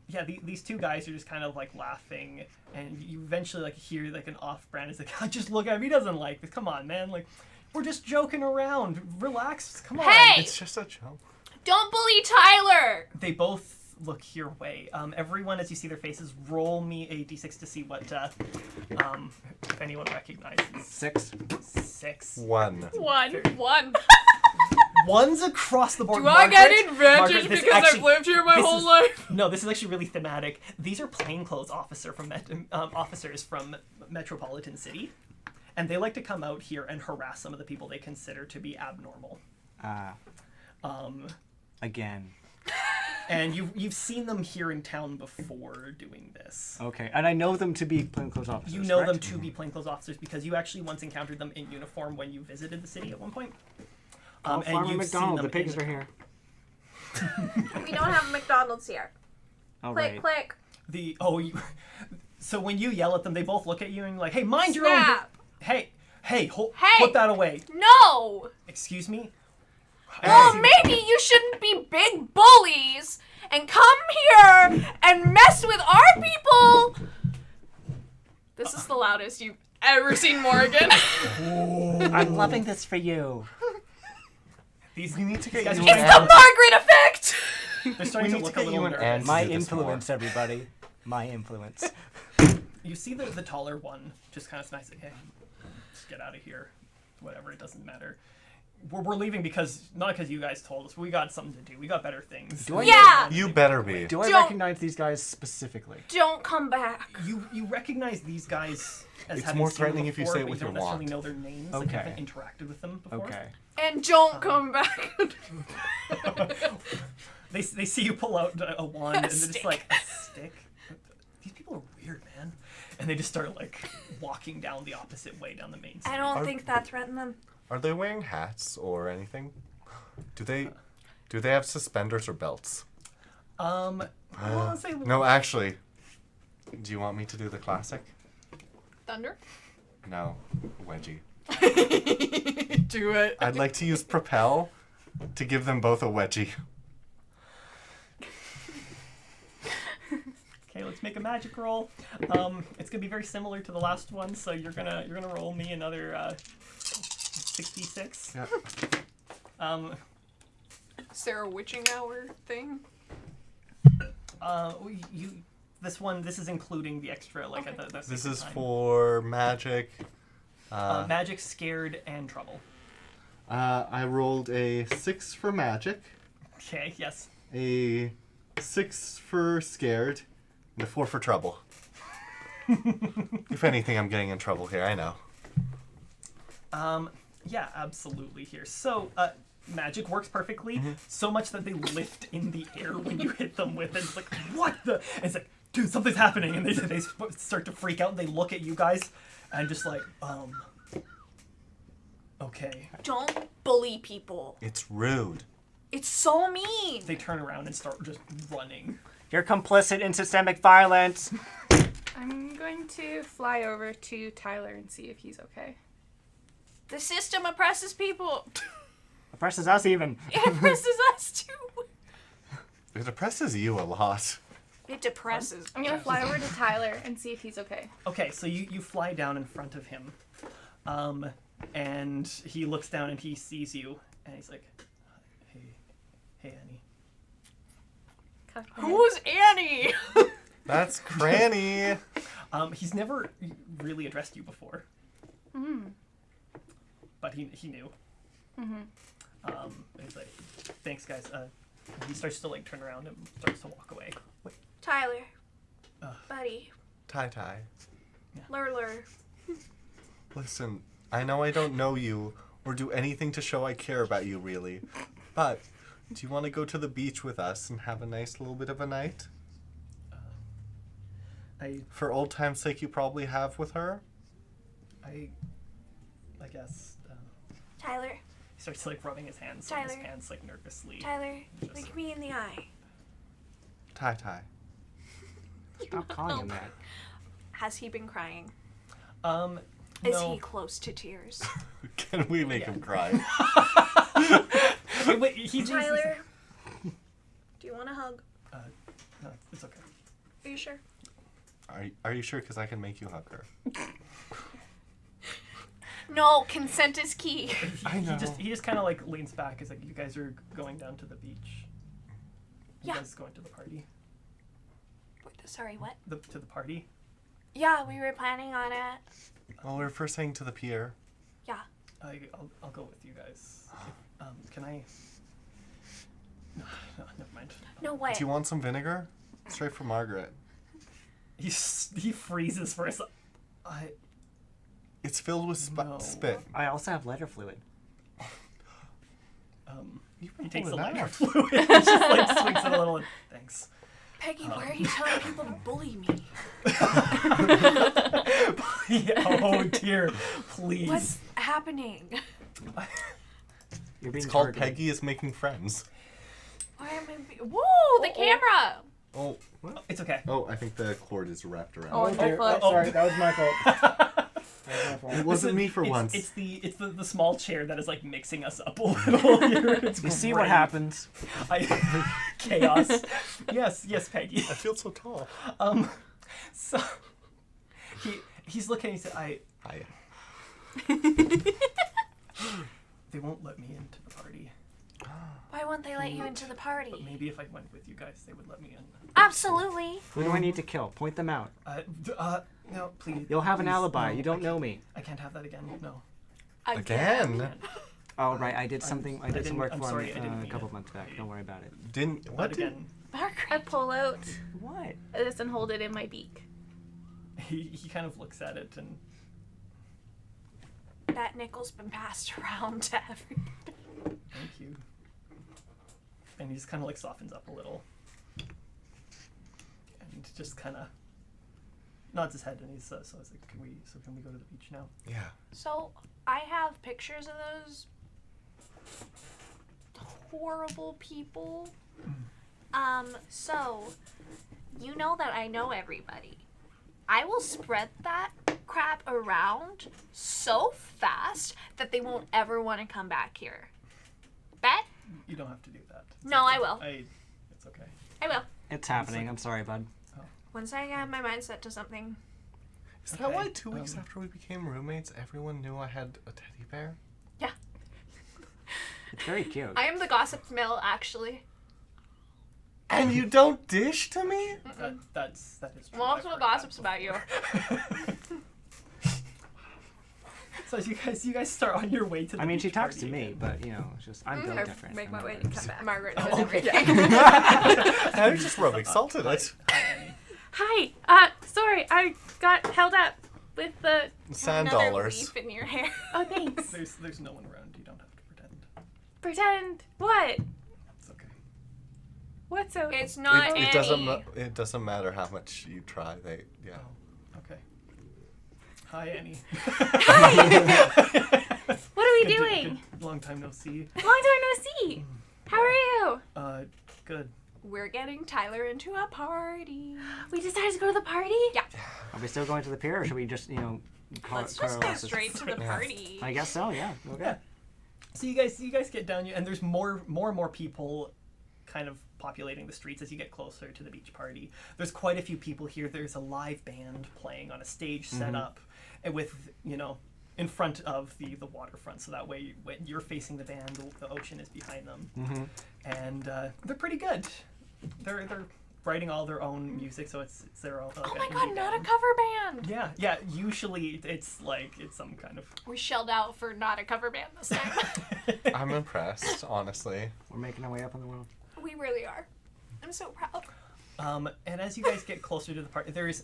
yeah, these two guys are just kind of like laughing, and you eventually like hear like an off-brand is like, just look at him, he doesn't like this. Come on, man, like we're just joking around. Relax, come on. Hey! It's just a joke. Don't bully Tyler! They both look your way. Everyone, as you see their faces, roll me a d6 to see what if anyone recognizes. 6. 6. One. One. One's across the board. Do I get Margaret, advantage this because actually- I've lived here my this whole is- life? No, this is actually really thematic. These are plainclothes officers from Metropolitan City, and they like to come out here and harass some of the people they consider to be abnormal. Again. And you've seen them here in town before doing this. Okay, and I know them to be plainclothes officers. You know them correct? to be plainclothes officers because you actually once encountered them in uniform when you visited the city at one point. Oh, And Farmer you've McDonald, seen the them in pigs are here. We don't have McDonald's here. All Click, right. click. So when you yell at them, they both look at you and you're like, "Hey, mind your own." Snap. Hey, Hey! put that away. No! Excuse me. Oh, maybe you shouldn't be big bullies and come here and mess with our people! This is the loudest you've ever seen Morrigan. I'm loving this for you. These We need to get guys you are It's the Margaret effect. They're starting We to need look to a get little you an nervous. ant. My do this influence, everybody. My influence. You see the taller one just kind of nice. Like, hey, just get out of here. Whatever, it doesn't matter. We're leaving not because you guys told us. We got something to do. We got better things. Do I- Yeah. You better be. Do I Don't- recognize these guys specifically? Don't come back. You recognize these guys as It's having more seen threatening them if you before, say it but with you don't your necessarily wand. know their names. Like, you Okay. haven't interacted with them before. Okay. And don't come back. They see you pull out a wand and they're just stick. like, a stick? These people are weird, man. And they just start like walking down the opposite way down the main street. I don't think that threatened them. Are they wearing hats or anything? Do they have suspenders or belts? Well, let's say No, actually. Do you want me to do the classic? Thunder? No, wedgie. Do it. I'd like to use propel to give them both a wedgie. Okay, let's make a magic roll. It's gonna be very similar to the last one, so you're gonna roll me another 66. Yeah. Is there a witching hour thing? This is including the extra like Okay. the This secret is time. for magic. Magic, scared, and trouble. I rolled a 6 for magic, Okay, yes. a 6 for scared, and a 4 for trouble. If anything, I'm getting in trouble here, I know. Yeah, absolutely here. So, magic works perfectly, Mm-hmm. so much that they lift in the air when you hit them with it. It's like, what the? And it's like, dude, something's happening. And they start to freak out and they look at you guys and just like, okay. Don't bully people. It's rude. It's so mean. They turn around and start just running. You're complicit in systemic violence. I'm going to fly over to Tyler and see if he's okay. The system oppresses people. Oppresses us even. It oppresses us too. It oppresses you a lot. It depresses. I'm gonna fly over to Tyler and see if he's okay. Okay, so you fly down in front of him. And he looks down and he sees you. And he's like, hey, Annie. Who's Annie? That's Cranny. He's never really addressed you before. But he knew. And he's like, thanks, guys. He starts to like turn around and starts to walk away. Tyler. Buddy. Ty. Lurler. Listen, I know I don't know you or do anything to show I care about you, really. But do you want to go to the beach with us and have a nice little bit of a night? For old time's sake, you probably have with her? I guess. Tyler. He starts like rubbing his hands in his pants like nervously. Tyler, look me in the eye. Ty. Stop calling him that. Has he been crying? No. Is he close to tears? Can we make him cry? Wait, Tyler, do you want a hug? No, it's okay. Are you sure? Are you sure? Because I can make you hug her. No, consent is key. I know. He just kind of like leans back. He's like, you guys are going down to the beach. You guys going to the party? Sorry, what? To the party? Yeah, we were planning on it. Well, we were first saying to the pier. Yeah. I'll go with you guys. Can I? No, never mind. No, what? Do you want some vinegar? Straight from Margaret. He freezes for a second. It's filled with No. spit. I also have lighter fluid. He takes the lighter fluid and just like swings it a little. And, thanks. Peggy, why are you telling people to bully me? Oh dear, please. What's happening? You're being It's called targeted. Peggy is Making Friends. Why am I? Whoa, the camera! Oh, It's okay. oh, I think the cord is wrapped around. Oh, dear. hopefully. Sorry, that was my fault. It wasn't me for it's, once. It's the small chair that is like mixing us up a little here. It's You see great. what happens. Chaos. Yes, Peggy. I feel so tall. So he's looking. He said, Hi. They won't let me into the party. Why won't they let you into the But party? maybe if I went with you guys, they would let me in. Absolutely. Who do I need to kill? Point them out. No, please. You'll have an please, alibi. no, You don't know me. I can't have that again. No. Again? Oh, right. I did something. I did some work I'm for sorry, him I didn't a mean couple it. months back. Don't worry about it. Didn't Not what? again. I pull out What? this and hold it in my beak. He kind of looks at it and That nickel's been passed around to everybody. thank you. And he just kind of like softens up a little. And just kind of nods his head and he's so I was like, can we go to the beach now? Yeah. So, I have pictures of those horrible people. So, you know that I know everybody. I will spread that crap around so fast that they won't ever want to come back here. Bet? You don't have to do that. It's No, okay. I will. It's okay. I will. It's happening. I'm sorry, bud. Once I have my mind set to something. Is that Okay, why 2 weeks after we became roommates, everyone knew I had a teddy bear? Yeah. It's very cute. I am the gossip mill, actually. And you don't dish to me? That is true. Well, I've also heard gossips that about you. So as you guys start on your way to the I mean, she beach talks party to me, again. but, you know, it's just, I'm built I different. Make I'm my way different. to come back. Margaret Oh, does okay. everything. I was just rubbing salt in it. Hi. Sorry, I got held up with the. Sand Another dollars. leaf in your hair. Oh, thanks. There's no one around. You don't have to pretend. Pretend what? It's okay. What's so? It's not It Annie. it doesn't matter how much you try. Yeah. Okay. Hi, Annie. What are we Good to- doing? good- long time no see. Long time no see. How are you? Good. We're getting Tyler into a party. We decided to go to the party? Yeah. Are we still going to the pier, or should we just, you know, Let's just go straight to the party. I guess so, yeah. Okay. Yeah. So you guys get down, and there's more and more people kind of populating the streets as you get closer to the beach party. There's quite a few people here. There's a live band playing on a stage set up, and with, you know, in front of the waterfront, so that way when you're facing the band, the ocean is behind them. And they're pretty good. They're writing all their own music, so it's their own. Oh my god, not a cover band! Yeah. Usually it's some kind of. We shelled out for not a cover band this time. I'm impressed, honestly. We're making our way up in the world. We really are. I'm so proud. And as you guys get closer to the party, there is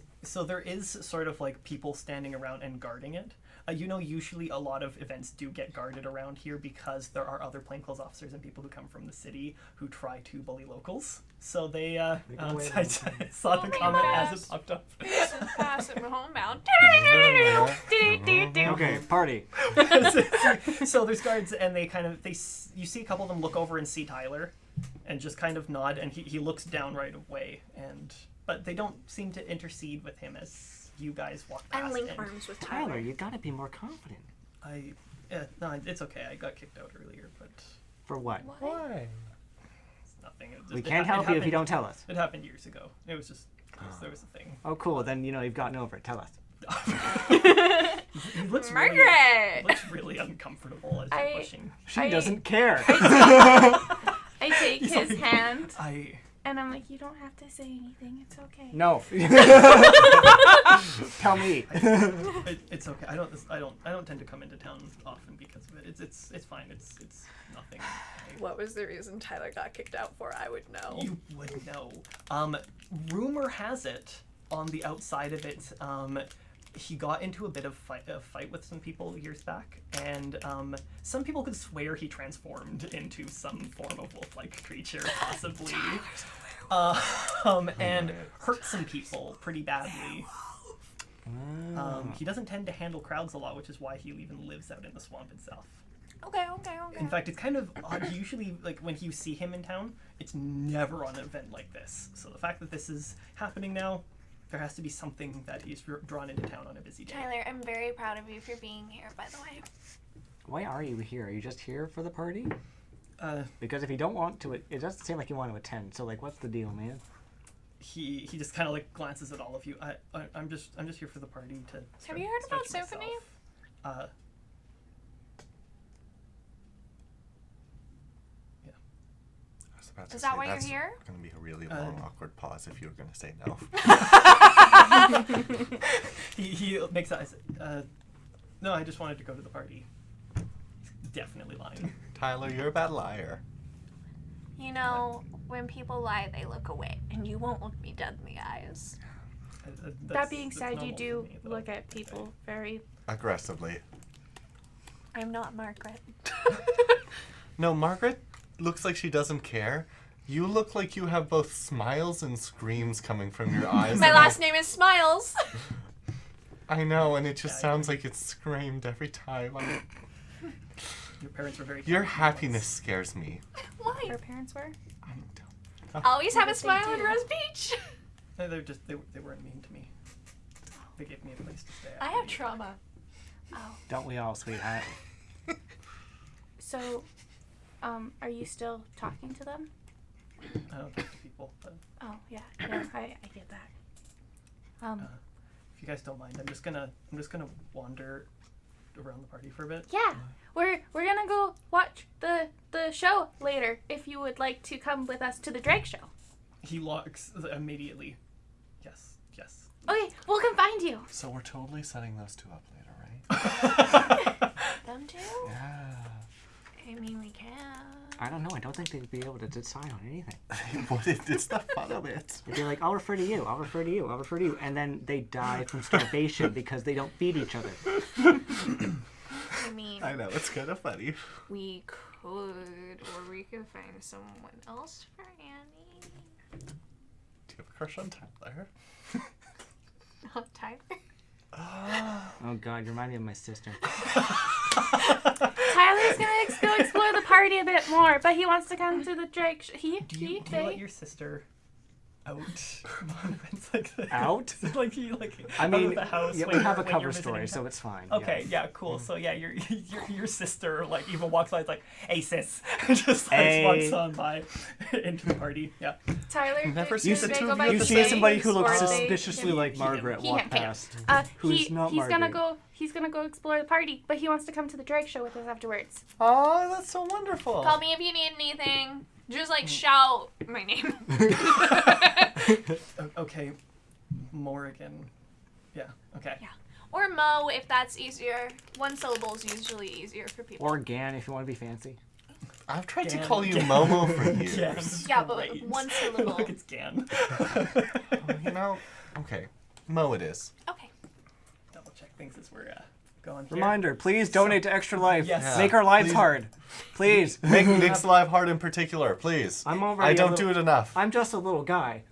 sort of like people standing around and guarding it. You know, usually a lot of events do get guarded around here because there are other plainclothes officers and people who come from the city who try to bully locals. So they, I saw the comment as it popped up. Pass it homebound. Okay, party. So there's guards, and you see a couple of them look over and see Tyler, and just kind of nod, and he looks down right away, but they don't seem to intercede with him as you guys walk past. And link and arms with Tyler, Tyler. you gotta be more confident. No, it's okay. I got kicked out earlier, but For what? Why? it's nothing. We can't help you if you don't tell us. It happened years ago. It was just there was a thing. Oh, cool. Then, you know, you've gotten over it. Tell us. He looks Margaret! looks really uncomfortable as you're pushing. She doesn't care. I take his hand and I'm like, you don't have to say anything. It's okay. No. Tell me. It's okay. I don't tend to come into town often because of it. It's fine. It's nothing. What was the reason Tyler got kicked out for? I would know. You would know. Rumor has it, on the outside of it, he got into a bit of fight with some people years back, and some people could swear he transformed into some form of wolf-like creature, possibly, and hurt some people pretty badly. He doesn't tend to handle crowds a lot, which is why he even lives out in the swamp itself. Okay. In fact, it's kind of odd. Usually, like, when you see him in town, it's never on an event like this. So the fact that this is happening now, there has to be something that he's drawn into town on a busy day. Tyler, I'm very proud of you for being here, by the way. Why are you here? Are you just here for the party? Because if you don't want to, it doesn't seem like you want to attend. So, like, what's the deal, man? he just kind of like glances at all of you. I'm just here for the party to. Have you heard about stretch Symphony? myself. Is that why you're here? It's going to be a really long, awkward pause if you were going to say no. He makes eyes. No, I just wanted to go to the party. He's definitely lying. Tyler, you're a bad liar. You know, when people lie, they look away, and you won't look me dead in the eyes. That being said, you normal do for me, though. look at people very. Aggressively. I'm not Margaret. No, Margaret looks like she doesn't care. You look like you have both smiles and screams coming from your eyes. My last name is Smiles. I know, and it just sounds like it's screamed every time. Your parents were very. Your happiness scares me. Why? Our parents were. I don't. Always have a What did they smile in do? Rose Beach. No, they weren't mean to me. They gave me a place to stay. I have trauma. Don't we all, sweetheart? So, are you still talking to them? I don't talk to people, but Oh yeah, I get that. if you guys don't mind, I'm just gonna wander around the party for a bit. Yeah, we're gonna go watch the show later. If you would like to come with us to the drag show. He locks immediately. Yes. Okay, we'll come find you. So we're totally setting those two up later, right? Them too? Yeah. I mean, we can. I don't know. I don't think they'd be able to decide on anything. It's the fun of it. They'd be like, I'll refer to you, I'll refer to you, I'll refer to you. And then they die from starvation because they don't feed each other. I mean, I know, it's kind of funny. we could, or we could find someone else for Annie. Do you have a crush on Tyler? Oh, Tyler? Oh god, you remind me of my sister. Tyler's gonna go explore the party a bit more, but he wants to come to the drag show. Do you let your sister out? It's like Out? like you like I out mean, of the house yeah, when we have a you're cover visiting story, town? so it's fine. Okay, yeah, cool. So yeah, your sister like even walks by, it's like, hey sis, just like Hey. walks on by into the party. Yeah. Tyler, Never do seen they the two go of by you You the see same somebody who looks or they suspiciously can- like Margaret he walk can't pick. past. He's not gonna Margaret. he's gonna go explore the party, but he wants to come to the drag show with us afterwards. Oh, that's so wonderful. Call me if you need anything. Just like shout my name. Okay, Morrigan. Yeah. Okay. Yeah. Or Mo if that's easier. One syllable is usually easier for people. Or Gan if you want to be fancy. I've tried to Gan. call you Momo for years. Yeah, it's Yeah, but great. one syllable. Look, it's Gan. You know, okay. Mo it is. Okay. Double check things as we're going here. Reminder, please donate to Extra Life. Yes. Make our lives Please. hard. Please. Make Nick's live hard in particular, please. I'm already I don't a do little- it enough. I'm just a little guy.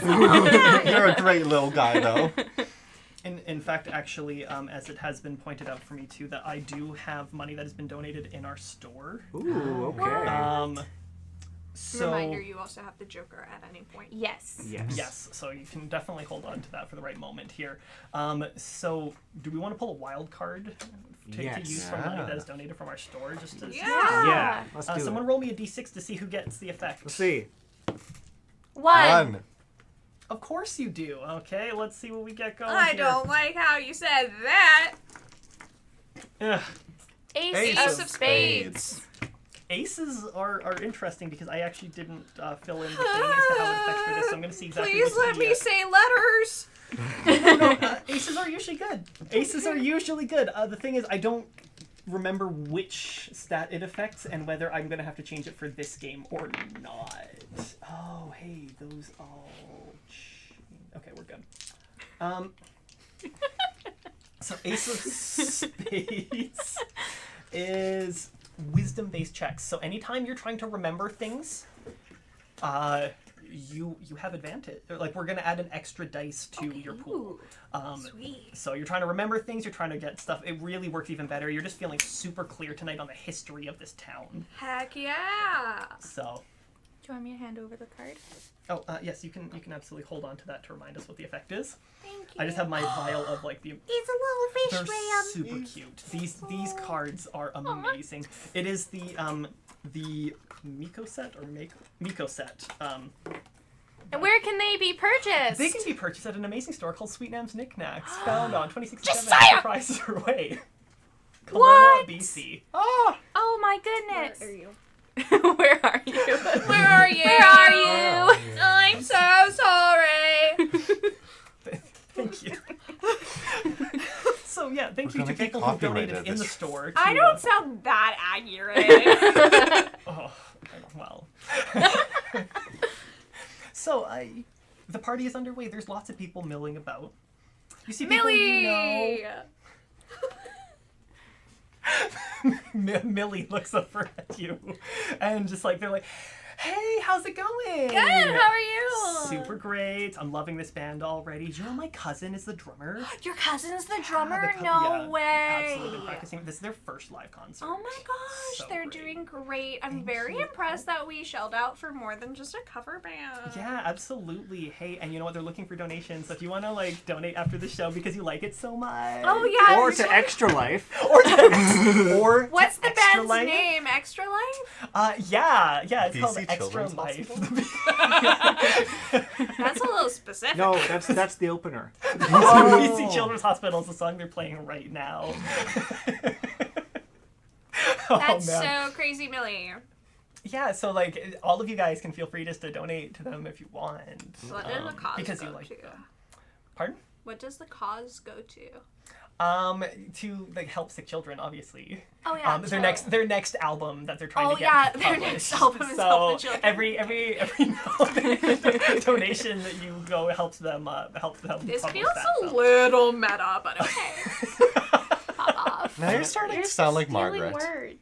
You're a great little guy, though. In fact, actually, as it has been pointed out for me too, that I do have money that has been donated in our store. Ooh, okay. So Reminder, you also have the Joker at any point. Yes. yes, so you can definitely hold on to that for the right moment here. So do we want to pull a wild card to Yes. use from money Yeah. that is donated from our store? Just to Yeah, let's do someone it. roll me a d6 to see who gets the effect. Let's see. One. Of course you do. Okay, let's see what we get going I here. don't like how you said that. Ugh. Ace of spades. Aces are interesting because I actually didn't fill in the thing as to how it affects for this, so I'm going to see exactly Please what let the, me say letters. Aces are usually good. Aces are usually good. The thing is, I don't remember which stat it affects and whether I'm going to have to change it for this game or not. Oh, hey, those all... Okay, we're good. So Ace of Spades is wisdom-based checks. So anytime you're trying to remember things, you have advantage. Like, we're gonna add an extra dice to your pool. Sweet. So you're trying to remember things, you're trying to get stuff. It really works even better. You're just feeling super clear tonight on the history of this town. Heck yeah. So, Do you want me to hand over the card? yes, you can absolutely hold on to that to remind us what the effect is. Thank you. I just have my vial of like the. It's a little They're fish super cute. These cards are amazing. It is the Miko set or Miko set. And where can they be purchased? They can be purchased at an amazing store called Sweetnam's Knickknacks, found on 26th Josiah! Prices Are Way. What? Kelowna, BC. Oh, Oh my goodness. Where are you? Where are you? Where are you? Where are you? I'm so sorry. Thank you. So yeah, thank We're you to gonna get people who donated copyrighted. in the store. I to, don't sound that accurate. Oh, well. So the party is underway. There's lots of people milling about. You see people you know. Millie looks over at you, and just like they're like, "Hey, how's it going? Good, how are you? Super great. I'm loving this band already. Do you know my cousin is the drummer? Your cousin's the drummer? The no yeah, way. Absolutely been practicing. This is their first live concert. Oh my gosh, So they're great. doing great. I'm Thank very you. impressed that we shelled out for more than just a cover band. Yeah, absolutely. Hey, and you know what? They're looking for donations. So if you want to like donate after the show because you like it so much. Oh yeah. Or you're to so- Extra Life. or What's to the Extra band's Life. name? Extra Life? Yeah, it's BC called Extra Children's Life. That's a little specific. No, that's the opener. BC Children's Hospital is the song they're playing right now. That's Oh, man. so crazy, Millie. Yeah, so like all of you guys can feel free just to donate to them if you want. What does the cause because go you like to? Pardon? What does the cause go to? To like help sick children, obviously. Oh yeah. Their next album that they're trying Oh to get yeah, their published. next album is So helping children. every donation that you go helps them This publish feels that, a so. little meta, but okay. Pop off. now you're starting to sound like Margaret. Words.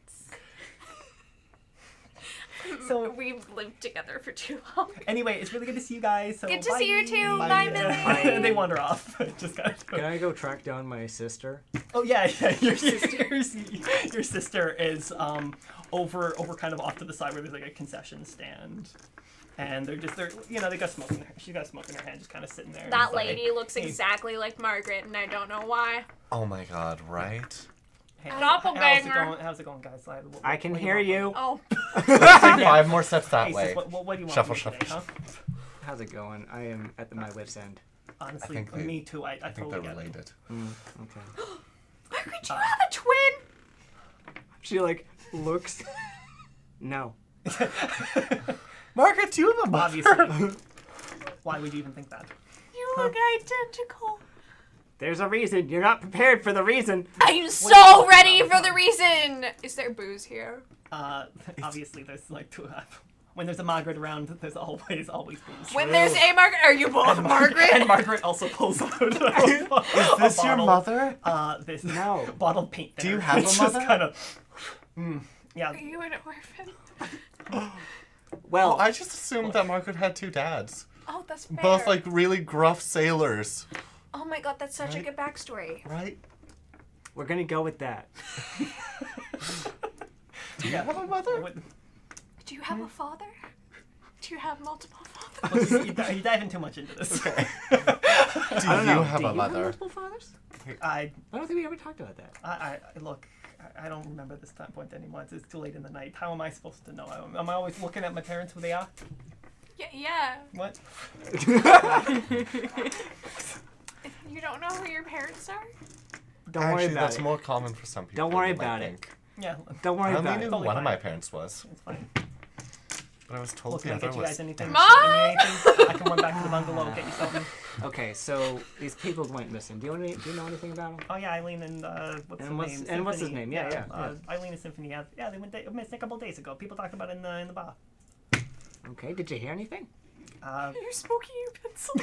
So We've lived together for too long. anyway, it's really good to see you guys. So Good to see you too. Bye, Millie. And they wander off. Just got Can I go track down my sister? Oh yeah. Your sister is over kind of off to the side where there's like a concession stand, and they got smoke in her. She got smoke in her hand, just kind of sitting there. That It's like, lady looks hey, exactly like Margaret, and I don't know why. Oh my god, right? hey, Doppelganger. How's it going, guys? What I can do hear want? you. Oh, Let's take 5 more steps that Hey, way. sis, what do you want? Shuffle, from me shuffle, today, huh? How's it going? I am at my wit's end. Honestly, I think they- me too. I I think totally they're get it. related. Okay. Margaret, do you have a twin? She like looks. No. Margaret, do you have a mother? Obviously. Why would you even think that? You look identical. There's a reason. You're not prepared for the reason. I'm so ready for the reason. Is there booze here? Obviously, there's like two. When there's a Margaret around, there's always booze. When there's a Margaret, are you both Margaret? And Margaret also pulls out Is this your mother? This No. bottled paint. Do you have a It's mother? Just kind of. Yeah. Are you an orphan? Well, I just assumed that Margaret had 2 dads. Oh, that's fair. Both like really gruff sailors. Oh my god, that's such a Right? good backstory. Right? we're gonna go with that. Do you have a mother? Do you have a father? Do you have multiple fathers? You're diving too much into this. Okay. I Do don't you know. have Do a you mother? multiple fathers? I don't think we ever talked about that. look. I don't remember this time point anymore. It's too late in the night. How am I supposed to know? Am I always looking at my parents who they are? Yeah. What? You don't know who your parents are? Don't worry Actually, about that's it. more common for some people. Don't worry than you might about it. think. Yeah. Don't worry I only about knew it. Totally one of fine. my parents was, It's fine. but I was told Look, the can I other get you was. guys anything? Mom! You need anything? I can run back to the bungalow and get you something. Okay, so these people went missing. Do you know anything about them? Oh yeah, Eileen and what's And his what's- name? and what's his Symphony. name? Yeah. Eileen and Symphony. Yeah, they went missing a couple days ago. People talked about it in the bar. Okay, did you hear anything? You're smoking your pencil.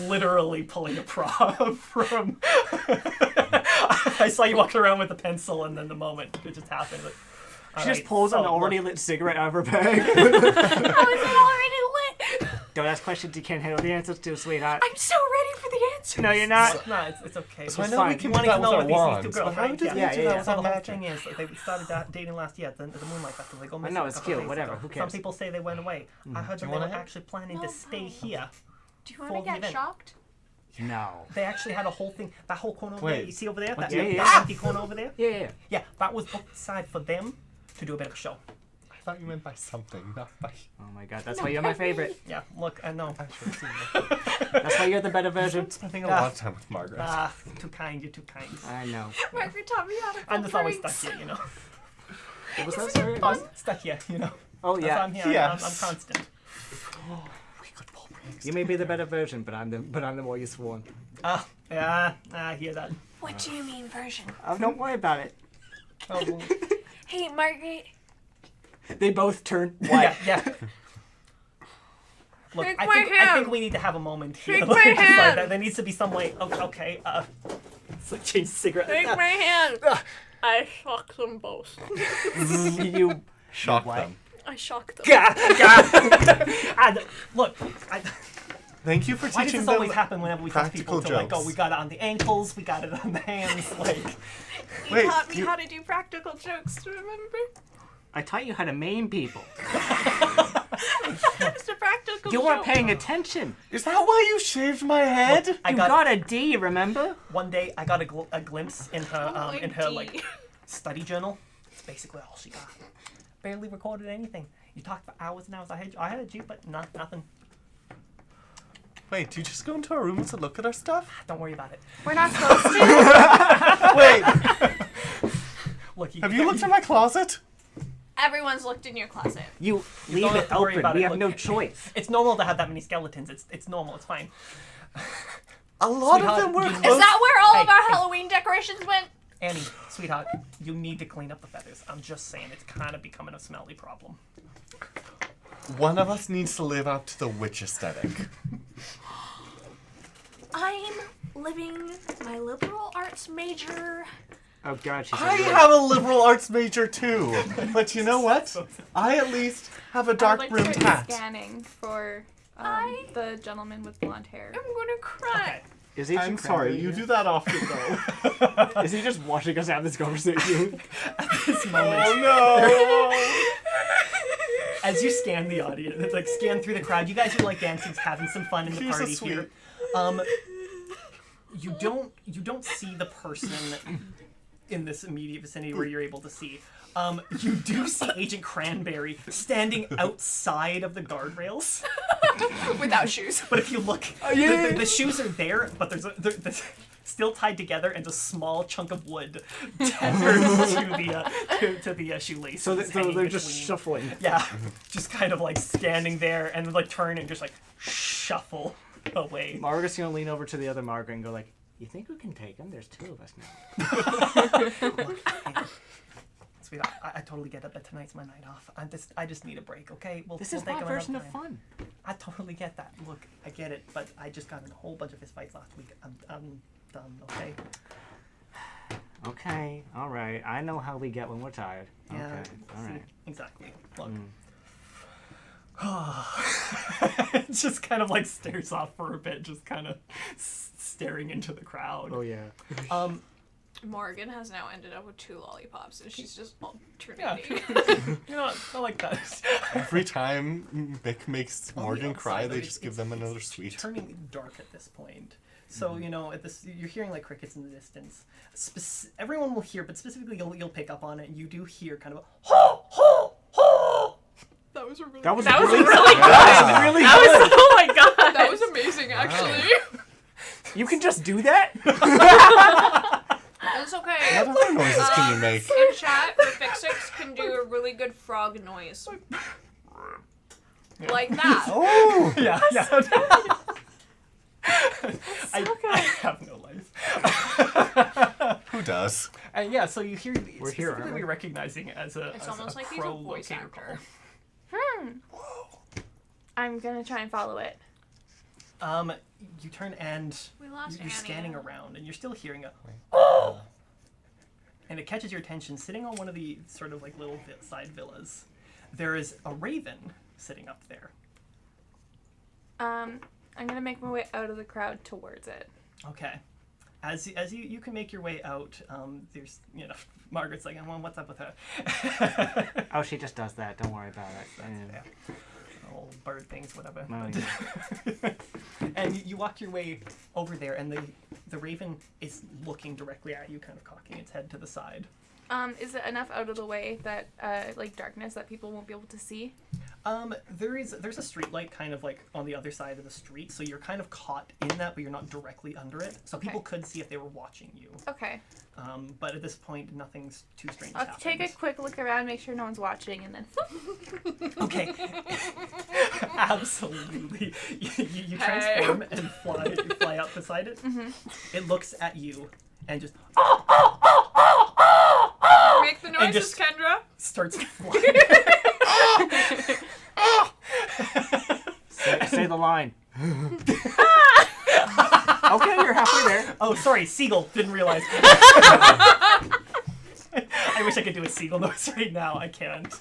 Literally pulling a prop from. I saw you walking around with a pencil, and then the moment it just happened. Like, She just pulls an already lit cigarette out of her bag. How is it already lit? Don't ask questions you can't handle the answers to, sweetheart. I'm so ready for the answer. No, you're not. No, it's okay. So I It's know fine. we You can wanted do that to know with what our these wands, two but girls, how right? did Yeah, we do yeah, that yeah. with So our the whole magic? thing is, they started dating last year at the Moonlight Festival. They go missing know, a it's couple cute, days whatever, ago. who Some cares? people say they went away. I heard Do that you they were wanna- actually planning to stay here. Do you want Full to get event. shocked? No. They actually had a whole thing. That whole corner over there. Wait. You see over there? That Yeah, yeah. that empty corner over there? Yeah. Yeah, that was booked aside for them to do a bit of a show. thought you meant by something, not by... Oh my god, that's why you're my favorite. Yeah, look, I know. I should have seen that. That's why you're the better version. I'm spending a lot of time with Margaret. Too kind, you're too kind. I know. Margaret taught me how to I'm pull just always pranks. stuck here, you know. What was that, sorry? Stuck here, you know. Oh, That's why yeah. I'm here. Yes. I'm constant. We could pull pranks. You may be the better version, but I'm the more useful one. Yeah, I hear that. What do you mean version? Oh, don't worry about it. Oh, well, Hey, Margaret. They both turn white. yeah. Look, Shake I my think hand. we need to have a moment here. Shake my Just like hand. that. There needs to be some way. Okay. It's like change cigarette. Take my hand. I shock them both. You Shock What? them. I shock them. And look, Thank you for why does teaching this them always happen whenever we tell practical people to like, oh, jokes. we got it on the ankles, we got it on the hands, like. You Wait, taught me you- how to do practical jokes, remember? I taught you how to maim people. It's a practical You joke. weren't paying attention. Is that why you shaved my head? I You got got a D, remember? one day. I got a glimpse in her D. like study journal. It's basically all she got. Barely recorded anything. You talked for hours and hours. I had you, but nothing. Wait, do you just go into our rooms to look at our stuff? Don't worry about it. We're not supposed to. Wait, Look, have you looked in my closet? Everyone's looked in your closet. You leave don't it have to worry open. about We it. have Look, no choice. It's normal to have that many skeletons. It's normal. It's fine. A lot Sweetheart, of them were you- Is close. that where all of Hey, our hey. Halloween decorations went? Annie, sweetheart, you need to clean up the feathers. I'm just saying, it's kind of becoming a smelly problem. One of us needs to live up to the witch aesthetic. I'm living my liberal arts major. Oh god, she's I have a liberal arts major too, but you know what? I at least have a dark I'd like brimmed to start hat. scanning for the gentleman with blonde hair. I'm gonna cry. Okay. Is he I'm sorry, you do that often though. Is he just watching us have this conversation? This moment, Oh as you scan the audience, like scan through the crowd, you guys are like dancing, having some fun in the He's a party sweet- here. You don't see the person in this immediate vicinity where you're able to see. You do see Agent Cranberry standing outside of the guardrails. Without shoes. But if you look, the shoes are there, but they're still tied together, and a small chunk of wood tethered to the shoelaces. So hanging they're just between. shuffling. Yeah, just kind of like standing there and like turn and just like shuffle away. Margaret's gonna lean over to the other Margaret and go like, "You think we can take him? There's two of us now." Sweetheart, I totally get it, but tonight's my night off. I just need a break, okay? This we'll is take my him another version of time. fun. I totally get that. Look, I get it, but I just got in a whole bunch of fist fights last week. I'm done, okay? Okay, all right. I know how we get when we're tired. Yeah, Okay, all see, right. exactly. Look. It just kind of like stares off for a bit, just kind of staring into the crowd. Oh yeah. Morgan has now ended up with 2 lollipops, and she's just Yeah. alternating. You know what? I like that. Every time Mick makes Morgan outside, cry, they like, just give them another sweet. It's turning dark at this point. So, you know, you're hearing like crickets in the distance. Everyone will hear, but specifically you'll pick up on it. You do hear kind of a ho, ho, ho. That was a really That was That was really, really good. really That good. was, oh my god. That was amazing, actually. You can just do that? It's okay. What other noises can you make? In chat, Fixix can do a really good frog noise. Like that. Oh! Yeah. I have no life. Who does? And yeah, so you hear We're here, aren't specifically we? recognizing as a It's as almost a like he's a crow voice locator actor. I'm gonna try and follow it. call. You turn and We lost you're scanning Annie. around, and you're still hearing a oh, and it catches your attention. Sitting on one of the sort of like little side villas, there is a raven sitting up there. I'm gonna make my way out of the crowd towards it. Okay. As you can make your way out, there's, you know, Margaret's like, well, what's up with her? Oh, she just does that. Don't worry about it. Yeah. Old bird things, whatever. Oh, And you walk your way over there, and the raven is looking directly at you, kind of cocking its head to the side. Is it enough out of the way that, like, darkness that people won't be able to see? There's a street light kind of like on the other side of the street, so you're kind of caught in that, but you're not directly under it. So people could see if they were watching you. Okay. But at this point, nothing's too strange. I'll take a quick look around, make sure no one's watching, and then. Okay. Absolutely. You transform and fly out beside it. Mm-hmm. It looks at you and just. Make the noises, Kendra. Starts flying. Say the line. Okay, you're halfway there. Oh, sorry, seagull. Didn't realize. I wish I could do a seagull noise right now. I can't.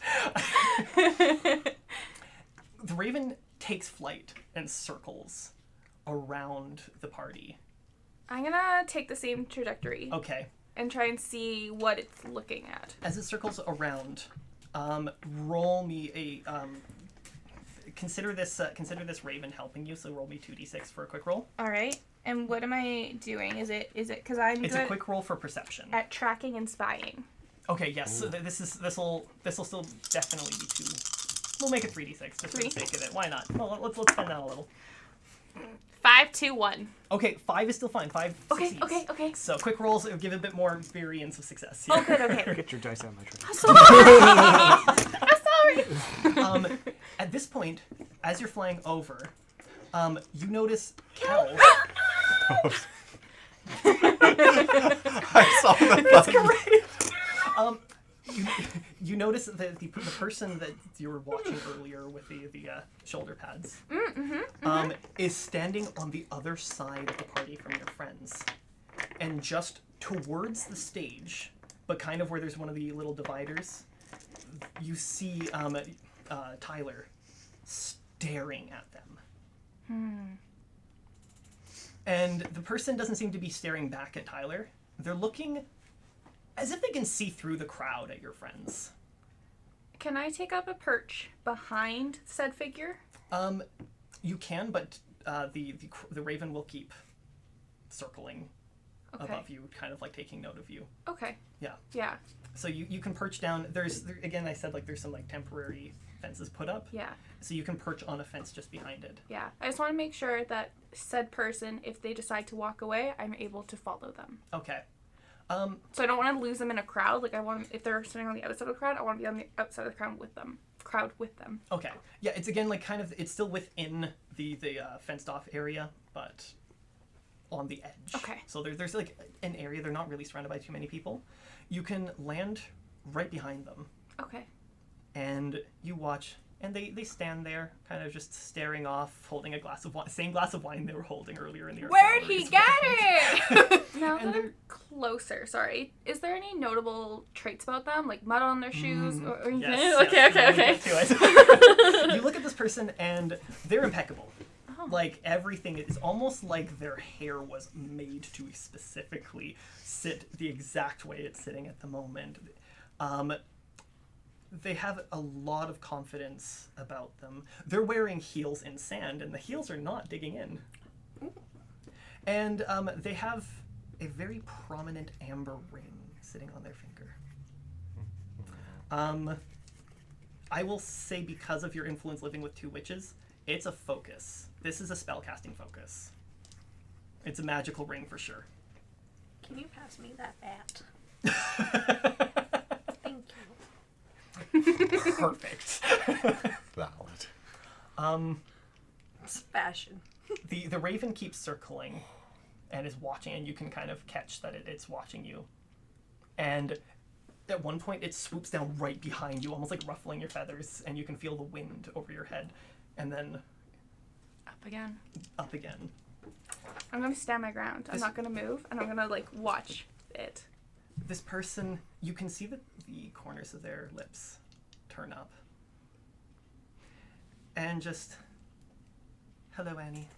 The raven takes flight and circles around the party. I'm gonna take the same trajectory. Okay. And try and see what it's looking at. As it circles around, roll me a. Consider this raven helping you. So roll me 2d6 for a quick roll. All right. And what am I doing? Is it because I'm It's good a quick roll for perception. at tracking and spying. Okay. Yes. So this will still definitely be 2. We'll make it 3d6 just for the sake of it. Why not? Well, let's spend that a little. 5, 2, 1. Okay, 5 is still fine. 5 succeeds. Okay. So quick rolls give a bit more variance of success. Oh, good, okay. Get your dice out of my tray. I'm sorry. At this point, as you're flying over, you notice Cal. I saw that. That's great. You notice that the person that you were watching earlier with the shoulder pads is standing on the other side of the party from your friends, and just towards the stage, but kind of where there's one of the little dividers, you see Tyler staring at them. And the person doesn't seem to be staring back at Tyler. They're looking as if they can see through the crowd at your friends. Can I take up a perch behind said figure? You can, but the raven will keep circling above you, kind of like taking note of you. Okay. Yeah. So you can perch down. Again, I said like there's some like temporary fences put up. Yeah. So you can perch on a fence just behind it. Yeah. I just want to make sure that said person, if they decide to walk away, I'm able to follow them. Okay. So I don't want to lose them in a crowd. Like if they're sitting on the outside of the crowd, I want to be on the outside of the crowd with them. Okay. Yeah, it's again like kind of it's still within the fenced off area, but on the edge. Okay. So there's like an area. They're not really surrounded by too many people. You can land right behind them. Okay. And you watch, and they stand there, kind of just staring off, holding a glass of wine, same glass of wine they were holding earlier in the. Where'd he get it? Now And that I'm closer, sorry. Is there any notable traits about them, like mud on their shoes or anything? Yes, Okay. we'll get to it. You look at this person, and they're impeccable. Oh. Like everything is almost like their hair was made to specifically sit the exact way it's sitting at the moment. They have a lot of confidence about them. They're wearing heels in sand, and the heels are not digging in. And they have a very prominent amber ring sitting on their finger. I will say, because of your influence living with 2 witches, it's a focus. This is a spellcasting focus. It's a magical ring for sure. Can you pass me that bat? Thank you. Perfect. Valid. It's fashion. The raven keeps circling and is watching, and you can kind of catch that it's watching you. And at one point, it swoops down right behind you, almost like ruffling your feathers, and you can feel the wind over your head. And then Up again. up again. I'm gonna stand my ground. I'm not gonna move, and I'm gonna like watch it. This person, you can see that the corners of their lips turn up. And just, hello, Annie.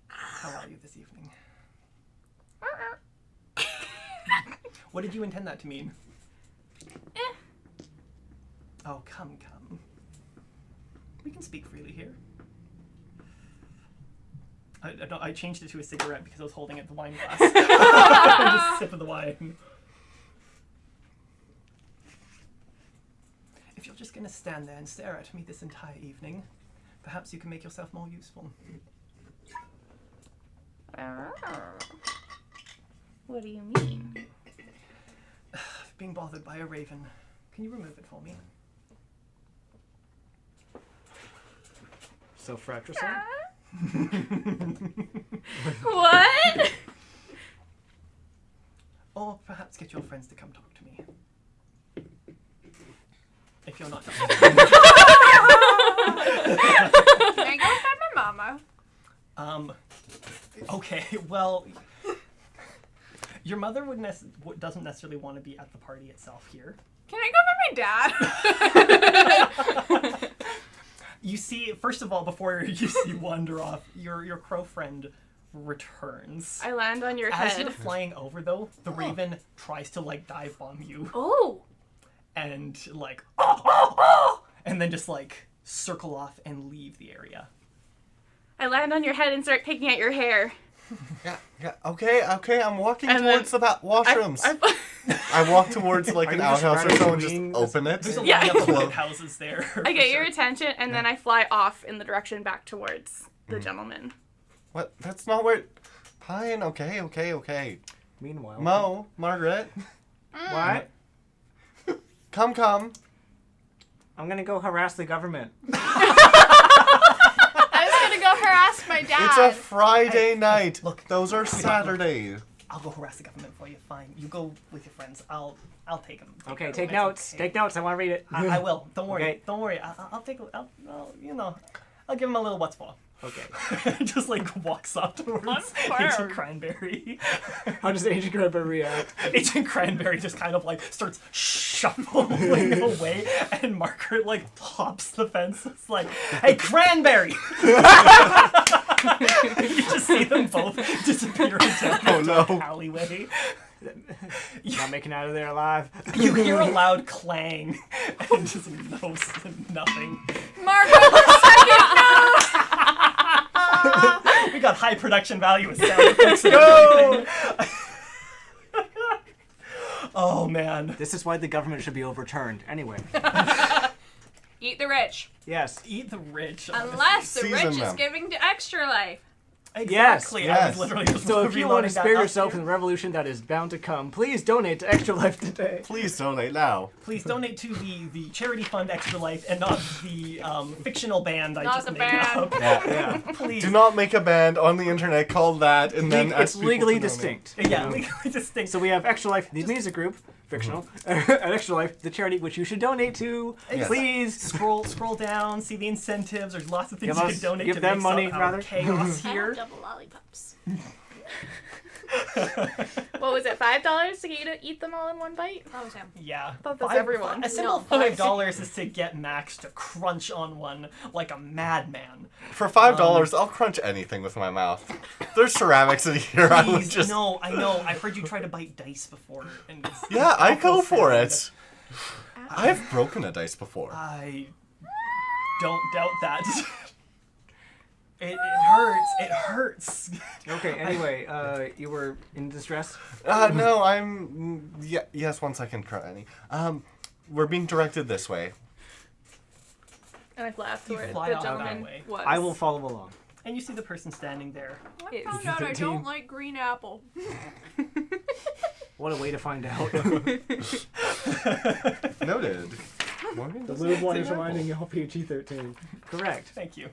How are you this evening? What did you intend that to mean? Oh, come. We can speak freely here. I changed it to a cigarette because I was holding it the wine glass. Just sip of the wine. if you're just gonna stand there and stare at me this entire evening, perhaps you can make yourself more useful. What do you mean? Being bothered by a raven. Can you remove it for me? So fratricide? What? Or perhaps get your friends to come talk to me. If you're not. Can I go find my mama? Okay, well, your mother doesn't necessarily want to be at the party itself here. Can I go find my dad? You see, first of all, before you wander off, your crow friend returns. I land on your As head. you're flying over, though, the raven tries to, like, dive bomb you. Oh! And, like, and then just, like, circle off and leave the area. I land on your head and start picking at your hair. Yeah. Okay. I'm walking And towards the washrooms. I walk towards like Are an you outhouse or describing so and just being- open it. There's a Yeah. line of houses there. I get your for sure. attention, and then I fly off in the direction back towards the gentleman. What? That's not where. Fine. Okay. Meanwhile. Mo, Margaret, What? come. I'm gonna go harass the government. I was gonna go harass my dad. It's a Friday night. Look, Those are Saturdays. I'll go harass the government for you. Fine. You go with your friends. I'll take them. Okay, take notes. Take notes. I want to read it. I will. Don't worry. Okay. Don't worry. I'll take. I'll give him a little what's for. Okay. Just like walks up towards Unfair. Agent Cranberry. How does Agent Grandpa react? Agent Cranberry just kind of like starts shuffling away, and Margaret like hops the fence. It's like, hey, Cranberry! You just see them both disappear into no. alleyway. Not making it out of there alive. You hear a loud clang and just nothing. Margaret, the second note! We got high production value with sound effects and everything. Oh man. This is why the government should be overturned. Anyway. Eat the rich. Yes. Eat the rich. Unless the Season rich is them. giving to Extra Life. Exactly. I Yes. was literally just So if you want to reloading that spare up yourself here. in the revolution that is bound to come, please donate to Extra Life today. Please donate now. Please donate to the charity fund Extra Life and not the fictional band I Not just the made band. up. Yeah. Please. Do not make a band on the internet called that and then It's ask people legally to donate. distinct. Yeah, you know? legally distinct. So we have Extra Life, the music group, fictional, and Extra Life, the charity, which you should donate to. Yes. Please. scroll down, see the incentives. There's lots of things Give you us- can donate give to them make money, some rather. chaos I here. have double lollipops. What was it, $5 to get to eat them all in one bite? That was him. Yeah. thought that's everyone. A simple No. $5 is to get Max to crunch on one like a madman. For $5, I'll crunch anything with my mouth. There's ceramics in here. I would Please, just. no, I know. I've heard you try to bite dice before. And it's Yeah, I awful go for sound. it. I've broken a dice before. I don't doubt that. It hurts. It hurts. Okay, anyway, you were in distress? No, I'm. Yes, 1 second, Annie. We're being directed this way. And I laughed You where fly the off that gentleman way. was. I will follow along. And you see the person standing there. I found out I don't like green apple. What a way to find out. Noted. Morgan, The doesn't lube say one is apple. reminding you all PG-13. Correct. Thank you.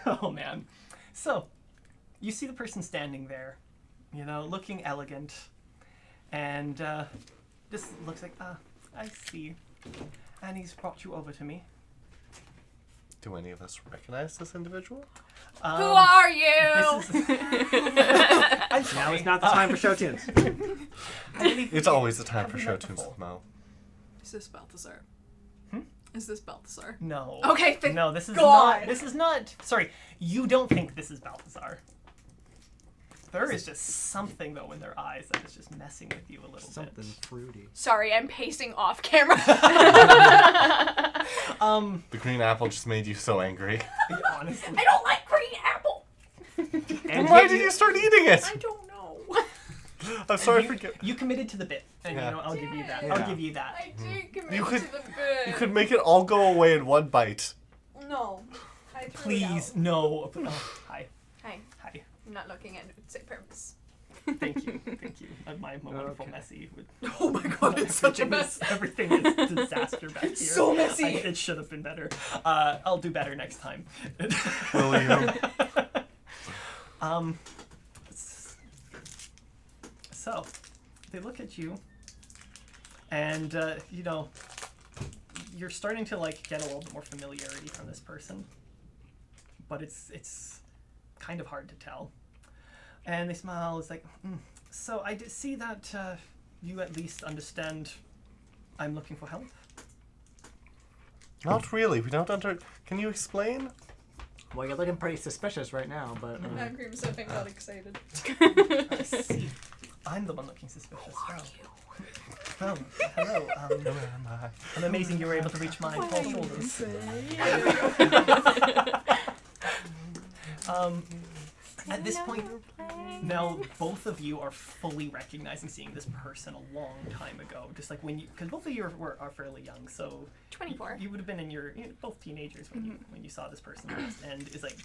Oh man. So, you see the person standing there, you know, looking elegant, and just looks like, I see. And he's brought you over to me. Do any of us recognize this individual? Who are you? This is. I'm sorry. Now is not the time for show tunes. I believe It's we- always the time have for we show met tunes before? with Mo. Is this Balthazar? Hmm? Is this Balthazar? No. Okay, thank No, this is God. not. This is not. Sorry, you don't think this is Balthazar. There is just something though in their eyes that is just messing with you a little Something bit. fruity. Sorry, I'm pacing off camera. The green apple just made you so angry. Honestly. I don't like green apple. And why did you start eating it? I don't know. I'm sorry you, for getting... You committed to the bit, and Yeah. I'll give you that. Yeah. I'll give you that. I did commit You could- to the bit. You could make it all go away in one bite. No. I threw it Please, out. no. Oh, hi. Hi. Hi. I'm not looking at say premise. Thank you. Thank you. My wonderful Okay. Messy. Oh my god, it's such a mess. Everything is disaster back here. So messy. It should have been better. I'll do better next time. Will you? So, they look at you, and you know, you're starting to like get a little bit more familiarity from this person, but it's kind of hard to tell. And they smile. It's like, so I did see that you at least understand I'm looking for help. Not really. We don't Can you explain? Well, you're looking pretty suspicious right now, but... Now Cream Sipping got excited. I see. I'm the one looking suspicious. Well, hello. Where am I? I'm amazing you were able to reach my tall shoulders. At this point, now both of you are fully recognizing seeing this person a long time ago. Just like when you, because both of you are fairly young, so 24. You would have been in your both teenagers when you saw this person last, and it's like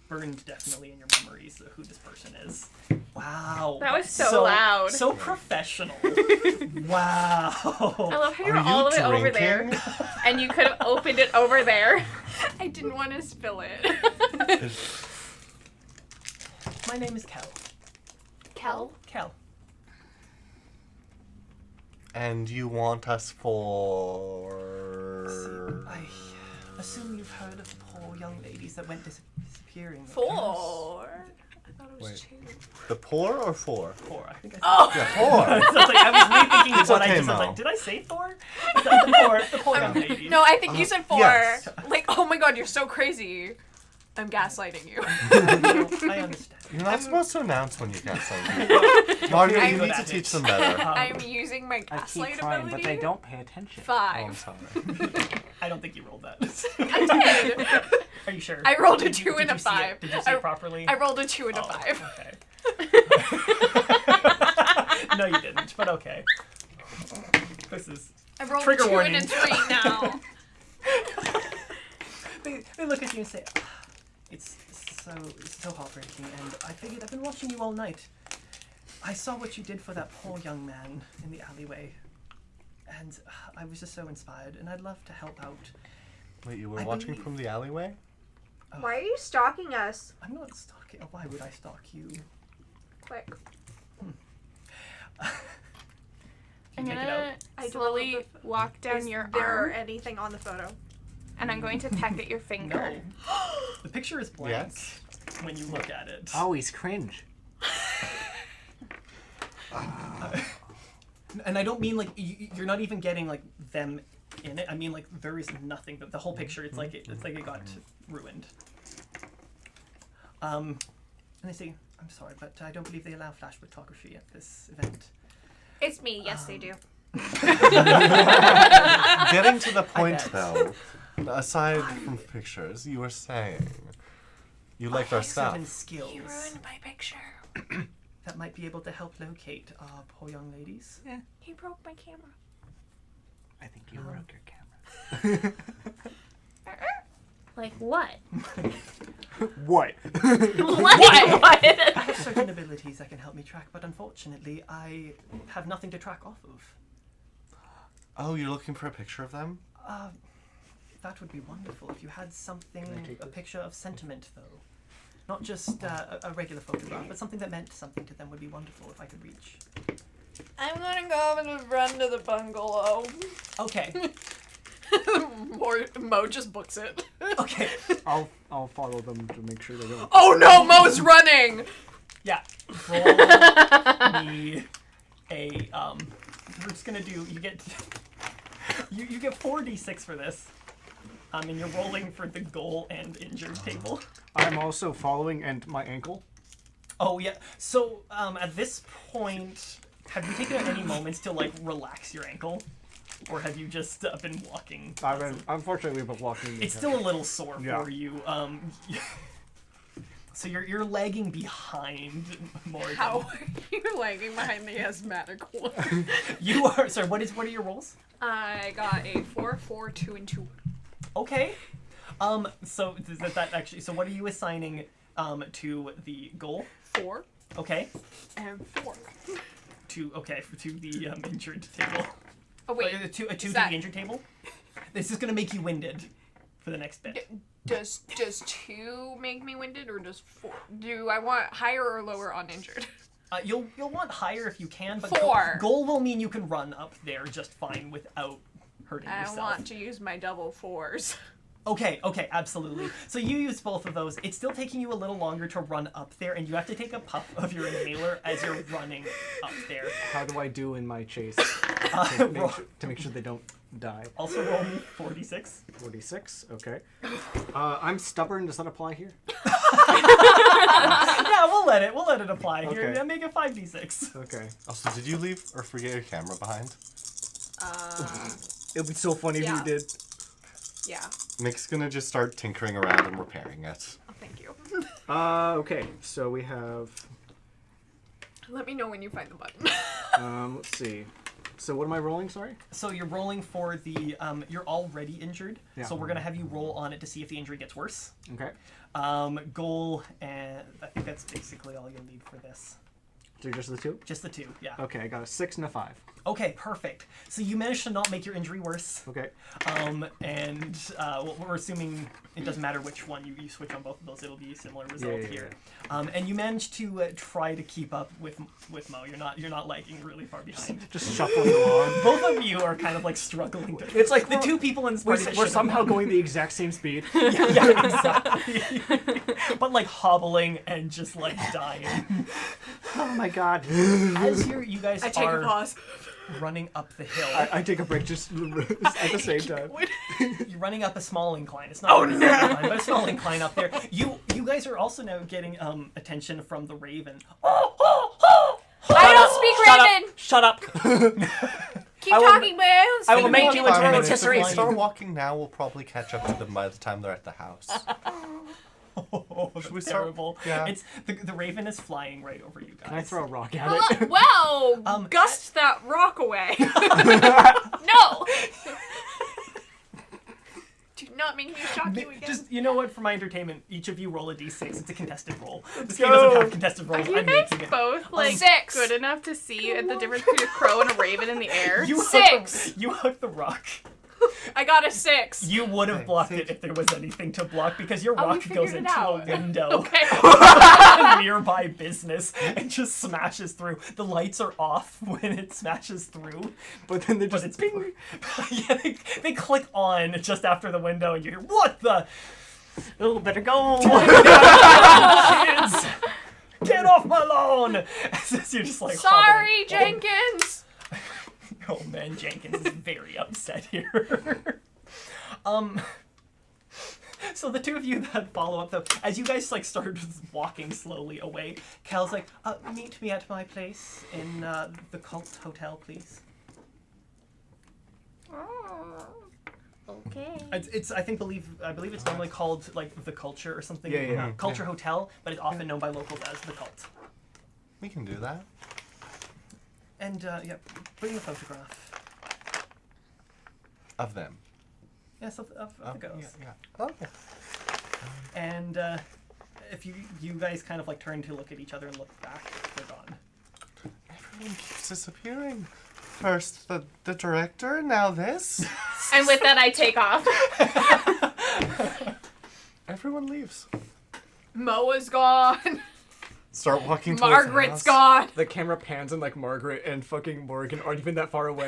burned definitely in your memories of who this person is. Wow, That was so loud. so professional. Wow. I love how you're Are you all the way over there, drinking? and you could have opened it over there. I didn't want to spill it. My name is Kel. Kel? Kel. And you want us for... I assume you've heard of the poor young ladies that went disappearing. 4. I thought it was Wait. 2. The poor or four? 4, I think I said. Oh! Yeah, four. So it's like, I was rethinking It's what okay, I just was Mo. like, did I say 4? The poor young ladies. No, I think you said 4. yes. Like, oh my god, you're so crazy. I'm gaslighting you. I understand. You're not supposed to announce when you get something. Margaret, you good need to at teach it. them better. I'm using my I keep gaslight trying, ability. but they don't pay attention. 5. sorry. I don't think you rolled that. I did. Are you sure? I rolled a Did you- 2 and did a you see it? 5. Did you see it properly? I rolled a 2 and a Oh, 5. Okay. No, you didn't, but okay. This is... I rolled Trigger a 2 warning. and a 3 now. They look at you and say, it's so heartbreaking, and I figured I've been watching you all night. I saw what you did for that poor young man in the alleyway, and I was just so inspired, and I'd love to help out. Wait, you were I watching believe- from the alleyway? Why are you stalking us? I'm not stalking. Why would I stalk you? Quick. I'm Make it gonna I slowly don't know walk down Is your there arm, anything on the photo? and I'm going to peck at your finger. No. The picture is blank Yes. when you look at it. Oh, he's cringe. And I don't mean like you're not even getting like them in it. I mean like there is nothing. The whole picture, it's like it got ruined. And they say, "I'm sorry, but I don't believe they allow flash photography at this event." It's me. Yes, they do. Getting to the point, bet. though, aside from pictures, you were saying you liked our Certain stuff. skills You ruined my picture. that might be able to help locate our poor young ladies. He broke my camera. I think you broke your camera. Like what? What? What? I have certain abilities that can help me track, but unfortunately, I have nothing to track off of. Oh, you're looking for a picture of them? That would be wonderful if you had something, Can I take a this? picture of sentiment, though. Not just a regular photograph, but something that meant something to them would be wonderful if I could reach. I'm gonna go with a run to the bungalow. Okay, Or Mo just books it. okay. I'll follow them to make sure they don't. Oh no, Mo's running! Yeah. Roll me a, we're just gonna do, you get 4d6 for this. And you're rolling for the goal and injured table. I'm also following, and my ankle. Oh, yeah. So, at this point, have you taken any moments to, like, relax your ankle? Or have you just been walking? Unfortunately, we've been walking. It's still a little sore Yeah. for you. So you're lagging behind Morrigan. How are you lagging behind the asthmatic one? You are. Sorry. What are your rolls? I got a 4, 4, 2, and 2. Okay. So that actually. So what are you assigning to the goal? 4 Okay. and 4. To the injured table. Oh wait, a 2 to that- the injured table. This is gonna make you winded for the next bit. Does 2 make me winded, or does 4? Do I want higher or lower on injured? You'll want higher if you can, but 4. Goal will mean you can run up there just fine without hurting I yourself. want to use my double 4s. Okay, absolutely. So you use both of those. It's still taking you a little longer to run up there, and you have to take a puff of your inhaler as you're running up there. How do I do in my chase to make sure they don't die? Also roll me 46. 46. Okay. I'm stubborn. Does that apply here? Yeah, we'll let it apply here. Okay. Yeah, make it 5d6. Okay. Also, did you leave or forget your camera behind? It would be so funny if Yeah. you did. Yeah. Mick's gonna just start tinkering around and repairing it. Oh, thank you. Okay. So we have. Let me know when you find the button. Let's see. So what am I rolling? Sorry. So you're rolling for the you're already injured. Yeah. So we're gonna have you roll on it to see if the injury gets worse. Okay. Goal, and I think that's basically all you'll need for this. So just the 2. Just the 2, yeah. Okay. I got a 6 and a 5. Okay, perfect. So you managed to not make your injury worse. Okay. We're assuming it doesn't matter which one you switch on both of those, it'll be a similar result Yeah. here. And you managed to try to keep up with Mo. You're not lagging really far behind. Just shuffling along. Both of you are kind of like struggling. It's like the 2 people in this party that We're should've somehow won. going the exact same speed. Yeah, exactly. But like hobbling and just like dying. Oh my god. As you guys I take are a pause. running up the hill. I take a break just at the same time. You're running up a small incline. It's not really an incline, but a small incline up there. You guys are also now getting attention from the raven. I don't speak Shut up! Keep talking, man. I will make you into a Minutes. rotisserie. If we start walking now, we'll probably catch up to them by the time they're at the house. Should we start? terrible. Yeah. It's the raven is flying right over you guys. Can I throw a rock at it? Well, gust that rock away. No. Do not make me shock you again. Just you know what? For my entertainment, each of you roll a d6. It's a contested roll. This game doesn't have contested rolls. Are you I'm guys making it. both like 6. good enough to see the difference between a crow and a raven in the air? You 6. You hooked the rock. I got a 6. You would have blocked it if there was anything to block because your rock we goes figured it into a out. window Okay. a nearby business and just smashes through. The lights are off when it smashes through, But then they but just it's ping. Yeah, they click on just after the window, and you hear what the oh, better go. kids. Get off my lawn! As you're just like Sorry, hobbling. Jenkins. Oh man, Jenkins is very upset here. So the 2 of you that follow up though, as you guys like started walking slowly away, Cal's like, meet me at my place in the Cult Hotel, please. Okay. It's I believe it's normally called like the Culture or something. Yeah. Culture Hotel, but it's often known by locals as the Cult. We can do that. And bring the photograph. Of them. Yes, of the ghost. Yeah. Okay. And if you guys kind of like turn to look at each other and look back, they're gone. Everyone keeps disappearing. First the director, now this. And with that, I take off. Everyone leaves. Moa's gone. Start walking towards Margaret's the house. gone. The camera pans and like Margaret and fucking Morrigan aren't even that far away.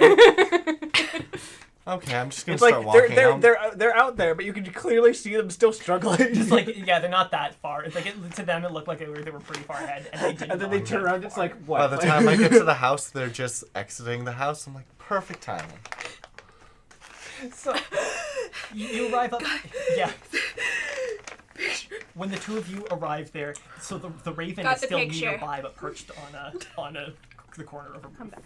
Okay, I'm just gonna It's like start walking. they're out there, but you can clearly see them still struggling. It's like they're not that far. It's like to them it looked like they were pretty far ahead, and they didn't. and then they turn around. It's like what? By the time I get to the house, they're just exiting the house. I'm like, perfect timing. So you arrive up. Yeah. When the 2 of you arrive there, so the raven Got is the still picture. nearby, but perched on the corner of a roof. Come back.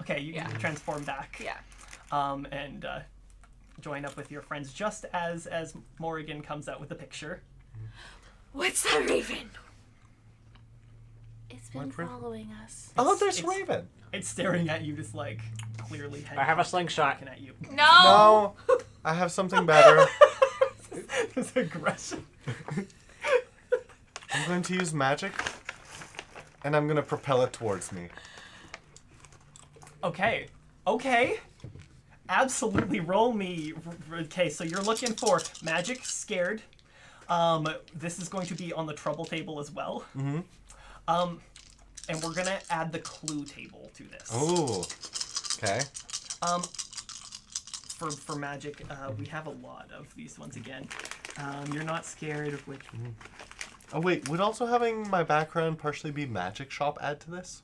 Okay, you transform back. Yeah. And join up with your friends just as Morrigan comes out with the picture. What's that raven? It's been What raven? following us. Oh, there's it's- Raven. It's staring at you, just like clearly. I have a slingshot. Looking at you. No. No, I have something better. There's aggression. I'm going to use magic, and I'm going to propel it towards me. Okay. Absolutely, roll me. Okay, so you're looking for magic, scared. This is going to be on the trouble table as well. Mm-hmm. And we're gonna add the clue table to this. Oh. Okay. For magic, we have a lot of these ones again. You're not scared, which. Oh wait, would also having my background partially be magic shop add to this?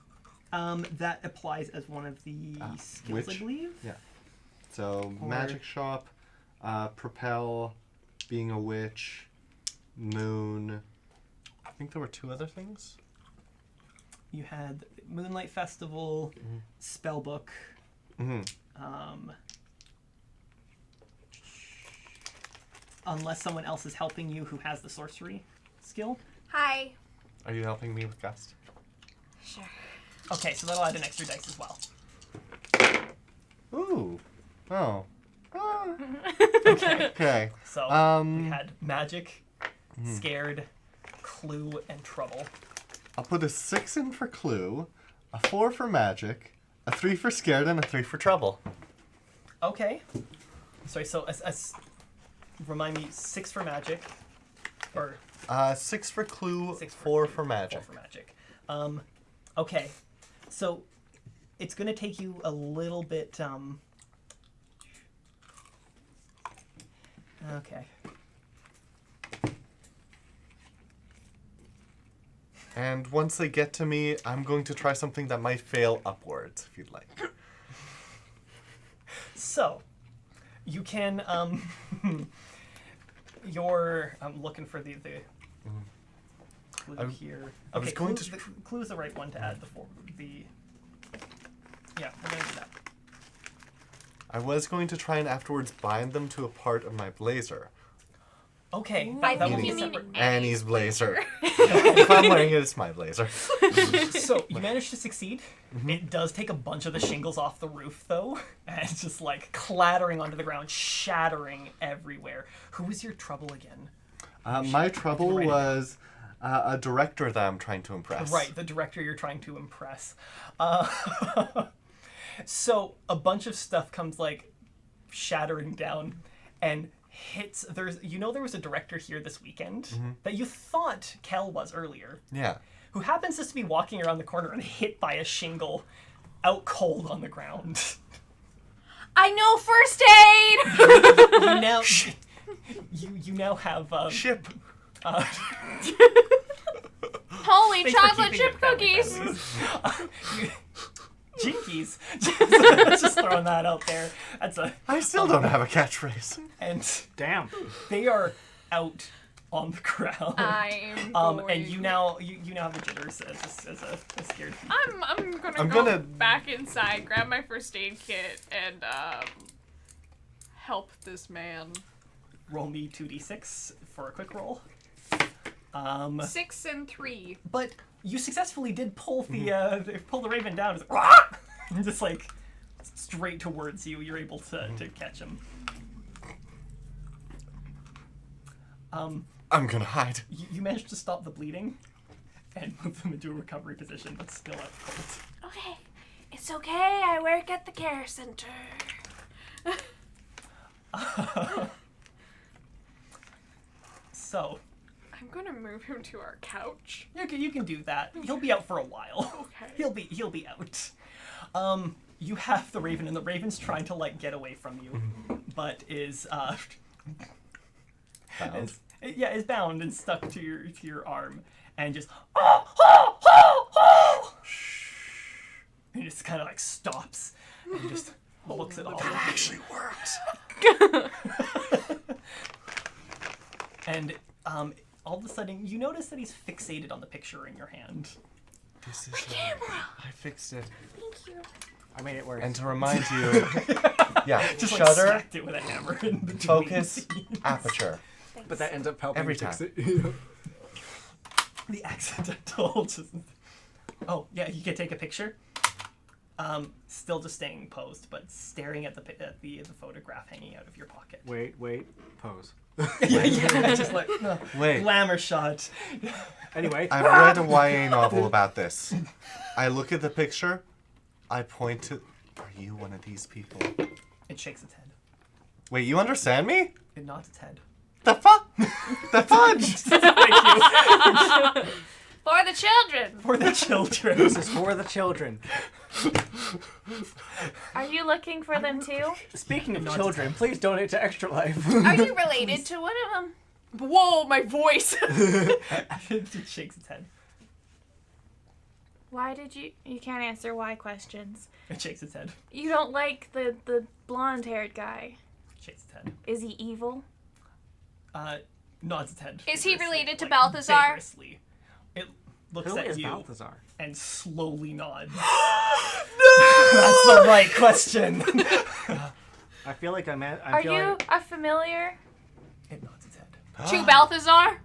That applies as one of the skills, witch? I believe. Yeah. So Or- magic shop, propel, being a witch, moon. I think there were 2 other things. You had Moonlight Festival, Spellbook. Mm-hmm. Unless someone else is helping you who has the sorcery skill. Hi. Are you helping me with Gust? Sure. Okay, so that'll add an extra dice as well. Ooh. Oh. Ah. Okay. Okay. So we had magic, scared, clue, and trouble. I'll put a 6 in for clue, a 4 for magic, a 3 for scared, and a 3 for trouble. Okay. Sorry, so remind me, 6 for magic, or 6 for clue, 6 for 4 clue, for magic. 4 for magic. Okay, so it's gonna take you a little bit. Okay. And once they get to me, I'm going to try something that might fail upwards, if you'd like. So, you can I'm looking for the clue here. I was Okay, going clue, to the clue is the right one to add yeah, we're gonna do that. I was going to try and afterwards bind them to a part of my blazer. Okay, I that would think be you mean separate. Annie's blazer. If I'm wearing it, it's my blazer. So you managed to succeed. It does take a bunch of the shingles off the roof, though, and it's just like clattering onto the ground, shattering everywhere. Who was your trouble again? My trouble Write it down. was a director that I'm trying to impress. Right, the director you're trying to impress. So a bunch of stuff comes like shattering down and hits. There was a director here this weekend that you thought Kel was earlier, Yeah. who happens just to be walking around the corner and hit by a shingle out cold on the ground. I know first aid. You now you now have Ship. Holy thanks for chocolate keeping chip it family cookies. friendly. Jinkies. Just throwing that out there. That's a I still don't have a catchphrase. and Damn. they are out on the ground. I'm And you now have the jitters as a scared feet. I'm gonna back inside, grab my first aid kit, and help this man. Roll me 2d6 for a quick roll. 6 and 3. But you successfully did pull the raven down. It's like, "Rah!" And just like straight towards you. You're able to catch him. I'm gonna hide. You managed to stop the bleeding and move them into a recovery position, but still out cold. Okay, it's okay. I work at the care center. So I'm gonna move him to our couch. you can do that. He'll be out for a while. Okay. He'll be out. You have the raven, and the raven's trying to like get away from you, but is Bound. is bound and stuck to your arm, and just and he just kind of like stops and just looks at all of you. Actually works. And all of a sudden, you notice that he's fixated on the picture in your hand. This is camera. I fixed it. Thank you. I made it work. And to remind you, yeah, Just like shutter, smacked it with a hammer in between focus, scenes. apoture. But that ends up helping Every fix time. it. The accidental. Oh yeah, you can take a picture. Still just staying posed, but staring at the photograph hanging out of your pocket. Wait, pose. yeah, just like Wait. glamour shot. Anyway. I've read a YA novel about this. I look at the picture, I point to... Are you one of these people? It shakes its head. Wait, you understand me? It nods its head. The fuck? The fudge! Thank you. For the children. For the children. This is for the children. Are you looking for them too? Speaking of children, please donate to Extra Life. Are you related to one of them? Whoa, my voice. It shakes its head. Why did you can't answer why questions. It shakes its head. You don't like the blonde-haired guy. Shakes its head. Is he evil? Nods its head. Is he vigorously, related to like, Balthazar? Vigorously. It looks Who at is you Balthazar? and slowly nods. That's the right question. I feel like Are you a familiar? It nods its head. To Balthazar?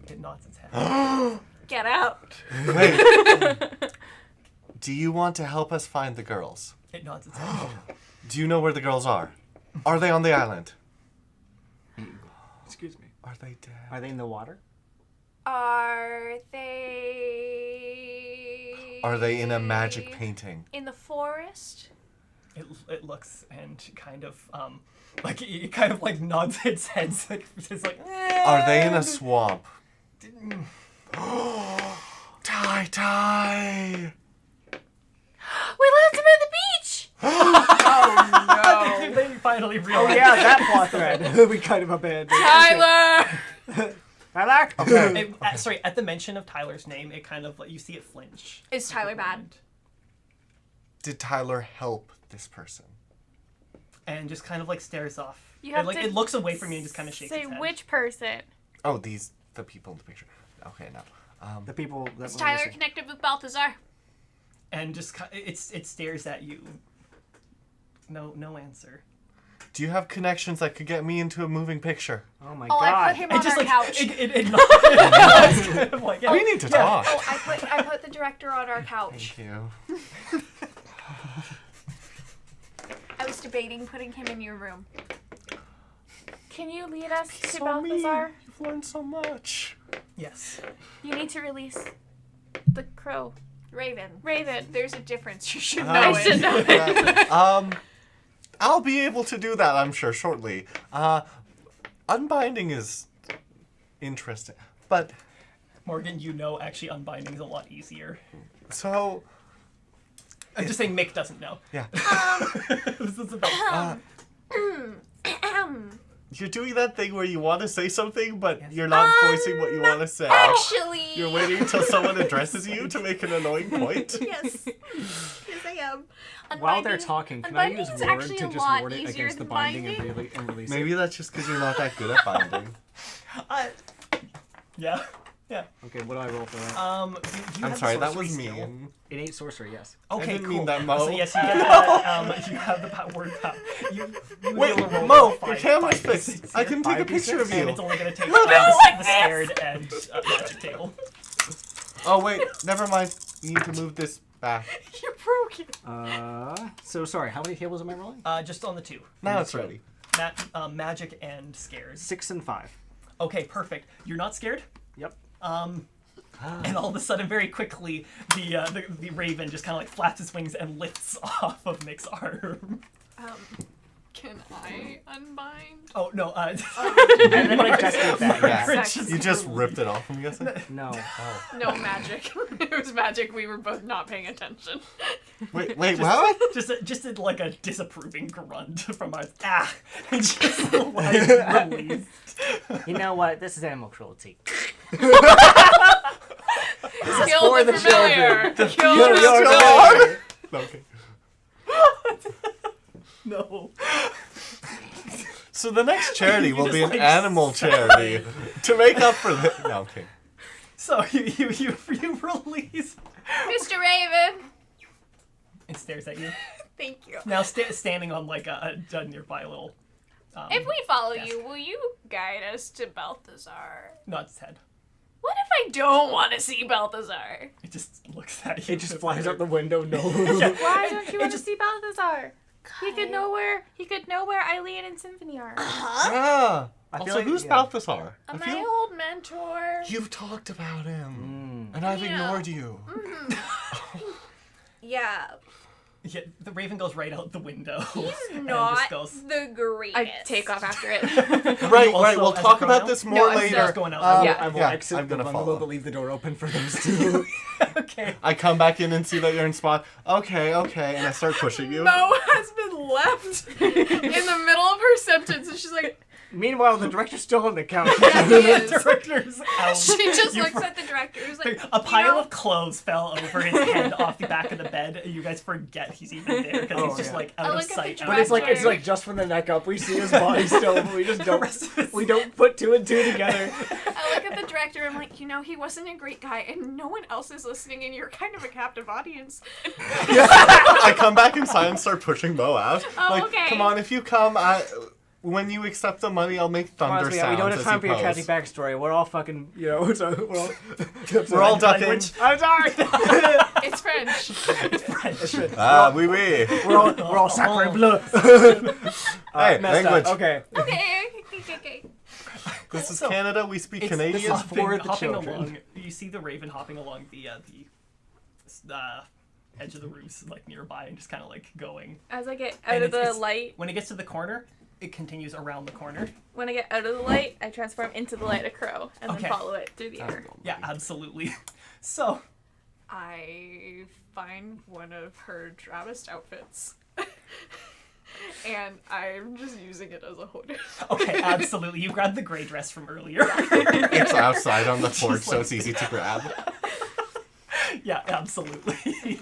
It nods its head. Get out. Wait. Do you want to help us find the girls? It nods its head. Do you know where the girls are? Are they on the island? Excuse me. Are they dead? Are they in the water? Are they... Are they in a magic painting? In the forest? It looks and kind of like it kind of like nods its head. It's like. Are they in a swamp? Ty. We left him at the beach! Oh They finally Oh realized. yeah, that plot thread. We kind of abandoned. Tyler! Tyler? Okay. Sorry, at the mention of Tyler's name, it kind of like you see it flinch. Is Tyler bad? Did Tyler help this person? And just kind of like stares off. You And, have like to it looks away from you and just kind of shakes Say its head. which person. Oh, the people in the picture. Okay, no. The people that Is were Tyler missing. connected with Balthazar? And just it stares at you. No answer. Do you have connections that could get me into a moving picture? Oh my Oh, god. I put him on our couch. It nods. Kind of like, yeah. We need to talk. Oh, I put the director on our couch. Thank you. I was debating putting him in your room. Can you lead us to So mean. Balthazar? You've learned so much. Yes. You need to release the crow. Raven. Raven. There's a difference. You should know I it. should know it. I'll be able to do that, I'm sure, shortly. Unbinding is interesting, but Morgan, actually unbinding is a lot easier. so I'm just saying Mick doesn't know. yeah. This is about You're doing that thing where you want to say something, but Yes. you're not voicing what you want to say. Actually. You're waiting until someone addresses you to make an annoying point. Yes. Yes, I am. While they're Unbinding- talking, can I use unbinding is word actually to a just lot word it easier against the than binding binding. and release Maybe it? that's just because you're not that good at binding. yeah. Okay, what do I roll for that? Do you I'm have sorry, that sorcery was skill? mean. Innate sorcery, yes. Okay, didn't cool. mean that, Mo. So yes, you get that. You have the word power. You Wait, be able to roll Mo, five- your camera's 5d6 fixed. I here. can take a picture of And you. it's only going to take Look, the scared and magic table. Oh wait, never mind. You need to move this back. You broke it. So sorry, how many tables am I rolling? Just on the two. Now it's ready. Magic and scares. 6 and 5. Okay, perfect. You're not scared? Yep. And all of a sudden, very quickly, the raven just kind of like flaps its wings and lifts off of Mick's arm. Can I unbind? Oh no! And then I just did that, yeah. Margaret You just ripped it off, I'm guessing? No. Oh. No magic. It was magic. We were both not paying attention. Wait, what? just like a disapproving grunt from our and just like released. You know what? This is animal cruelty. Kill for the the familiar. Kill You're the so familiar. hard. Okay. No. So the next charity will just, be an like, animal charity to make up for the. No, okay. So you release. Mr. Raven. It stares at you. Thank you. Now standing on like a nearby little. If we follow yes. you, will you guide us to Balthazar? Nods its head. What if I don't want to see Balthazar? It just looks at you. It just flies out the window. No. Why don't you want to just- see Balthazar? He could know where Eileen and Symphony are. Ah. I feel Also, like- who's yeah. Balthazar? My old mentor. You've talked about him, and I've Yeah. ignored you. Yeah, Yeah, the raven goes right out the window. he's and not just goes. the greatest. I take off after it. Right, also, right. We'll as talk a about pronoun? this more No, as later. just going out. I will yeah, exit I'm the gonna bungalow, follow. but leave the door open for those two. Okay. I come back in and see that you're in spot. Okay, and I start pushing you. Mo has been left in the middle of her sentence, and she's like, Meanwhile, the director's still on the couch. yeah, he is. Director's out. She just You looks for- at the director. Who's like, A pile know- of clothes fell over his head off the back of the bed. You guys forget he's even there because Oh, he's just yeah. like I out of look at the sight. director. But it's like just from the neck up. We see his body still, but we just don't put two and two together. I look at the director. I'm like, he wasn't a great guy, and no one else is listening, and you're kind of a captive audience. I come back inside and start pushing Mo out. Oh, like, okay. come on, if you come, when you accept the money, I'll make thunder Honestly, sounds. we don't have as time for you your catchy pose. backstory. We're all fucking, we're all, We're all ducking. Language. I'm sorry. It's French. Ah, oui, oui. We're all sacre bleu. Hey, Messed language. up. Okay. Okay. This is So, Canada. We speak Canadian. this is for the hopping children. along. You see the raven hopping along the edge of the roofs, like nearby, and just kind of like going. As I get And out of the it's- light, When it gets to the corner, it continues around the corner. when I get out of the light, I transform into the light of crow and Okay. then follow it through the air. Yeah, absolutely. So, I find one of her Travis outfits. And I'm just using it as a hood. okay, absolutely. You grabbed the gray dress from earlier. It's outside on the porch, so it's easy to grab. Yeah, absolutely.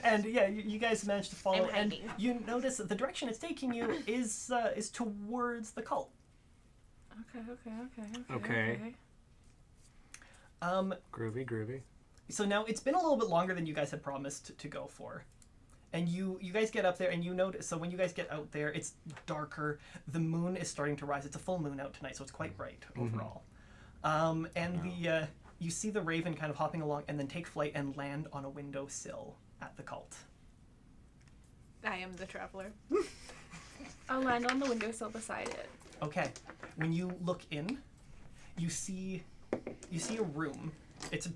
And yeah, you guys managed to follow, I'm and hiding. you notice that the direction it's taking you is towards the cult. Okay. Groovy. So now it's been a little bit longer than you guys had promised to go for. And you guys get up there and you notice, so when you guys get out there, it's darker. The moon is starting to rise. It's a full moon out tonight, so it's quite bright overall. You see the raven kind of hopping along and then take flight and land on a windowsill at the cult. I am the traveler. I'll land on the windowsill beside it. Okay. When you look in, you see a room. It's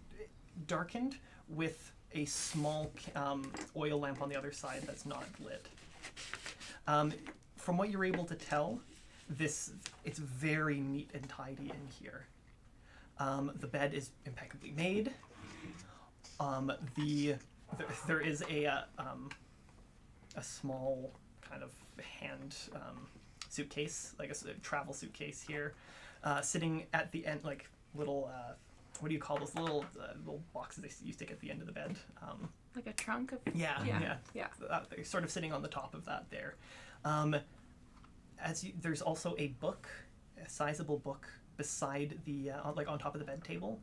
darkened with a small oil lamp on the other side that's not lit. From what you're able to tell, it's very neat and tidy in here. The bed is impeccably made. There is a small kind of hand suitcase, like a travel suitcase here, sitting at the end, like little. What do you call those little boxes you stick at the end of the bed? Like a trunk of... Yeah. Yeah. They're sort of sitting on the top of that there. There's also a book, a sizable book, beside the on top of the bed table,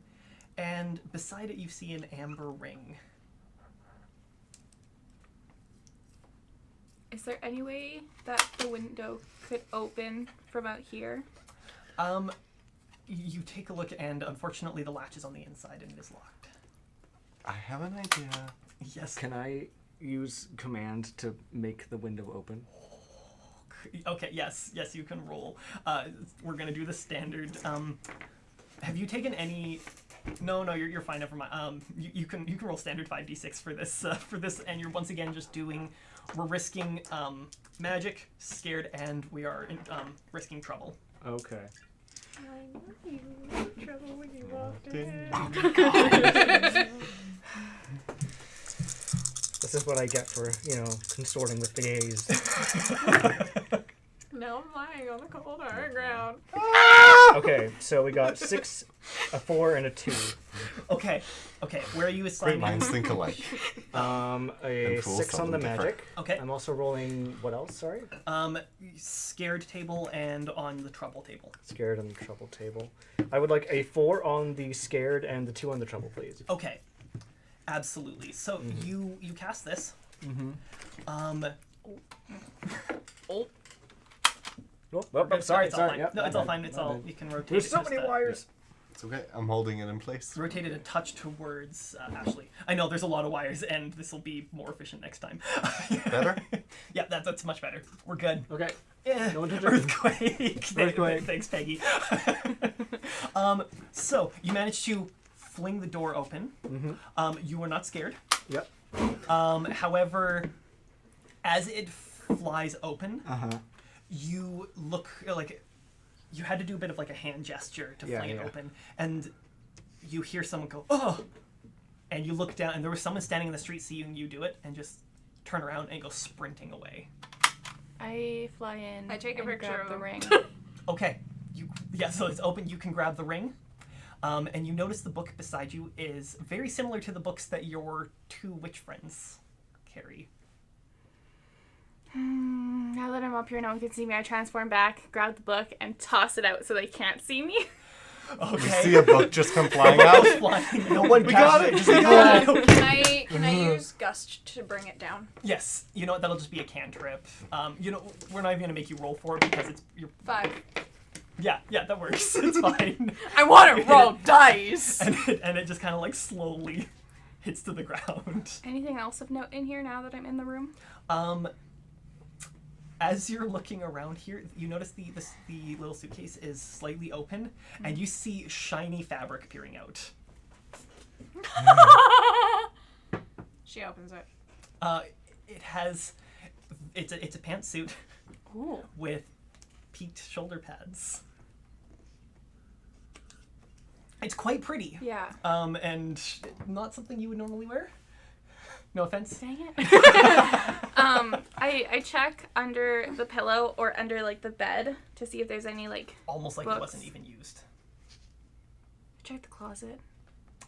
and beside it you see an amber ring. Is there any way that the window could open from out here? You take a look, and unfortunately the latch is on the inside and it is locked. I have an idea. Yes. Can I use command to make the window open? Okay. Yes, you can roll. We're gonna do the standard. Have you taken any? No, you're fine. Never mind. You can roll standard 5d6 for this, and you're once again just doing. We're risking magic, scared, and we are risking trouble. Okay. I know you were trouble when you walked in. This is what I get for, consorting with the gays. Now I'm lying on the cold hard ground. Okay, so we got 6, a 4, and a 2. Okay. Where are you Great assigning? minds think alike. A And fools 6 on the seldom differ. magic. Okay. I'm also rolling, what else, sorry? Scared table and on the trouble table. Scared on the trouble table. I would like a 4 on the scared and the 2 on the trouble, please. Okay. Absolutely. So you cast this. Oh, sorry. It's all fine. Yep, No, it's all my fine. bad, It's my all bad. you can rotate. There's it so just, many wires. It's okay. I'm holding it in place. Rotate it a touch towards Ashley. I know there's a lot of wires, and this will be more efficient next time. Better? Yeah, that's much better. We're good. Okay. Yeah. No Earthquake. Earthquake. Thanks, Peggy. So you managed to fling the door open. Mm-hmm. You were not scared. Yep. However, as it flies open, Uh-huh. you look like you had to do a bit of like a hand gesture to fling it open, and you hear someone go, "Oh!" And you look down, and there was someone standing in the street seeing you do it, and just turn around and go sprinting away. I fly in. I take a and picture grab of the him. ring. Okay, so it's open. You can grab the ring, and you notice the book beside you is very similar to the books that your two witch friends carry. Now that I'm up here, no one can see me. I transform back, grab the book, and toss it out so they can't see me. You see a book just come flying out. No one got it. Can I use Gust to bring it down? Yes, you know what? That'll just be a cantrip. We're not even gonna make you roll for it because you're 5. Yeah, that works. It's fine. I want to roll dice. And it just kind of like slowly hits to the ground. Anything else of note in here now that I'm in the room? As you're looking around here, you notice the little suitcase is slightly open, and you see shiny fabric peering out. She opens it. It's a pantsuit Ooh. with peaked shoulder pads. It's quite pretty. Yeah. And not something you would normally wear. No offense. Dang it. I check under the pillow or under like the bed to see if there's any like Almost like books. it wasn't even used. Check the closet.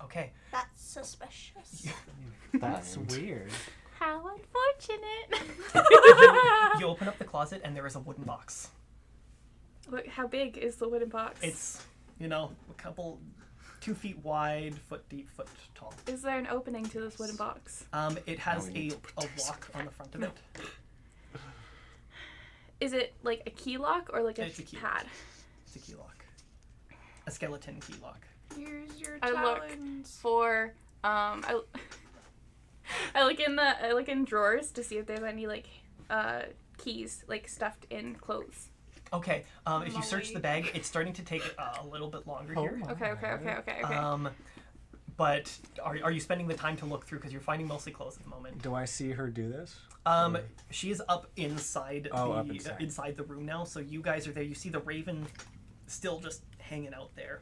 Okay. That's suspicious. That's weird. How unfortunate. You open up the closet and there is a wooden box. Look, how big is the wooden box? It's, a couple 2 feet wide, foot deep, foot tall. Is there an opening to this wooden box? It has Now we need a to put this lock on the front of it. Is it like a key lock or like a It's a key pad? lock. It's a key lock. A skeleton key lock. Here's your I look talons. for I look in drawers to see if there's any like keys like stuffed in clothes. Okay, if you search the bag, it's starting to take a little bit longer here. Okay. But are you spending the time to look through because you're finding mostly clothes at the moment? Do I see her do this? She is up inside inside the room now, so you guys are there. You see the raven still just hanging out there.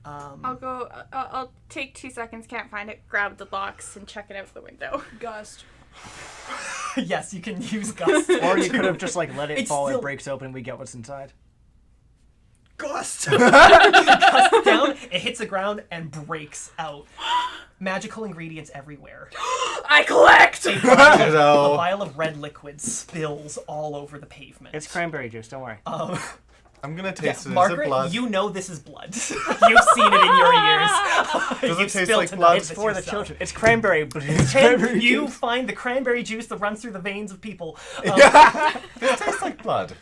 I'll take 2 seconds, can't find it, grab the box and check it out the window. Gust. Yes, you can use Gust. Or you could have just like let it It's fall, still- it breaks open, we get what's inside. Gust! Gust down, it hits the ground and breaks out. Magical ingredients everywhere. I collect! A vial of red liquid spills all over the pavement. It's cranberry juice, don't worry. I'm gonna taste it. Margaret, Is it blood? you know this is blood. You've seen it in your ears. Does it You've taste spilled like enough blood? of It's it for the yourself. children. It's cranberry, but it's And cranberry you juice. find the cranberry juice that runs through the veins of people. It tastes like blood.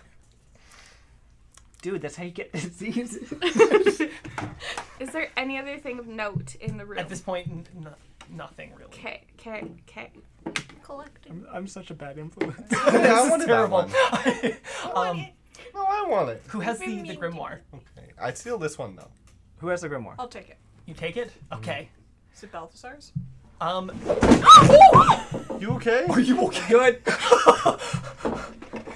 Dude, that's how you get disease. Is there any other thing of note in the room? At this point, nothing really. Okay. Collecting. I'm such a bad influence. I wanted that terrible. one. No, I want it. Who has the grimoire? Okay, I steal this one though. Who has the grimoire? I'll take it. You take it? Okay. Is it Balthasar's? You okay? Are you okay? Good.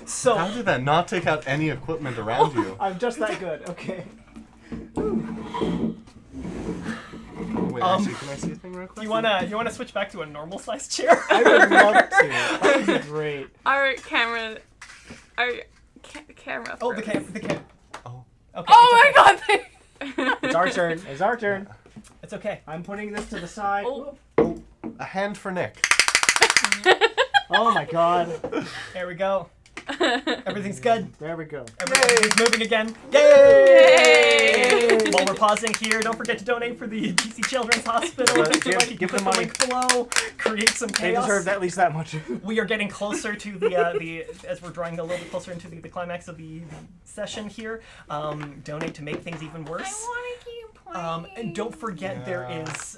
So How did that not take out any equipment around you? I'm just that good. Okay. Wait, actually, can I see a thing real quick? you wanna switch back to a normal sized chair? I would love to. That would be great. Our camera. Oh, the froze. cam. Oh. Okay. Oh it's my okay. god! It's our turn. It's our turn. It's okay. I'm putting this to the side. Oh. A hand for Nick. Oh my god. There we go. Everything's good. There we go. Everything's moving again. Yay! While we're pausing here, don't forget to donate for the BC Children's Hospital. Yeah, If you like, you give can them click the link below. Create some They chaos. deserve at least that much. We are getting closer to the as we're drawing a little bit closer into the climax of the session here. Donate to make things even worse. I want to keep And don't forget there Yeah. is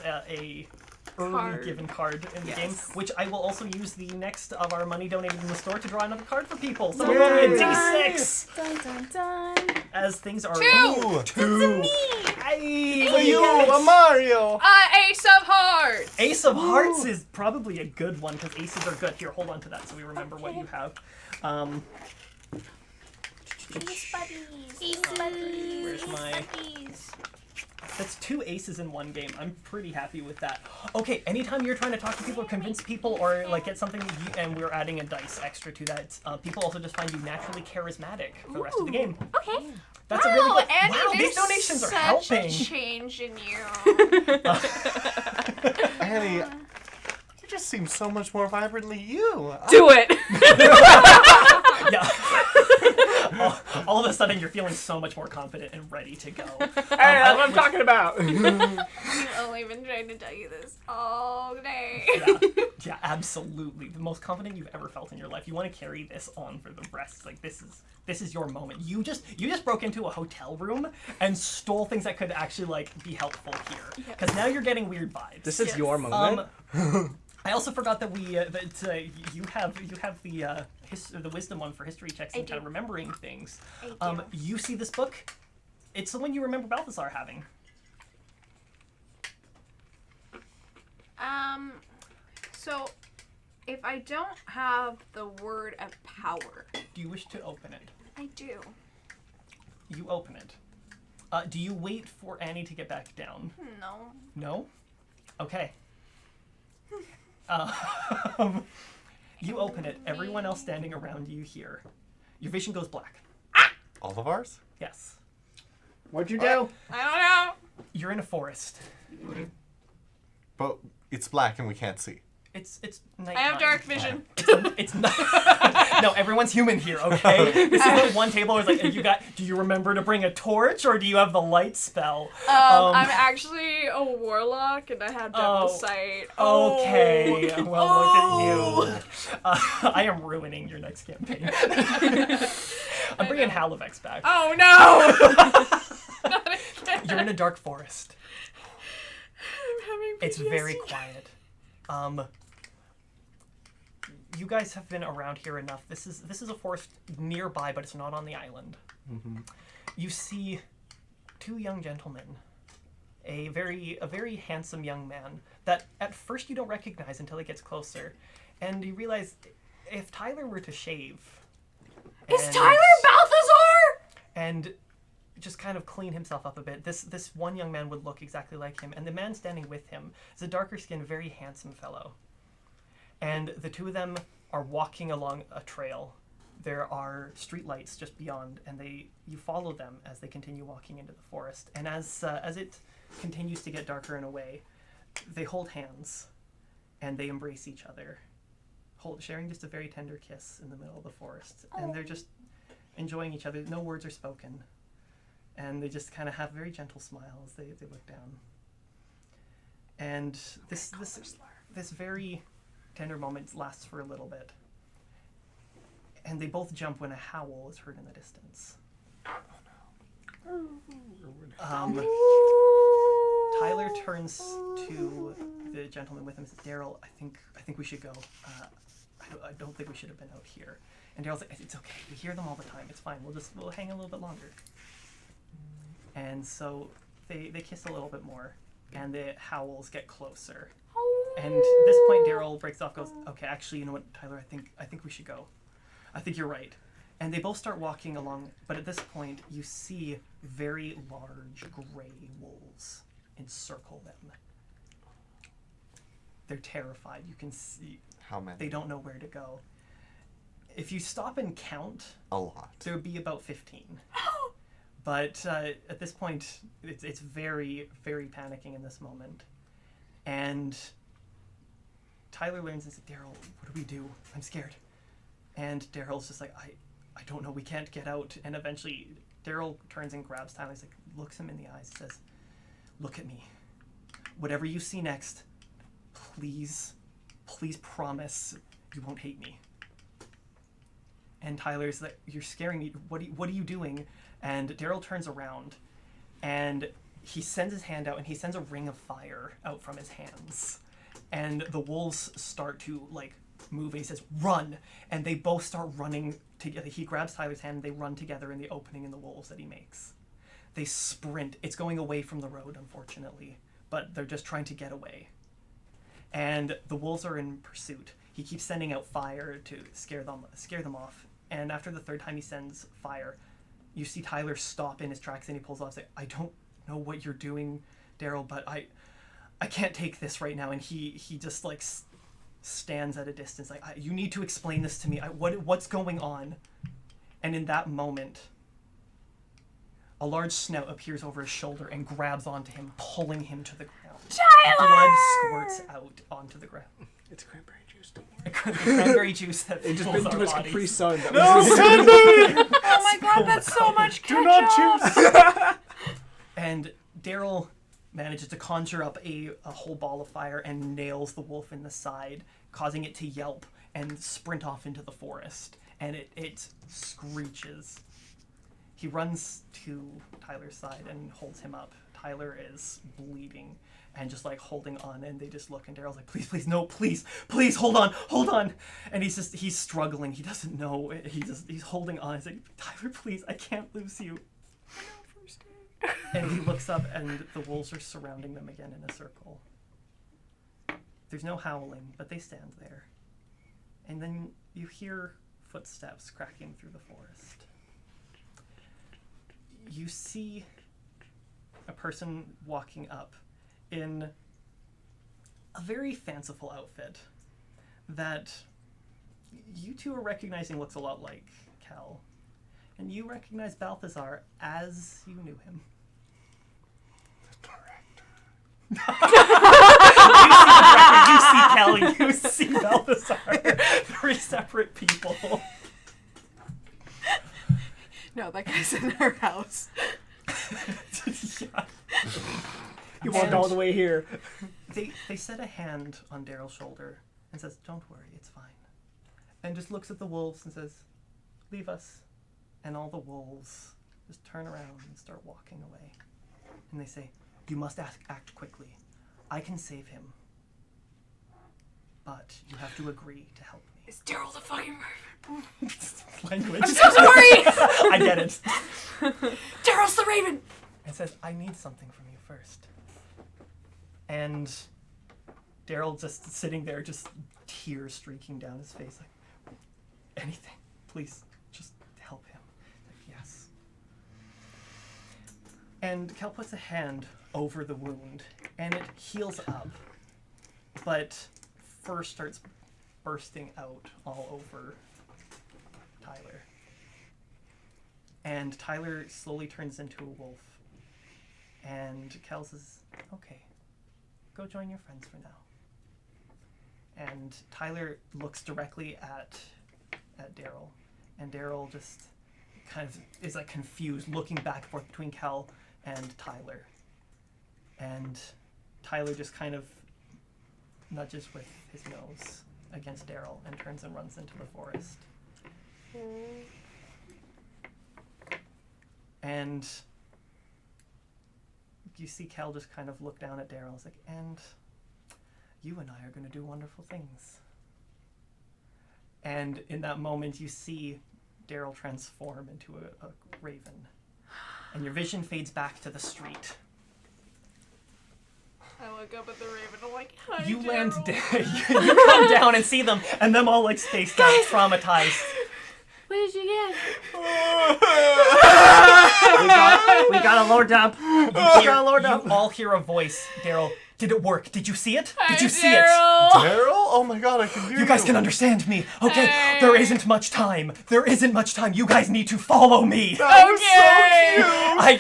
a early Card. given card in the Yes. game, which I will also use the next of our money donated in the store to draw another card for people. So Yay! we'll roll a D6 Dun dun dun. as things are Ooh. two. Hey, what do you You, get? a Mario. Ace of Hearts. Ace of Hearts is probably a good one because aces are good. Here, hold on to that so we remember what you have. Ace buddies. Where's my? That's 2 aces in one game. I'm pretty happy with that. Okay, anytime you're trying to talk to people or convince people or like get something, and we're adding a dice extra to that, people also just find you naturally charismatic for the rest of the game. Okay. That's a really good. Annie, Wow, these there's donations are such helping. a change in you. Annie, you just seem so much more vibrantly you. Do it. Yeah. all of a sudden, you're feeling so much more confident and ready to go. Hey, that's what I'm talking about. I've only been trying to tell you this all day. Yeah, absolutely. The most confident you've ever felt in your life. You want to carry this on for the rest. Like this is your moment. You just broke into a hotel room and stole things that could actually like be helpful here. Because now you're getting weird vibes. This is your moment. I also forgot that you have the the wisdom one for history checks and kind of remembering things. I do. You see this book? It's the one you remember Balthazar having. So if I don't have the word of power, Do you wish to open it? I do. You open it. Do you wait for Annie to get back down? no. No? Okay. You open it. Everyone else standing around you here. Your vision goes black. All of ours? Yes. What'd you do? I don't know. You're in a forest. But it's black and we can't see. It's nighttime. I have dark vision. It's not. No, everyone's human here, okay? This is the one table where it's like, do you remember to bring a torch or do you have the light spell? I'm actually a warlock and I have double sight. Okay, well, look at you. I am ruining your next campaign. I'm bringing Halivex back. Oh no! Not again. You're in a dark forest. I'm having It's very PTSD. quiet. You guys have been around here enough. This is a forest nearby, but it's not on the island. Mm-hmm. You see 2 young gentlemen, a very handsome young man that at first you don't recognize until he gets closer, and you realize if Tyler were to shave, Is Tyler Balthazar? and just kind of clean himself up a bit, this one young man would look exactly like him, and the man standing with him is a darker-skinned, very handsome fellow. And the 2 of them are walking along a trail. There are streetlights just beyond, and you follow them as they continue walking into the forest. And as it continues to get darker and away, they hold hands, and they embrace each other, sharing just a very tender kiss in the middle of the forest. And they're just enjoying each other. No words are spoken. And they just kind of have a very gentle smile as they look down. And this very tender moment lasts for a little bit. And they both jump when a howl is heard in the distance. Tyler turns to the gentleman with him and says, "Daryl, I think we should go. I don't think we should have been out here." And Daryl's like, "It's okay. We hear them all the time. It's fine. We'll hang a little bit longer." And so they kiss a little bit more, and the howls get closer. And at this point, Daryl breaks off, goes, "Okay, actually, you know what, Tyler? I think we should go. I think you're right." And they both start walking along, but at this point, you see very large gray wolves encircle them. They're terrified. You can see How many? they don't know where to go. If you stop and count, A lot. there would be about 15. But at this point, it's very, very panicking in this moment. And Tyler learns and says, "Daryl, what do we do? I'm scared." And Daryl's just like, I don't know, we can't get out. And eventually, Daryl turns and grabs Tyler. He's like, looks him in the eyes, says, "Look at me. Whatever you see next, please promise you won't hate me." And Tyler's like, "You're scaring me. What are you doing?" And Daryl turns around, and he sends his hand out, and he sends a ring of fire out from his hands. And the wolves start to, like, move, and he says, run! And they both start running together. He grabs Tyler's hand, and they run together in the opening in the wolves that he makes. They sprint. It's going away from the road, unfortunately, but they're just trying to get away. And the wolves are in pursuit. He keeps sending out fire to scare them off. And after the third time he sends fire, you see Tyler stop in his tracks, and he pulls off, saying, I don't know what you're doing, Daryl, but I can't take this right now. And he just, like, stands at a distance, like, you need to explain this to me. What's going on? And in that moment, a large snout appears over his shoulder and grabs onto him, pulling him to the ground. Tyler! Blood squirts out onto the ground. It's cranberry juice, don't worry. Cranberry juice that It just fills been our too much bodies. Capri Sun. Oh my god, that's so much ketchup. Do not choose. And Daryl manages to conjure up a whole ball of fire and nails the wolf in the side, causing it to yelp and sprint off into the forest. And it screeches. He runs to Tyler's side and holds him up. Tyler is bleeding and just, like, holding on, and they just look, and Daryl's like, please, no, please, hold on. And he's struggling. He doesn't know. He's holding on. He's like, Tyler, please, I can't lose you. And he looks up, and the wolves are surrounding them again in a circle. There's no howling, but they stand there. And then you hear footsteps cracking through the forest. You see a person walking up in a very fanciful outfit that you two are recognizing looks a lot like Cal. And you recognize Balthazar as you knew him. You see Cal, you see Balthazar. 3 separate people. No, that guy's in our house. Yeah. You walked all the way here. They set a hand on Daryl's shoulder and says, don't worry, it's fine. And just looks at the wolves and says, leave us. And all the wolves just turn around and start walking away. And they say, you must act quickly. I can save him. But you have to agree to help me. Is Daryl the fucking raven? Language. I'm so sorry! I get it. Daryl's the raven! And says, I need something from you first. And Daryl just sitting there, just tears streaking down his face, like, anything, please, just help him. Like, yes. And Cal puts a hand over the wound, and it heals up, but fur starts bursting out all over Tyler. And Tyler slowly turns into a wolf. And Cal says, okay, go join your friends for now. And Tyler looks directly at Daryl. And Daryl just kind of is, like, confused, looking back and forth between Cal and Tyler. And Tyler just kind of nudges with his nose against Daryl and turns and runs into the forest. And you see Cal just kind of look down at Daryl. He's like, and you and I are going to do wonderful things. And in that moment, you see Daryl transform into a raven. And your vision fades back to the street. I look up at the raven, I'm like, hi, You Daryl. land down. You come down and see them, and them all, like, spaced out, traumatized. What did you get? We gotta load up. You all hear a voice, Daryl. Did it work? Did you see it? Did you see it? Daryl? Oh my god, I can hear you. You guys can understand me. Okay, there isn't much time. You guys need to follow me. That was so cute. I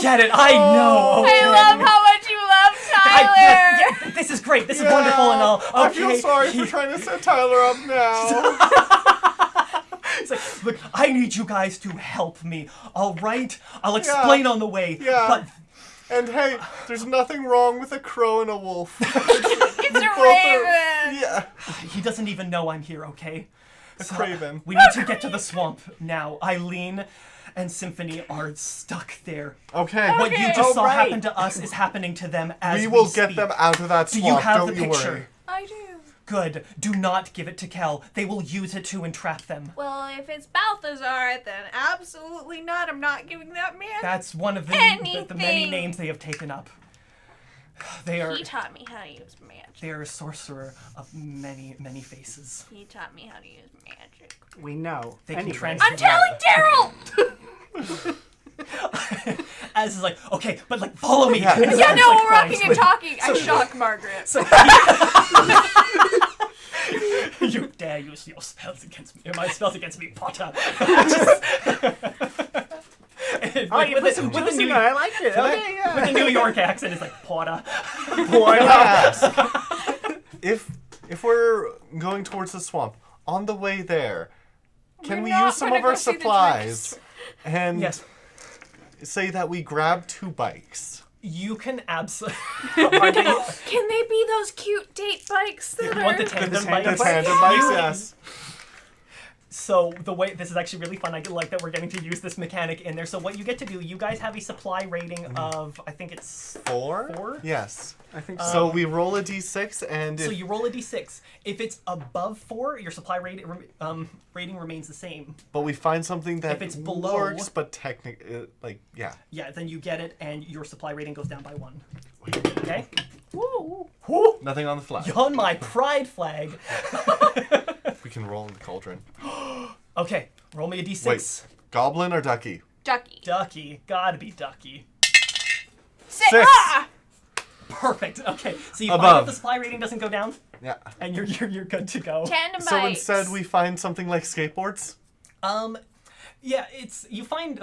get it. I know. Okay. I love how much you love Tyler. Yeah, this is great. This is wonderful and all. Okay. I feel sorry for trying to set Tyler up now. It's like, look, I need you guys to help me. All right? I'll explain on the way. Yeah. But And hey, there's nothing wrong with a crow and a wolf. It's a raven. Yeah. he doesn't even know I'm here, okay? Craven. We need to get to the swamp now. Eileen and Symphony are stuck there. Okay. What you just saw happen to us is happening to them as we will speak. get them out of that swamp. Do you have Don't the you picture? worry. I do. Good. Do not give it to Kel. They will use it to entrap them. Well, if it's Balthazar, then absolutely not. I'm not giving that man. That's one of the many names they have taken up. He taught me how to use magic. They are a sorcerer of many, many faces. He taught me how to use magic. We know. They can Anyway. transfer. I'm telling Daryl! Az is like, okay, but like, follow me. Yeah. Yeah, no, we're walking and talking. I shock Margaret. So you dare use your spells against me? My spells against me, Potter. I like it. Okay, yeah. With a New York accent, it's like Potter. If we're going towards the swamp, on the way there, can we not use some gonna of our go see the supplies and Yes, say that we grab 2 bikes? you can absolutely. Can they be those cute date bikes that You want the are... tandem The bikes? tandem bikes, yes. So the way this is actually really fun. I like that we're getting to use this mechanic in there. So what you get to do, you guys have a supply rating of I think it's 4? 4? Yes. I think So we roll a d6 and So if you roll a d6. If it's above 4, your supply rating remains the same. but we find something that If it's below- works, but yeah. Yeah, then you get it, and your supply rating goes down by 1. Okay? Woo. Woo! Nothing on the flag. On my pride flag. We can roll in the cauldron. Okay, roll me a d6. Wait, goblin or ducky? Ducky. Ducky. Gotta be Ducky. 6! Ah! Perfect. Okay, so you find Above. out the supply rating doesn't go down, Yeah. and you're good to go. Tandem So bikes. instead we find something like skateboards? Yeah, it's you find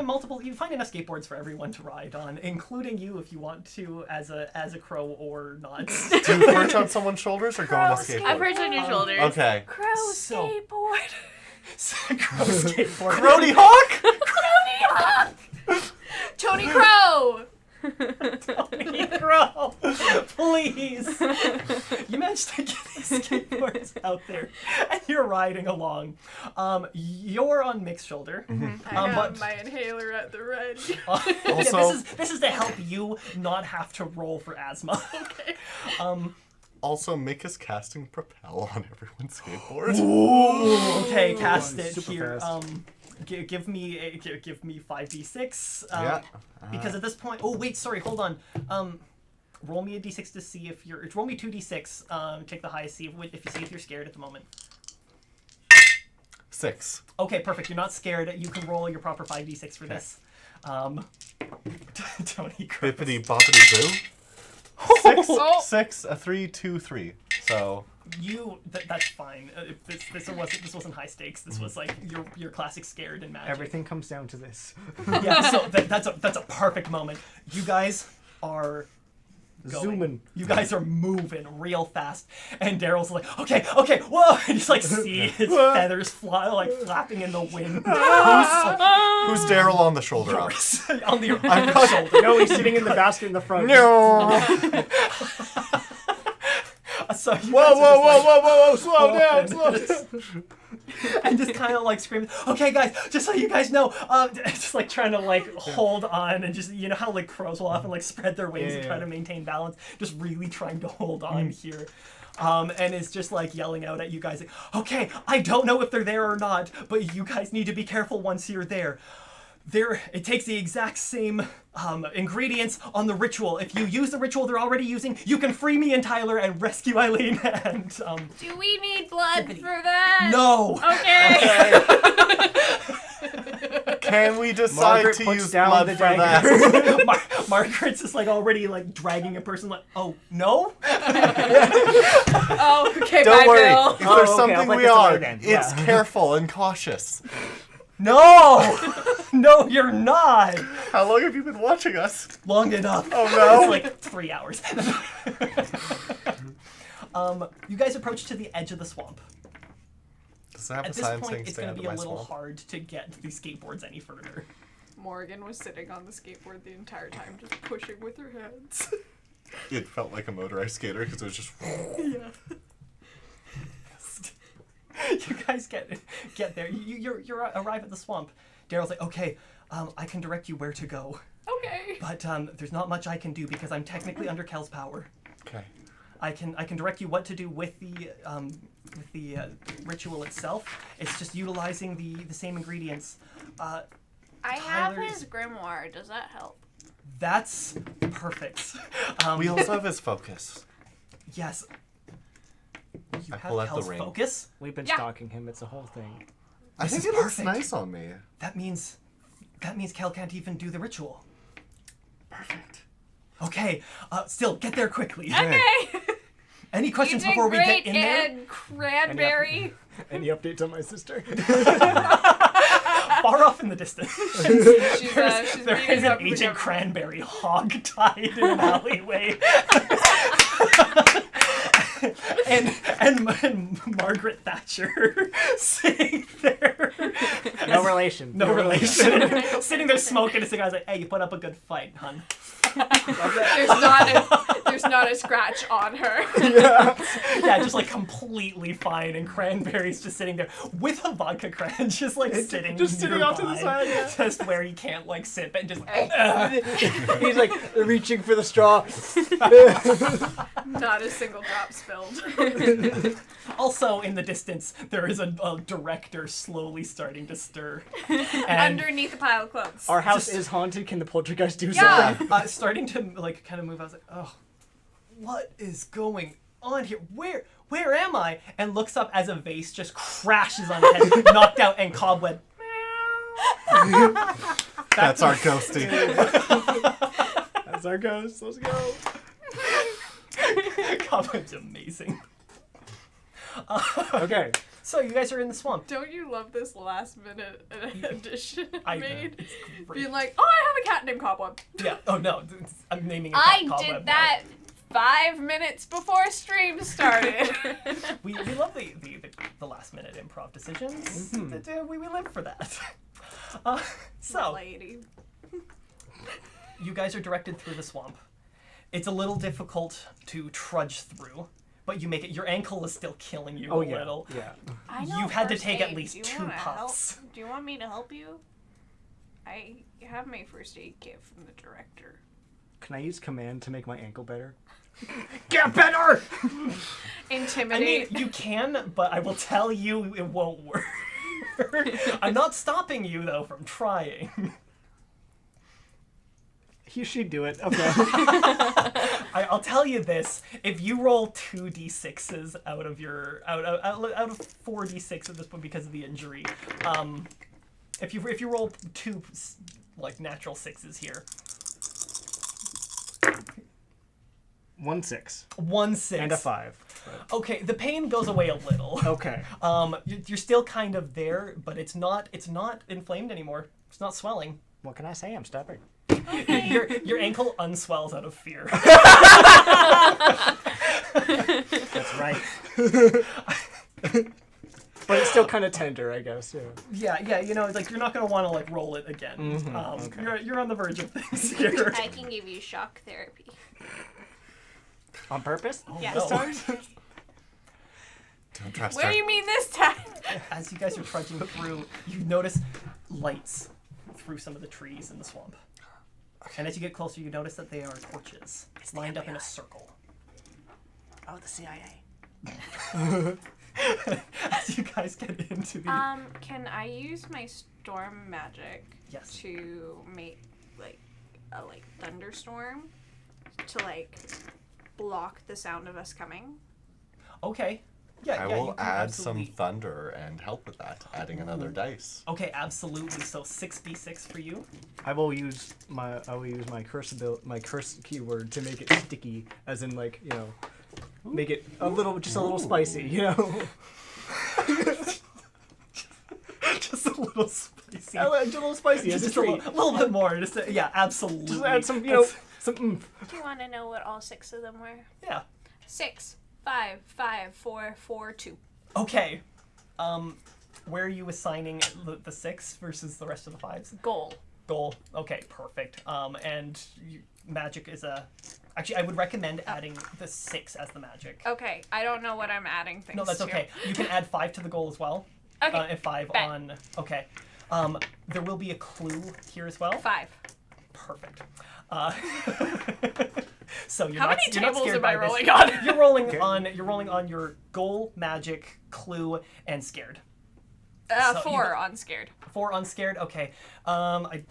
multiple. You find enough skateboards for everyone to ride on, including you if you want to, as a crow or not. Do you perch on someone's shoulders or go on a skateboard? I perch on your shoulders. Okay. Crow So- skateboard. Crow skateboard. Crony Hawk? Tony Crow. Tony Crow, please. You managed to get these skateboards out there, and you're riding along. You're on Mick's shoulder. I have but- my inhaler at the ready. Also- this is to help you not have to roll for asthma. Okay. Also, Mick is casting Propel on everyone's skateboard. Okay, cast it super here. fast. Give me 5d6. Yeah. Because at this point, oh wait, sorry, hold on. Roll me a d6 to see if you're. Roll me 2d6. Take the highest. See if you see if you're scared at the moment. 6. Okay, perfect. You're not scared. You can roll your proper 5d6 for this. Tony Crow. Bippity boppity boo. 6, Oh. 6, a 3, 2, 3. So That's fine. This wasn't high stakes. This was like your classic scared and magic. Everything comes down to this. Yeah. So that's a perfect moment. You guys are going. Zooming. You guys are moving real fast, and Daryl's like, okay, whoa, and he's like, see his feathers fly like flapping in the wind. who's Daryl on the shoulder of? Yours on the shoulder. No, he's sitting in the basket in the front. No. So you Whoa, guys are whoa, just whoa, like, whoa, whoa, slow down. and just kind of like screaming, okay guys, just so you guys know, just like trying to like hold on and just, you know how like crows will often like spread their wings and try to maintain balance, just really trying to hold on here. And is just like yelling out at you guys like, okay, I don't know if they're there or not, but you guys need to be careful once you're there. It takes the exact same ingredients on the ritual. If you use the ritual they're already using, you can free me and Tyler and rescue Eileen and Do we need blood for that? no. Okay. Can we decide Margaret to puts use down blood the for that? Margaret's just like already like dragging a person like, oh no. Oh, okay, Don't bye, worry. Bill. If there's Oh, okay, something I'll let we this are, alone then. it's Yeah. careful and cautious. No, no, you're not. How long have you been watching us? Long enough. Oh, no. It's like 3 hours. You guys approach to the edge of the swamp. Does it have At a this sign point, saying it's stay going out to of be a my little swamp? hard to get these skateboards any further. Morgan was sitting on the skateboard the entire time, just pushing with her hands. It felt like a motorized skater because it was just. You guys get there. You arrive at the swamp. Daryl's like, okay, I can direct you where to go. Okay. But there's not much I can do because I'm technically under Kel's power. Okay. I can direct you what to do with the ritual itself. It's just utilizing the same ingredients. I have Tyler's- his grimoire. Does that help? That's perfect. We also have his focus. Yes. You I have pull out the Kel's ring. focus? We've been Yeah. stalking him. It's a whole thing. I This think is it looks perfect. nice on me. That means Kel can't even do the ritual. Perfect. Okay, still get there quickly. Okay. Any You questions did before we great, get in there? and Cranberry. Any updates on my sister? Far off in the distance. She's There beating is up an the Agent government. Cranberry hog-tied in an alleyway. and Margaret Thatcher sitting there. No relation. No relation. Sitting there smoking, and the guy's like, hey, you put up a good fight, hun. There's not a scratch on her. Yeah, just like completely fine, and Cranberry's just sitting there with a vodka cran, just like sitting off to the nearby, side, yeah. just where he can't like sip and just. He's like reaching for the straw. Not a single drop spilled. Also, in the distance, there is a director slowly starting to stir. And Underneath a pile of clothes. Our house Just- is haunted. Can the poltergeist do Yeah. something? starting to like kind of move. I was like, oh, what is going on here? Where am I? And looks up as a vase just crashes on his head, knocked out, and Cobweb. That's our ghosty. That's our ghost. Let's go. Cobweb's amazing. Okay. So you guys are in the swamp. Don't you love this last minute addition I made? It's great. Being like, oh, I have a cat named Cobweb. Yeah. Oh no, I'm naming it I Cobweb did now. that 5 minutes before stream started. We love the last minute improv decisions. We live for that. So Lady. you guys are directed through the swamp. It's a little difficult to trudge through, but you make it. Your ankle is still killing you Oh a yeah. little. Yeah. I know You've had to first take at aid. least Do you 2 wanna help? puffs. Do you want me to help you? I have my first aid kit from the director. Can I use command to make my ankle better? Get better! I mean, Intimidate. you can, but I will tell you it won't work. I'm not stopping you, though, from trying. You should do it. Okay. I'll tell you this: if you roll 2d6s out of your out of 4d6 at this point because of the injury, if you roll 2 like natural 6s here, 1 6 1 6 and a 5. Okay, the pain goes away a little. Okay. You're still kind of there, but it's not inflamed anymore. It's not swelling. What can I say? I'm stubborn. Your ankle unswells out of fear. That's right. But it's still kind of tender, I guess. Yeah. Yeah, you know, it's like you're not gonna want to like roll it again. Okay. You're on the verge of things here. I can give you shock therapy. On purpose? Yeah. No. This time? Don't trust What her. do you mean this time? As you guys are trudging through, you notice lights through some of the trees in the swamp. And as you get closer, you notice that they are torches lined up in a circle. Oh, the CIA. As you guys get into the Can I use my storm magic Yes. to make like a thunderstorm to block the sound of us coming? Okay. Yeah, I yeah, will you can add some absolutely- thunder and help with that, adding another dice. Okay, absolutely. So 6d6 for you. I will use my curse keyword to make it sticky, as in make it a little spicy, Just a little spicy. A little spicy as a Just a treat. little bit more. Yeah, absolutely. Just add some, That's- some oomph. Do you want to know what all 6 of them were? Yeah. 6, 5, 5, 4, 4, 2. Okay. Where are you assigning the 6 versus the rest of the 5s? Goal. Goal. Okay, perfect. And magic is a Actually, I would recommend adding the 6 as the magic. Okay, I don't know what I'm adding things No, that's to. okay. You can add 5 to the goal as well. Okay. And 5 Bet. on. Okay. There will be a clue here as well. 5. Perfect. So you're How not, many you're not tables scared am by I this. rolling on? You're rolling on your goal, magic, clue, and scared. So 4 on scared. 4 on scared. Okay. I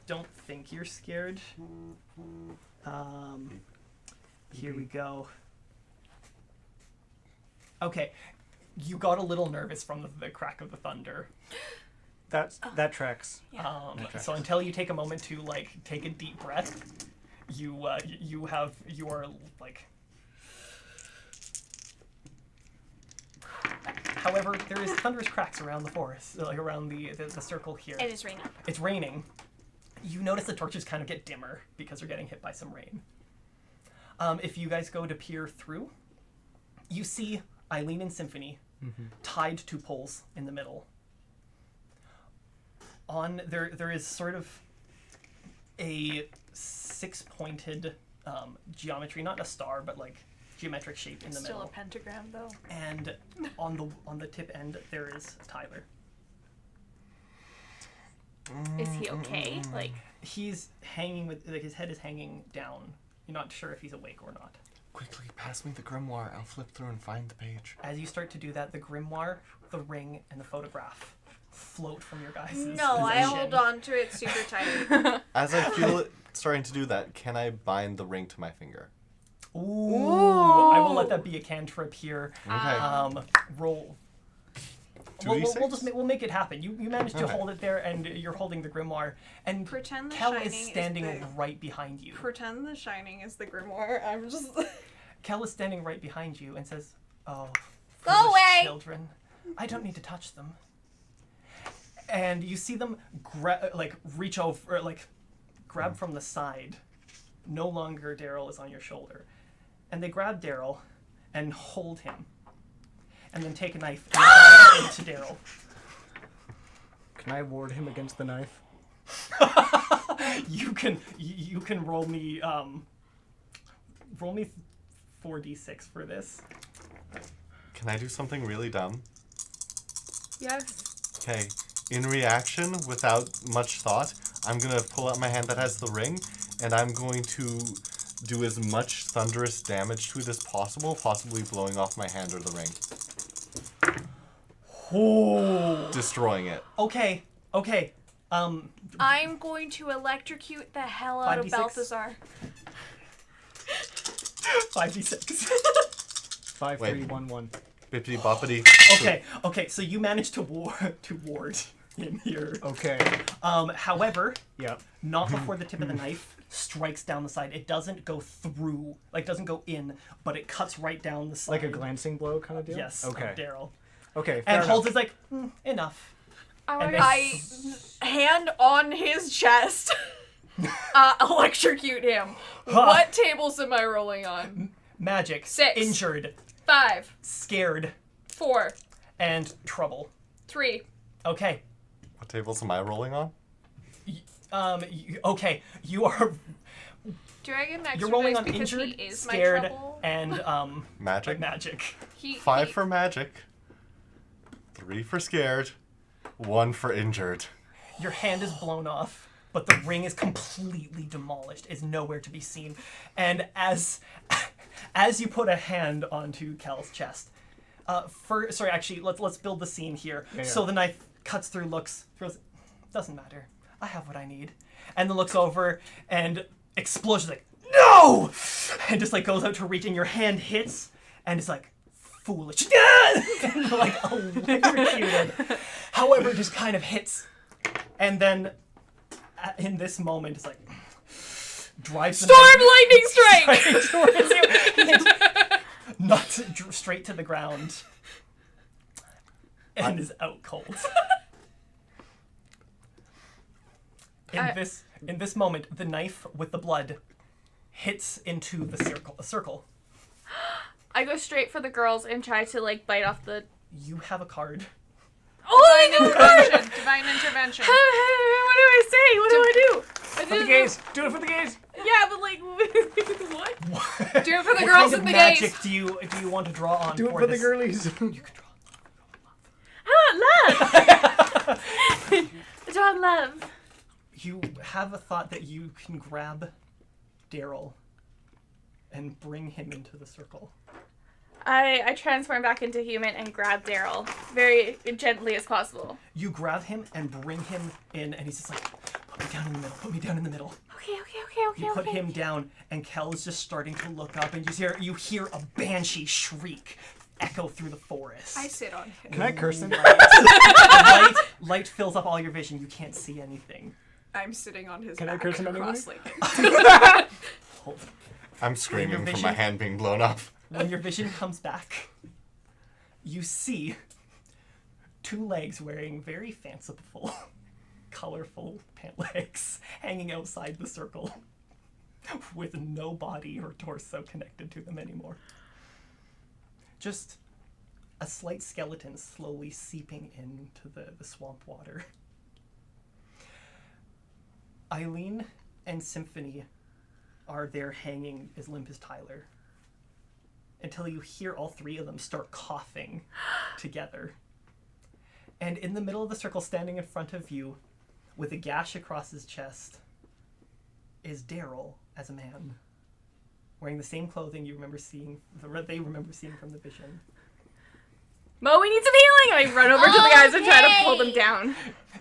don't think you're scared. Here we go. Okay. You got a little nervous from the crack of the thunder. That tracks. So until you take a moment to like take a deep breath, you are like. However, there is thunderous cracks around the forest, like around the circle here. It is raining. It's raining. You notice the torches kind of get dimmer because they're getting hit by some rain. If you guys go to peer through, you see Eileen and Symphony tied to poles in the middle. On there is sort of a 6-pointed geometry, not a star, but like geometric shape in the Still middle. a pentagram, though. And on the tip end there is Tyler. Is he okay? Like, He's hanging with his head is hanging down. You're not sure if he's awake or not. Quickly, pass me the grimoire. I'll flip through and find the page. As you start to do that, the grimoire, the ring, and the photograph float from your guys' No, I possession. hold on to it super tight. As I feel it starting to do that, can I bind the ring to my finger? Ooh. I will let that be a cantrip here. Okay. Roll. 2d6? We'll make it happen. You managed to Okay. hold it there, and you're holding the grimoire, and Pretend the Kel shining is standing is the... right behind you. Pretend the shining is the grimoire. I'm just... Kel is standing right behind you and says, "Oh, Go foolish away! children, I don't need to touch them." And you see them reach over, grab from the side. No longer Daryl is on your shoulder, and they grab Daryl and hold him, and then take a knife and into Daryl. Can I ward him against the knife? You can roll me 4d6 for this. Can I do something really dumb? yes. Okay. In reaction, without much thought, I'm going to pull out my hand that has the ring, and I'm going to do as much thunderous damage to it as possible, possibly blowing off my hand or the ring. Oh. Destroying it. Okay. I'm going to electrocute the hell out of 5d6? Balthazar. 5d6. 5, Wait. 3, 1, 1. Bippity boppity. Okay, so you managed to ward in here. Okay. However, Yep. not before the tip of the knife strikes down the side. It doesn't go through, doesn't go in, but it cuts right down the side. Like a glancing blow kind of deal? Yes, Okay. of Daryl. Okay, fair And enough. holds is like, enough. And then- I hand on his chest. Electrocute him. What tables am I rolling on? Magic. 6. Injured. 5. Scared. 4. And trouble. 3. Okay. What tables am I rolling on? Okay. You are. Do I get an extra You're rolling dice on because injured, he is scared, my trouble? and Magic? magic. 5 for magic. 3 for scared. 1 for injured. Your hand is blown off, but the ring is completely demolished. Is nowhere to be seen. And as you put a hand onto Kel's chest, let's build the scene here. Yeah. So the knife cuts through, throws. Doesn't matter. I have what I need. And then looks over and explosion like no, and just goes out to reach, and your hand hits, and it's like foolish, and electrocuted. However, it just kind of hits, and then in this moment, it's like drives the Storm lightning strike! knife towards you, nuts straight to the ground, and is out cold. In this moment, the knife with the blood hits into the circle. I go straight for the girls and try to bite off the. You have a card. Oh, I know. Divine intervention. What do I say? What do I do? For the gays! Do it for the gays! Yeah, but like, what? Do it for the What girls kind of in the magic gays. do you want to draw on Do it for for this? the girlies. You can draw. I want love. I draw love. You have a thought that you can grab Daryl and bring him into the circle. I transform back into human and grab Daryl very gently as possible. You grab him and bring him in, and he's just like, put me down in the middle, put me down in the middle. Okay. You put him down, and Kel is just starting to look up, and you hear a banshee shriek echo through the forest. I sit on him. Can I curse him? Light fills up all your vision. You can't see anything. I'm sitting on his Can I back, curse him anyway? cross-legged. Hold. I'm screaming from vision- my hand being blown up. When your vision comes back, you see 2 legs wearing very fanciful, colorful pant legs hanging outside the circle with no body or torso connected to them anymore. Just a slight skeleton slowly seeping into the swamp water. Eileen and Symphony are there hanging as limp as Tyler, until you hear all 3 of them start coughing together. And in the middle of the circle, standing in front of you, with a gash across his chest, is Daryl as a man, wearing the same clothing they remember seeing from the vision. Mo, we need some healing! And I run over to the guys and try to pull them down.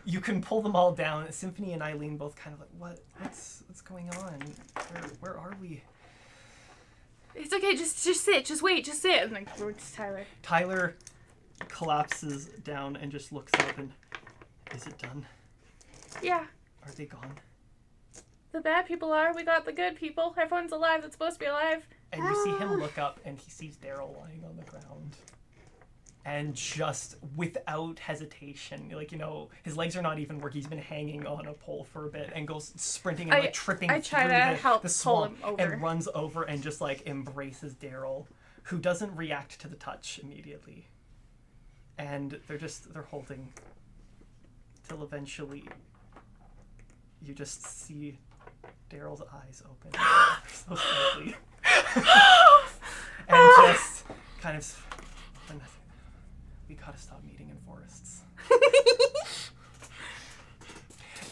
You can pull them all down. Symphony and Eileen both kind of like, what's going on? Where are we? It's okay, just sit, just wait, just sit. And like, it's Tyler. Tyler collapses down and just looks up and, is it done? Yeah. Are they gone? The bad people are. We got the good people. Everyone's alive that's supposed to be alive. And you see him look up and he sees Daryl lying on the ground. And just without hesitation, like, his legs are not even working. He's been hanging on a pole for a bit and goes sprinting and tripping I try through to the help swamp pull him over. and runs over and just like embraces Daryl, who doesn't react to the touch immediately. And they're holding till eventually you just see Daryl's eyes open so slightly. And just kind of, we gotta stop meeting in forests.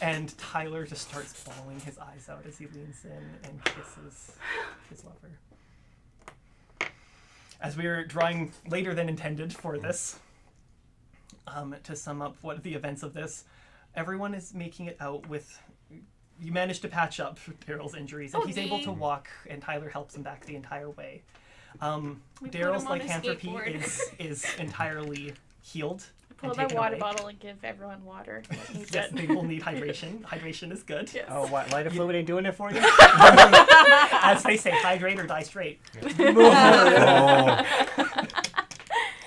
And Tyler just starts bawling his eyes out as he leans in and kisses his lover. As we are drawing later than intended for this, to sum up what the events of this, everyone is making it out with. You manage to patch up Daryl's injuries, and he's able to walk, and Tyler helps him back the entire way. Daryl's lycanthropy is entirely healed. Pull out my water bottle and give everyone water. Yes, they will need hydration. Hydration is good. Yes. Oh, what? Lighter fluid ain't doing it for you? As they say, hydrate or die straight. Oh.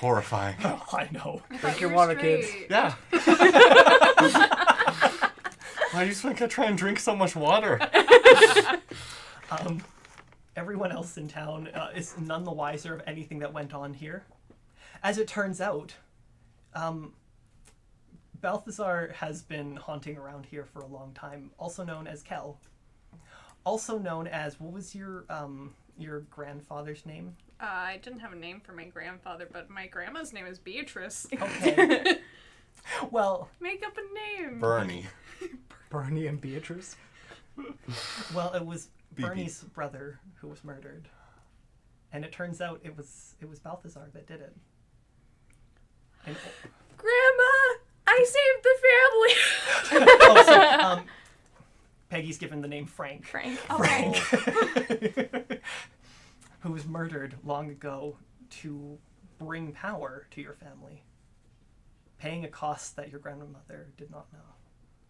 Horrifying. Oh, I know. Drink your water, kids. Yeah. Why do you think I try and drink so much water? Everyone else in town is none the wiser of anything that went on here. As it turns out, Balthazar has been haunting around here for a long time, also known as Kel. Also known as, what was your grandfather's name? I didn't have a name for my grandfather, but my grandma's name is Beatrice. Okay. Well, Make up a name. Bernie. Bernie and Beatrice? well, it was BB. Bernie's brother who was murdered. And it turns out it was Balthazar that did it. And, Grandma, I saved the family. oh, so, Peggy's given the name Frank. Frank. Frank. Who was murdered long ago to bring power to your family. Paying a cost that your grandmother did not know.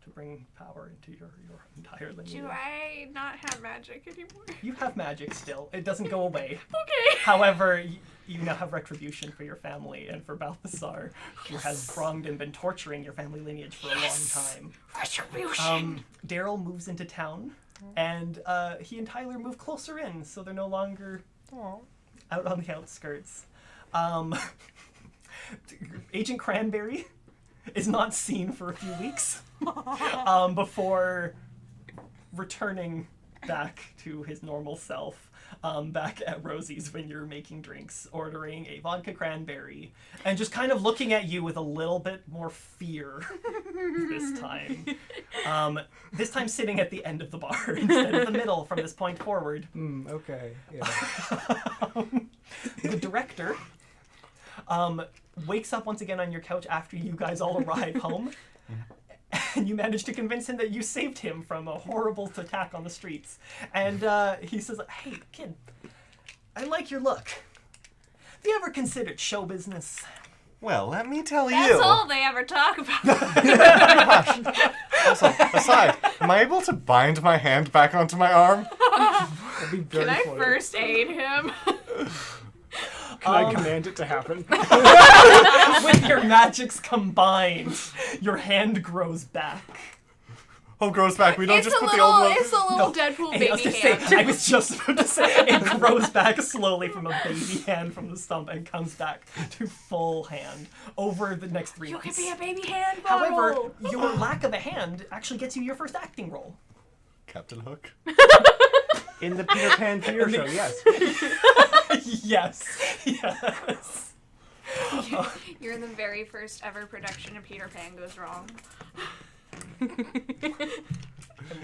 To bring power into your entire lineage. Do I not have magic anymore? You have magic still. It doesn't go away. Okay. However, you now have retribution for your family and for Balthazar, who has wronged and been torturing your family lineage for a long time. Retribution. Daryl moves into town, and he and Tyler move closer in, so they're no longer out on the outskirts. Agent Cranberry is not seen for a few weeks before returning back to his normal self, back at Rosie's when you're making drinks, ordering a vodka cranberry, and just kind of looking at you with a little bit more fear this time. This time sitting at the end of the bar instead of the middle from this point forward. Okay. Yeah. The director wakes up once again on your couch after you guys all arrive home. And you manage to convince him that you saved him from a horrible attack on the streets. And he says, hey, kid, I like your look. Have you ever considered show business? Well, let me tell That's you. all they ever talk about. Also, aside, am I able to bind my hand back onto my arm? That'd be very Can I funny. first aid him? Can I command it to happen? With your magics combined, your hand grows back. Oh, grows back. We don't It's just a put little, the old one. it's a little No. Deadpool Hey, baby I hand. was just about to say, it grows back slowly from a baby hand from the stump and comes back to full hand over the next 3 You months. could be a baby hand However, bottle. your lack of a hand actually gets you your first acting role. Captain Hook. In the Peter Pan theater show, yes. Yes. You're in the very first ever production of Peter Pan Goes Wrong. I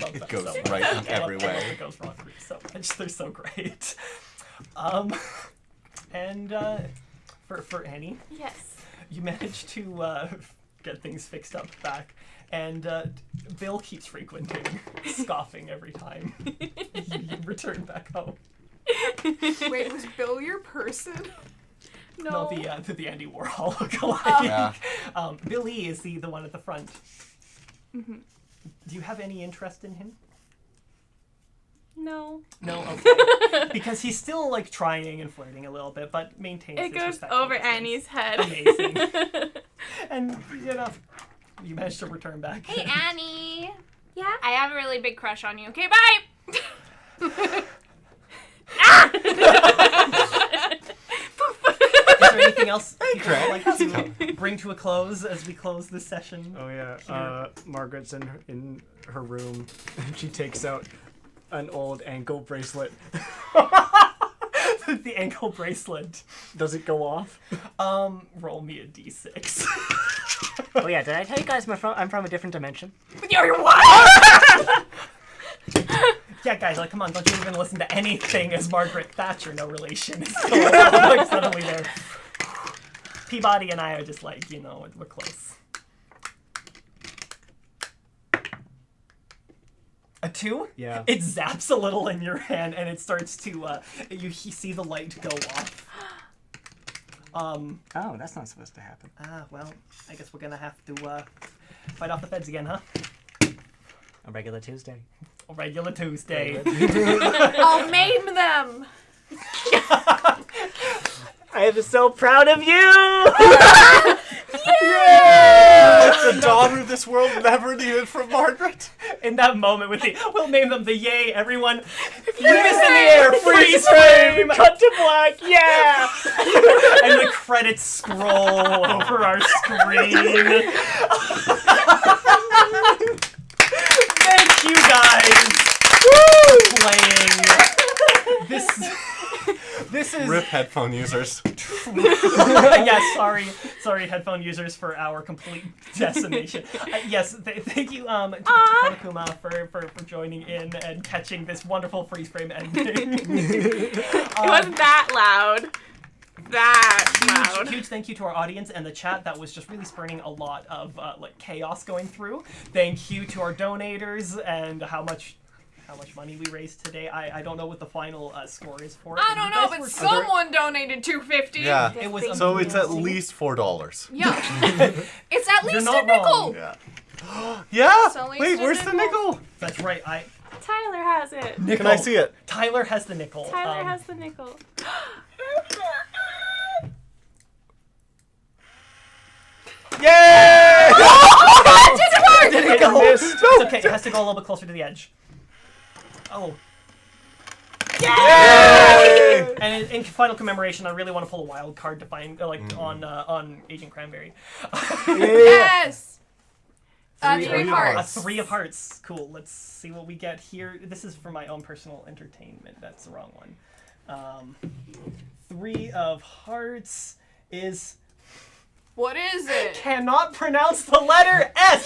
love It that goes so much. right in I love every all of way. It goes wrong for me so much. They're so great. And for Annie, Yes. you managed to get things fixed up back, and Bill keeps frequenting, scoffing every time you return back home. Wait, was Bill your person? No, the Andy Warhol lookalike. Yeah. Billy is the one at the front. Mm-hmm. Do you have any interest in him? No. No, okay. Because he's still like trying and flirting a little bit, but maintains. It his goes respectful over distance. Annie's head. Amazing. And you know, you managed to return back. Hey, Annie. Yeah? I have a really big crush on you. Okay, bye. Is there anything else you Greg. would like to bring to a close as we close this session? Oh yeah. Margaret's in her room, and she takes out an old ankle bracelet. The ankle bracelet. Does it go off? Roll me a d6. Oh yeah. Did I tell you guys I'm from a different dimension? You're what? Yeah, guys, like, come on, don't you even listen to anything as Margaret Thatcher, no relation, is going on, like, suddenly there. Peabody and I are just like, you know, we're close. A 2? Yeah. It zaps a little in your hand, and it starts to, you see the light go off. Oh, that's not supposed to happen. Well, I guess we're gonna have to, fight off the feds again, huh? A regular Tuesday. A regular Tuesday. I'll maim them. I am so proud of you! The daughter of this world never needed from Margaret. In that moment with the, we'll name them the yay, everyone. Freeze in the air, freeze frame! Cut to black, yeah! And the credits scroll over our screen. Thank you guys for playing. This is Rip headphone users. yes, sorry, headphone users for our complete decimation. Yes, thank you, to Tanakuma for joining in and catching this wonderful freeze frame ending. It wasn't that loud. That loud. Huge thank you to our audience and the chat that was just really spurning a lot of like chaos going through. Thank you to our donators and how much money we raised today. I don't know what the final score is for it. I don't know, but someone donated $2.50. Yeah. It was So it's at amazing. least $4. Yeah. It's at You're least not a nickel. wrong. Yeah. Yeah. So at least Wait, a where's the nickel. nickel? That's right. Tyler has it. Nickel. Can I see it? Tyler has the nickel. Tyler has the nickel. Yay! Did it go? missed. It's okay. It has to go a little bit closer to the edge. Oh. Yay! And in final commemoration, I really want to pull a wild card to find on Agent Cranberry. Yes. Three of hearts. A 3 of hearts. Cool. Let's see what we get here. This is for my own personal entertainment. That's the wrong one. 3 of hearts is... What is it? Cannot pronounce the letter S!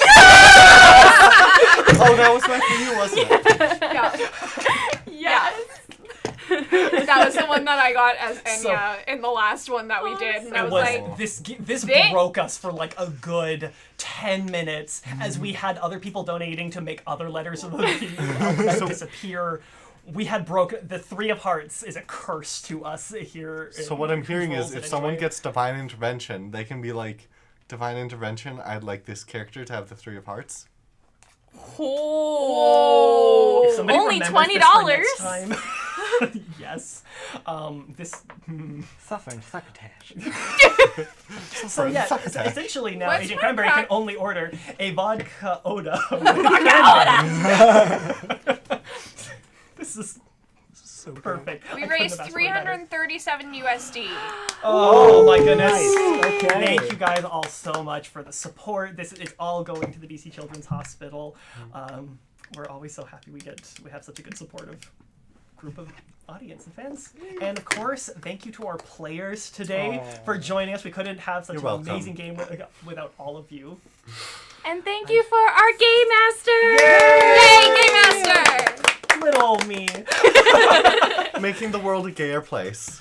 Oh, that was meant for you, wasn't it? Yes. That was the one that I got as Enya in the last one that we did, and I was like, this broke us for like a good 10 minutes as we had other people donating to make other letters of the disappear. We had the 3 of hearts is a curse to us here. So what I'm hearing is if someone gets divine intervention, they can be like, divine intervention, I'd like this character to have the 3 of hearts. Oh, If somebody only remembers this for next time- yes. Suffering succotash. So yeah, Succotash. essentially now What's Agent my Cranberry crack- can only order a vodka Oda. This is so perfect. we I couldn't raised have asked for it better. 337 USD. Oh my goodness. Nice. Okay. Thank you guys all so much for the support. This is all going to the BC Children's Hospital. We're always so happy we have such a good supportive group of audience and fans. And of course, thank you to our players today for joining us. We couldn't have such You're an welcome. amazing game without all of you. And thank you for our GayMaster! Yay, GayMaster! Little old me. Making the world a gayer place.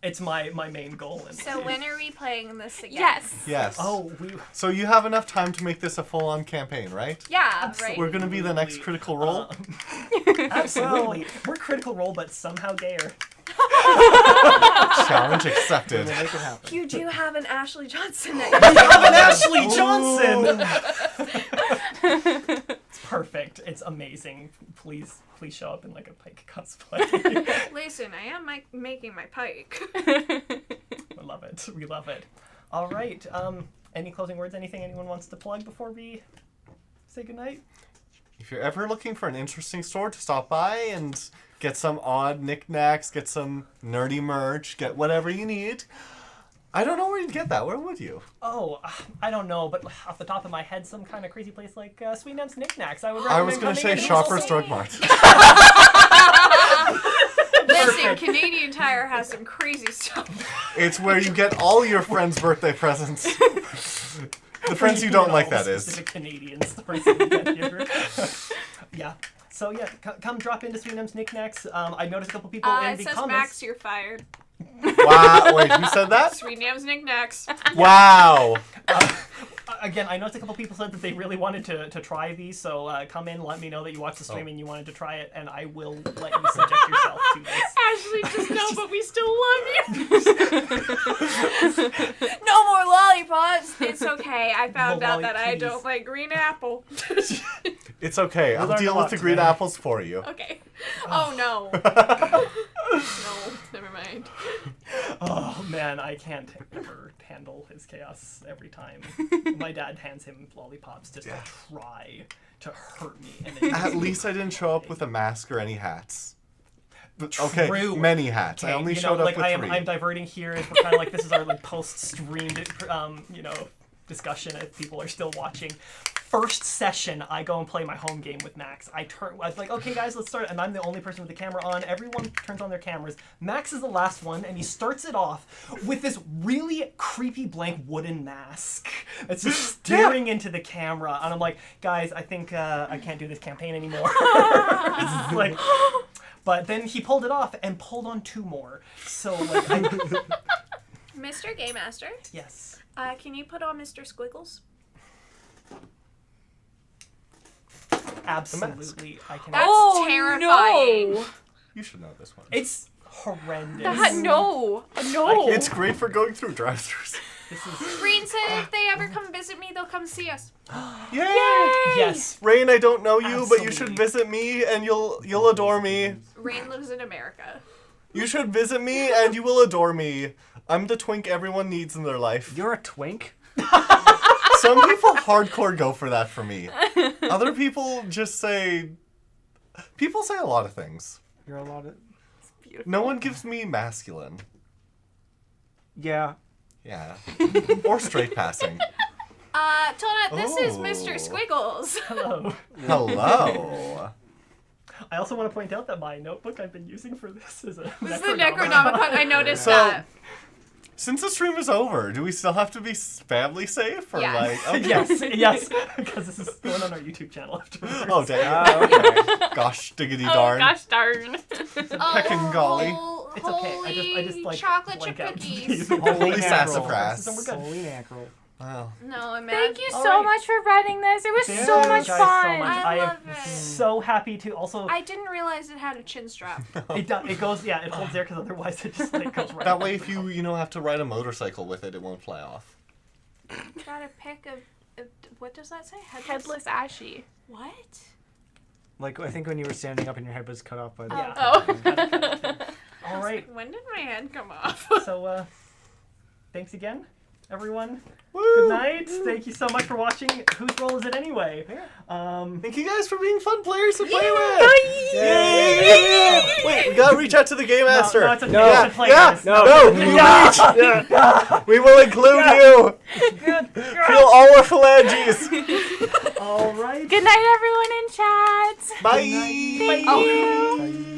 It's my main goal. So when are we playing this again? Yes. Yes. Oh, So you have enough time to make this a full-on campaign, right? Yeah, right. We're gonna be the next Critical Role. absolutely. We're Critical Role, but somehow gayer. Challenge accepted. Make it happen. You do have an Ashley Johnson We have an Ashley Johnson! It's perfect. It's amazing. Please show up in like a Pike cosplay. Listen, I am making my pike. I love it. We love it. All right. Any closing words? Anything anyone wants to plug before we say goodnight? If you're ever looking for an interesting store to stop by and get some odd knickknacks, get some nerdy merch, get whatever you need, I don't know where you'd get that. Where would you? Oh, I don't know, but off the top of my head, some kind of crazy place like Sweetnam's Knickknacks. I would recommend I was going to coming say in. Shoppers Drug Mart. Listen, Canadian Tire has some crazy stuff. It's where you get all your friends' birthday presents. The friends you don't like, that is. Specific Canadian stories that we get here. Yeah. So yeah, come drop into Sweetnam's Knickknacks. I noticed a couple people in It the says comments. Max, you're fired. Wow. Wait, who said that? Sweet Nam's Knickknacks. Wow. Again, I noticed a couple people said that they really wanted to try these, so come in, let me know that you watched the stream and you wanted to try it, and I will let you subject yourself to this. Ashley, just know, but we still love you. No more lollipops. It's okay. I found The out that I lolly don't like green apple. It's okay. I'll learned deal a with lot the green today. apples for you. Okay. Oh no. No, never mind. Oh man, I can't ever handle his chaos every time. My dad hands him lollipops just to try to hurt me. And then At least I didn't show up with a mask or any hats. Okay, True. many hats. I only showed up like with I am, 3. I'm diverting here. As we're kind of like this is our like post-stream, discussion if people are still watching. First session, I go and play my home game with Max. I was like, okay guys, let's start. And I'm the only person with the camera on. Everyone turns on their cameras. Max is the last one, and he starts it off with this really creepy blank wooden mask. It's just staring into the camera. And I'm like, guys, I think I can't do this campaign anymore. It's like, but then he pulled it off and pulled on 2 more. So like, Mr. GayMaster, yes. can you put on Mr. Squiggles? Absolutely, I can. That's terrifying. No. You should know this one. It's horrendous. No. It's great for going through drive-thrus. This is Green said if they ever come visit me, they'll come see us. Yay! yes. Rain, I don't know you, but you Absolutely. should visit me and you'll adore me. Rain lives in America. You should visit me and you will adore me. I'm the twink everyone needs in their life. You're a twink? Some people hardcore go for that for me. Other people just say... People say a lot of things. You're a lot of... No one gives me masculine. Yeah. Yeah. Or straight passing. Tona, this is Oh. Mr. Squiggles. Hello. Hello. I also want to point out that my notebook I've been using for this is a This is the Necronomicon. I noticed So- that. Since the stream is over, do we still have to be family safe? Or Yes. like, okay. yes, because this is going on our YouTube channel afterwards. Oh, dang. Okay. Gosh, diggity Oh darn. gosh darn. Heckin' golly. It's okay. I just like chocolate blank chip out cookies. these. Holy mackerel. sassafras. And we're good. Holy mackerel. Wow. No, man. Thank you All so right. much for running this. It was Thank so you much guys fun. So much. I am love it. so happy to also. I didn't realize it had a chin strap. It goes, yeah, it holds there because otherwise it just like goes right. That way, if you have to ride a motorcycle with it, it won't fly off. Got a pic of what does that say? Headless Ashie. What? Like, I think when you were standing up and your head was cut off by the... Yeah. Oh. All right. When did my head come off? So, thanks again, everyone. Woo! Good night. Thank you so much for watching. Whose role is it anyway? Thank you guys for being fun players to play with. Yay! Wait, we gotta reach out to the GayMaster. No, it's okay. No. You should play Yeah, this. No. we will include you. Good. Feel all our phalanges. All right. Good night, everyone in chat. Bye. Bye.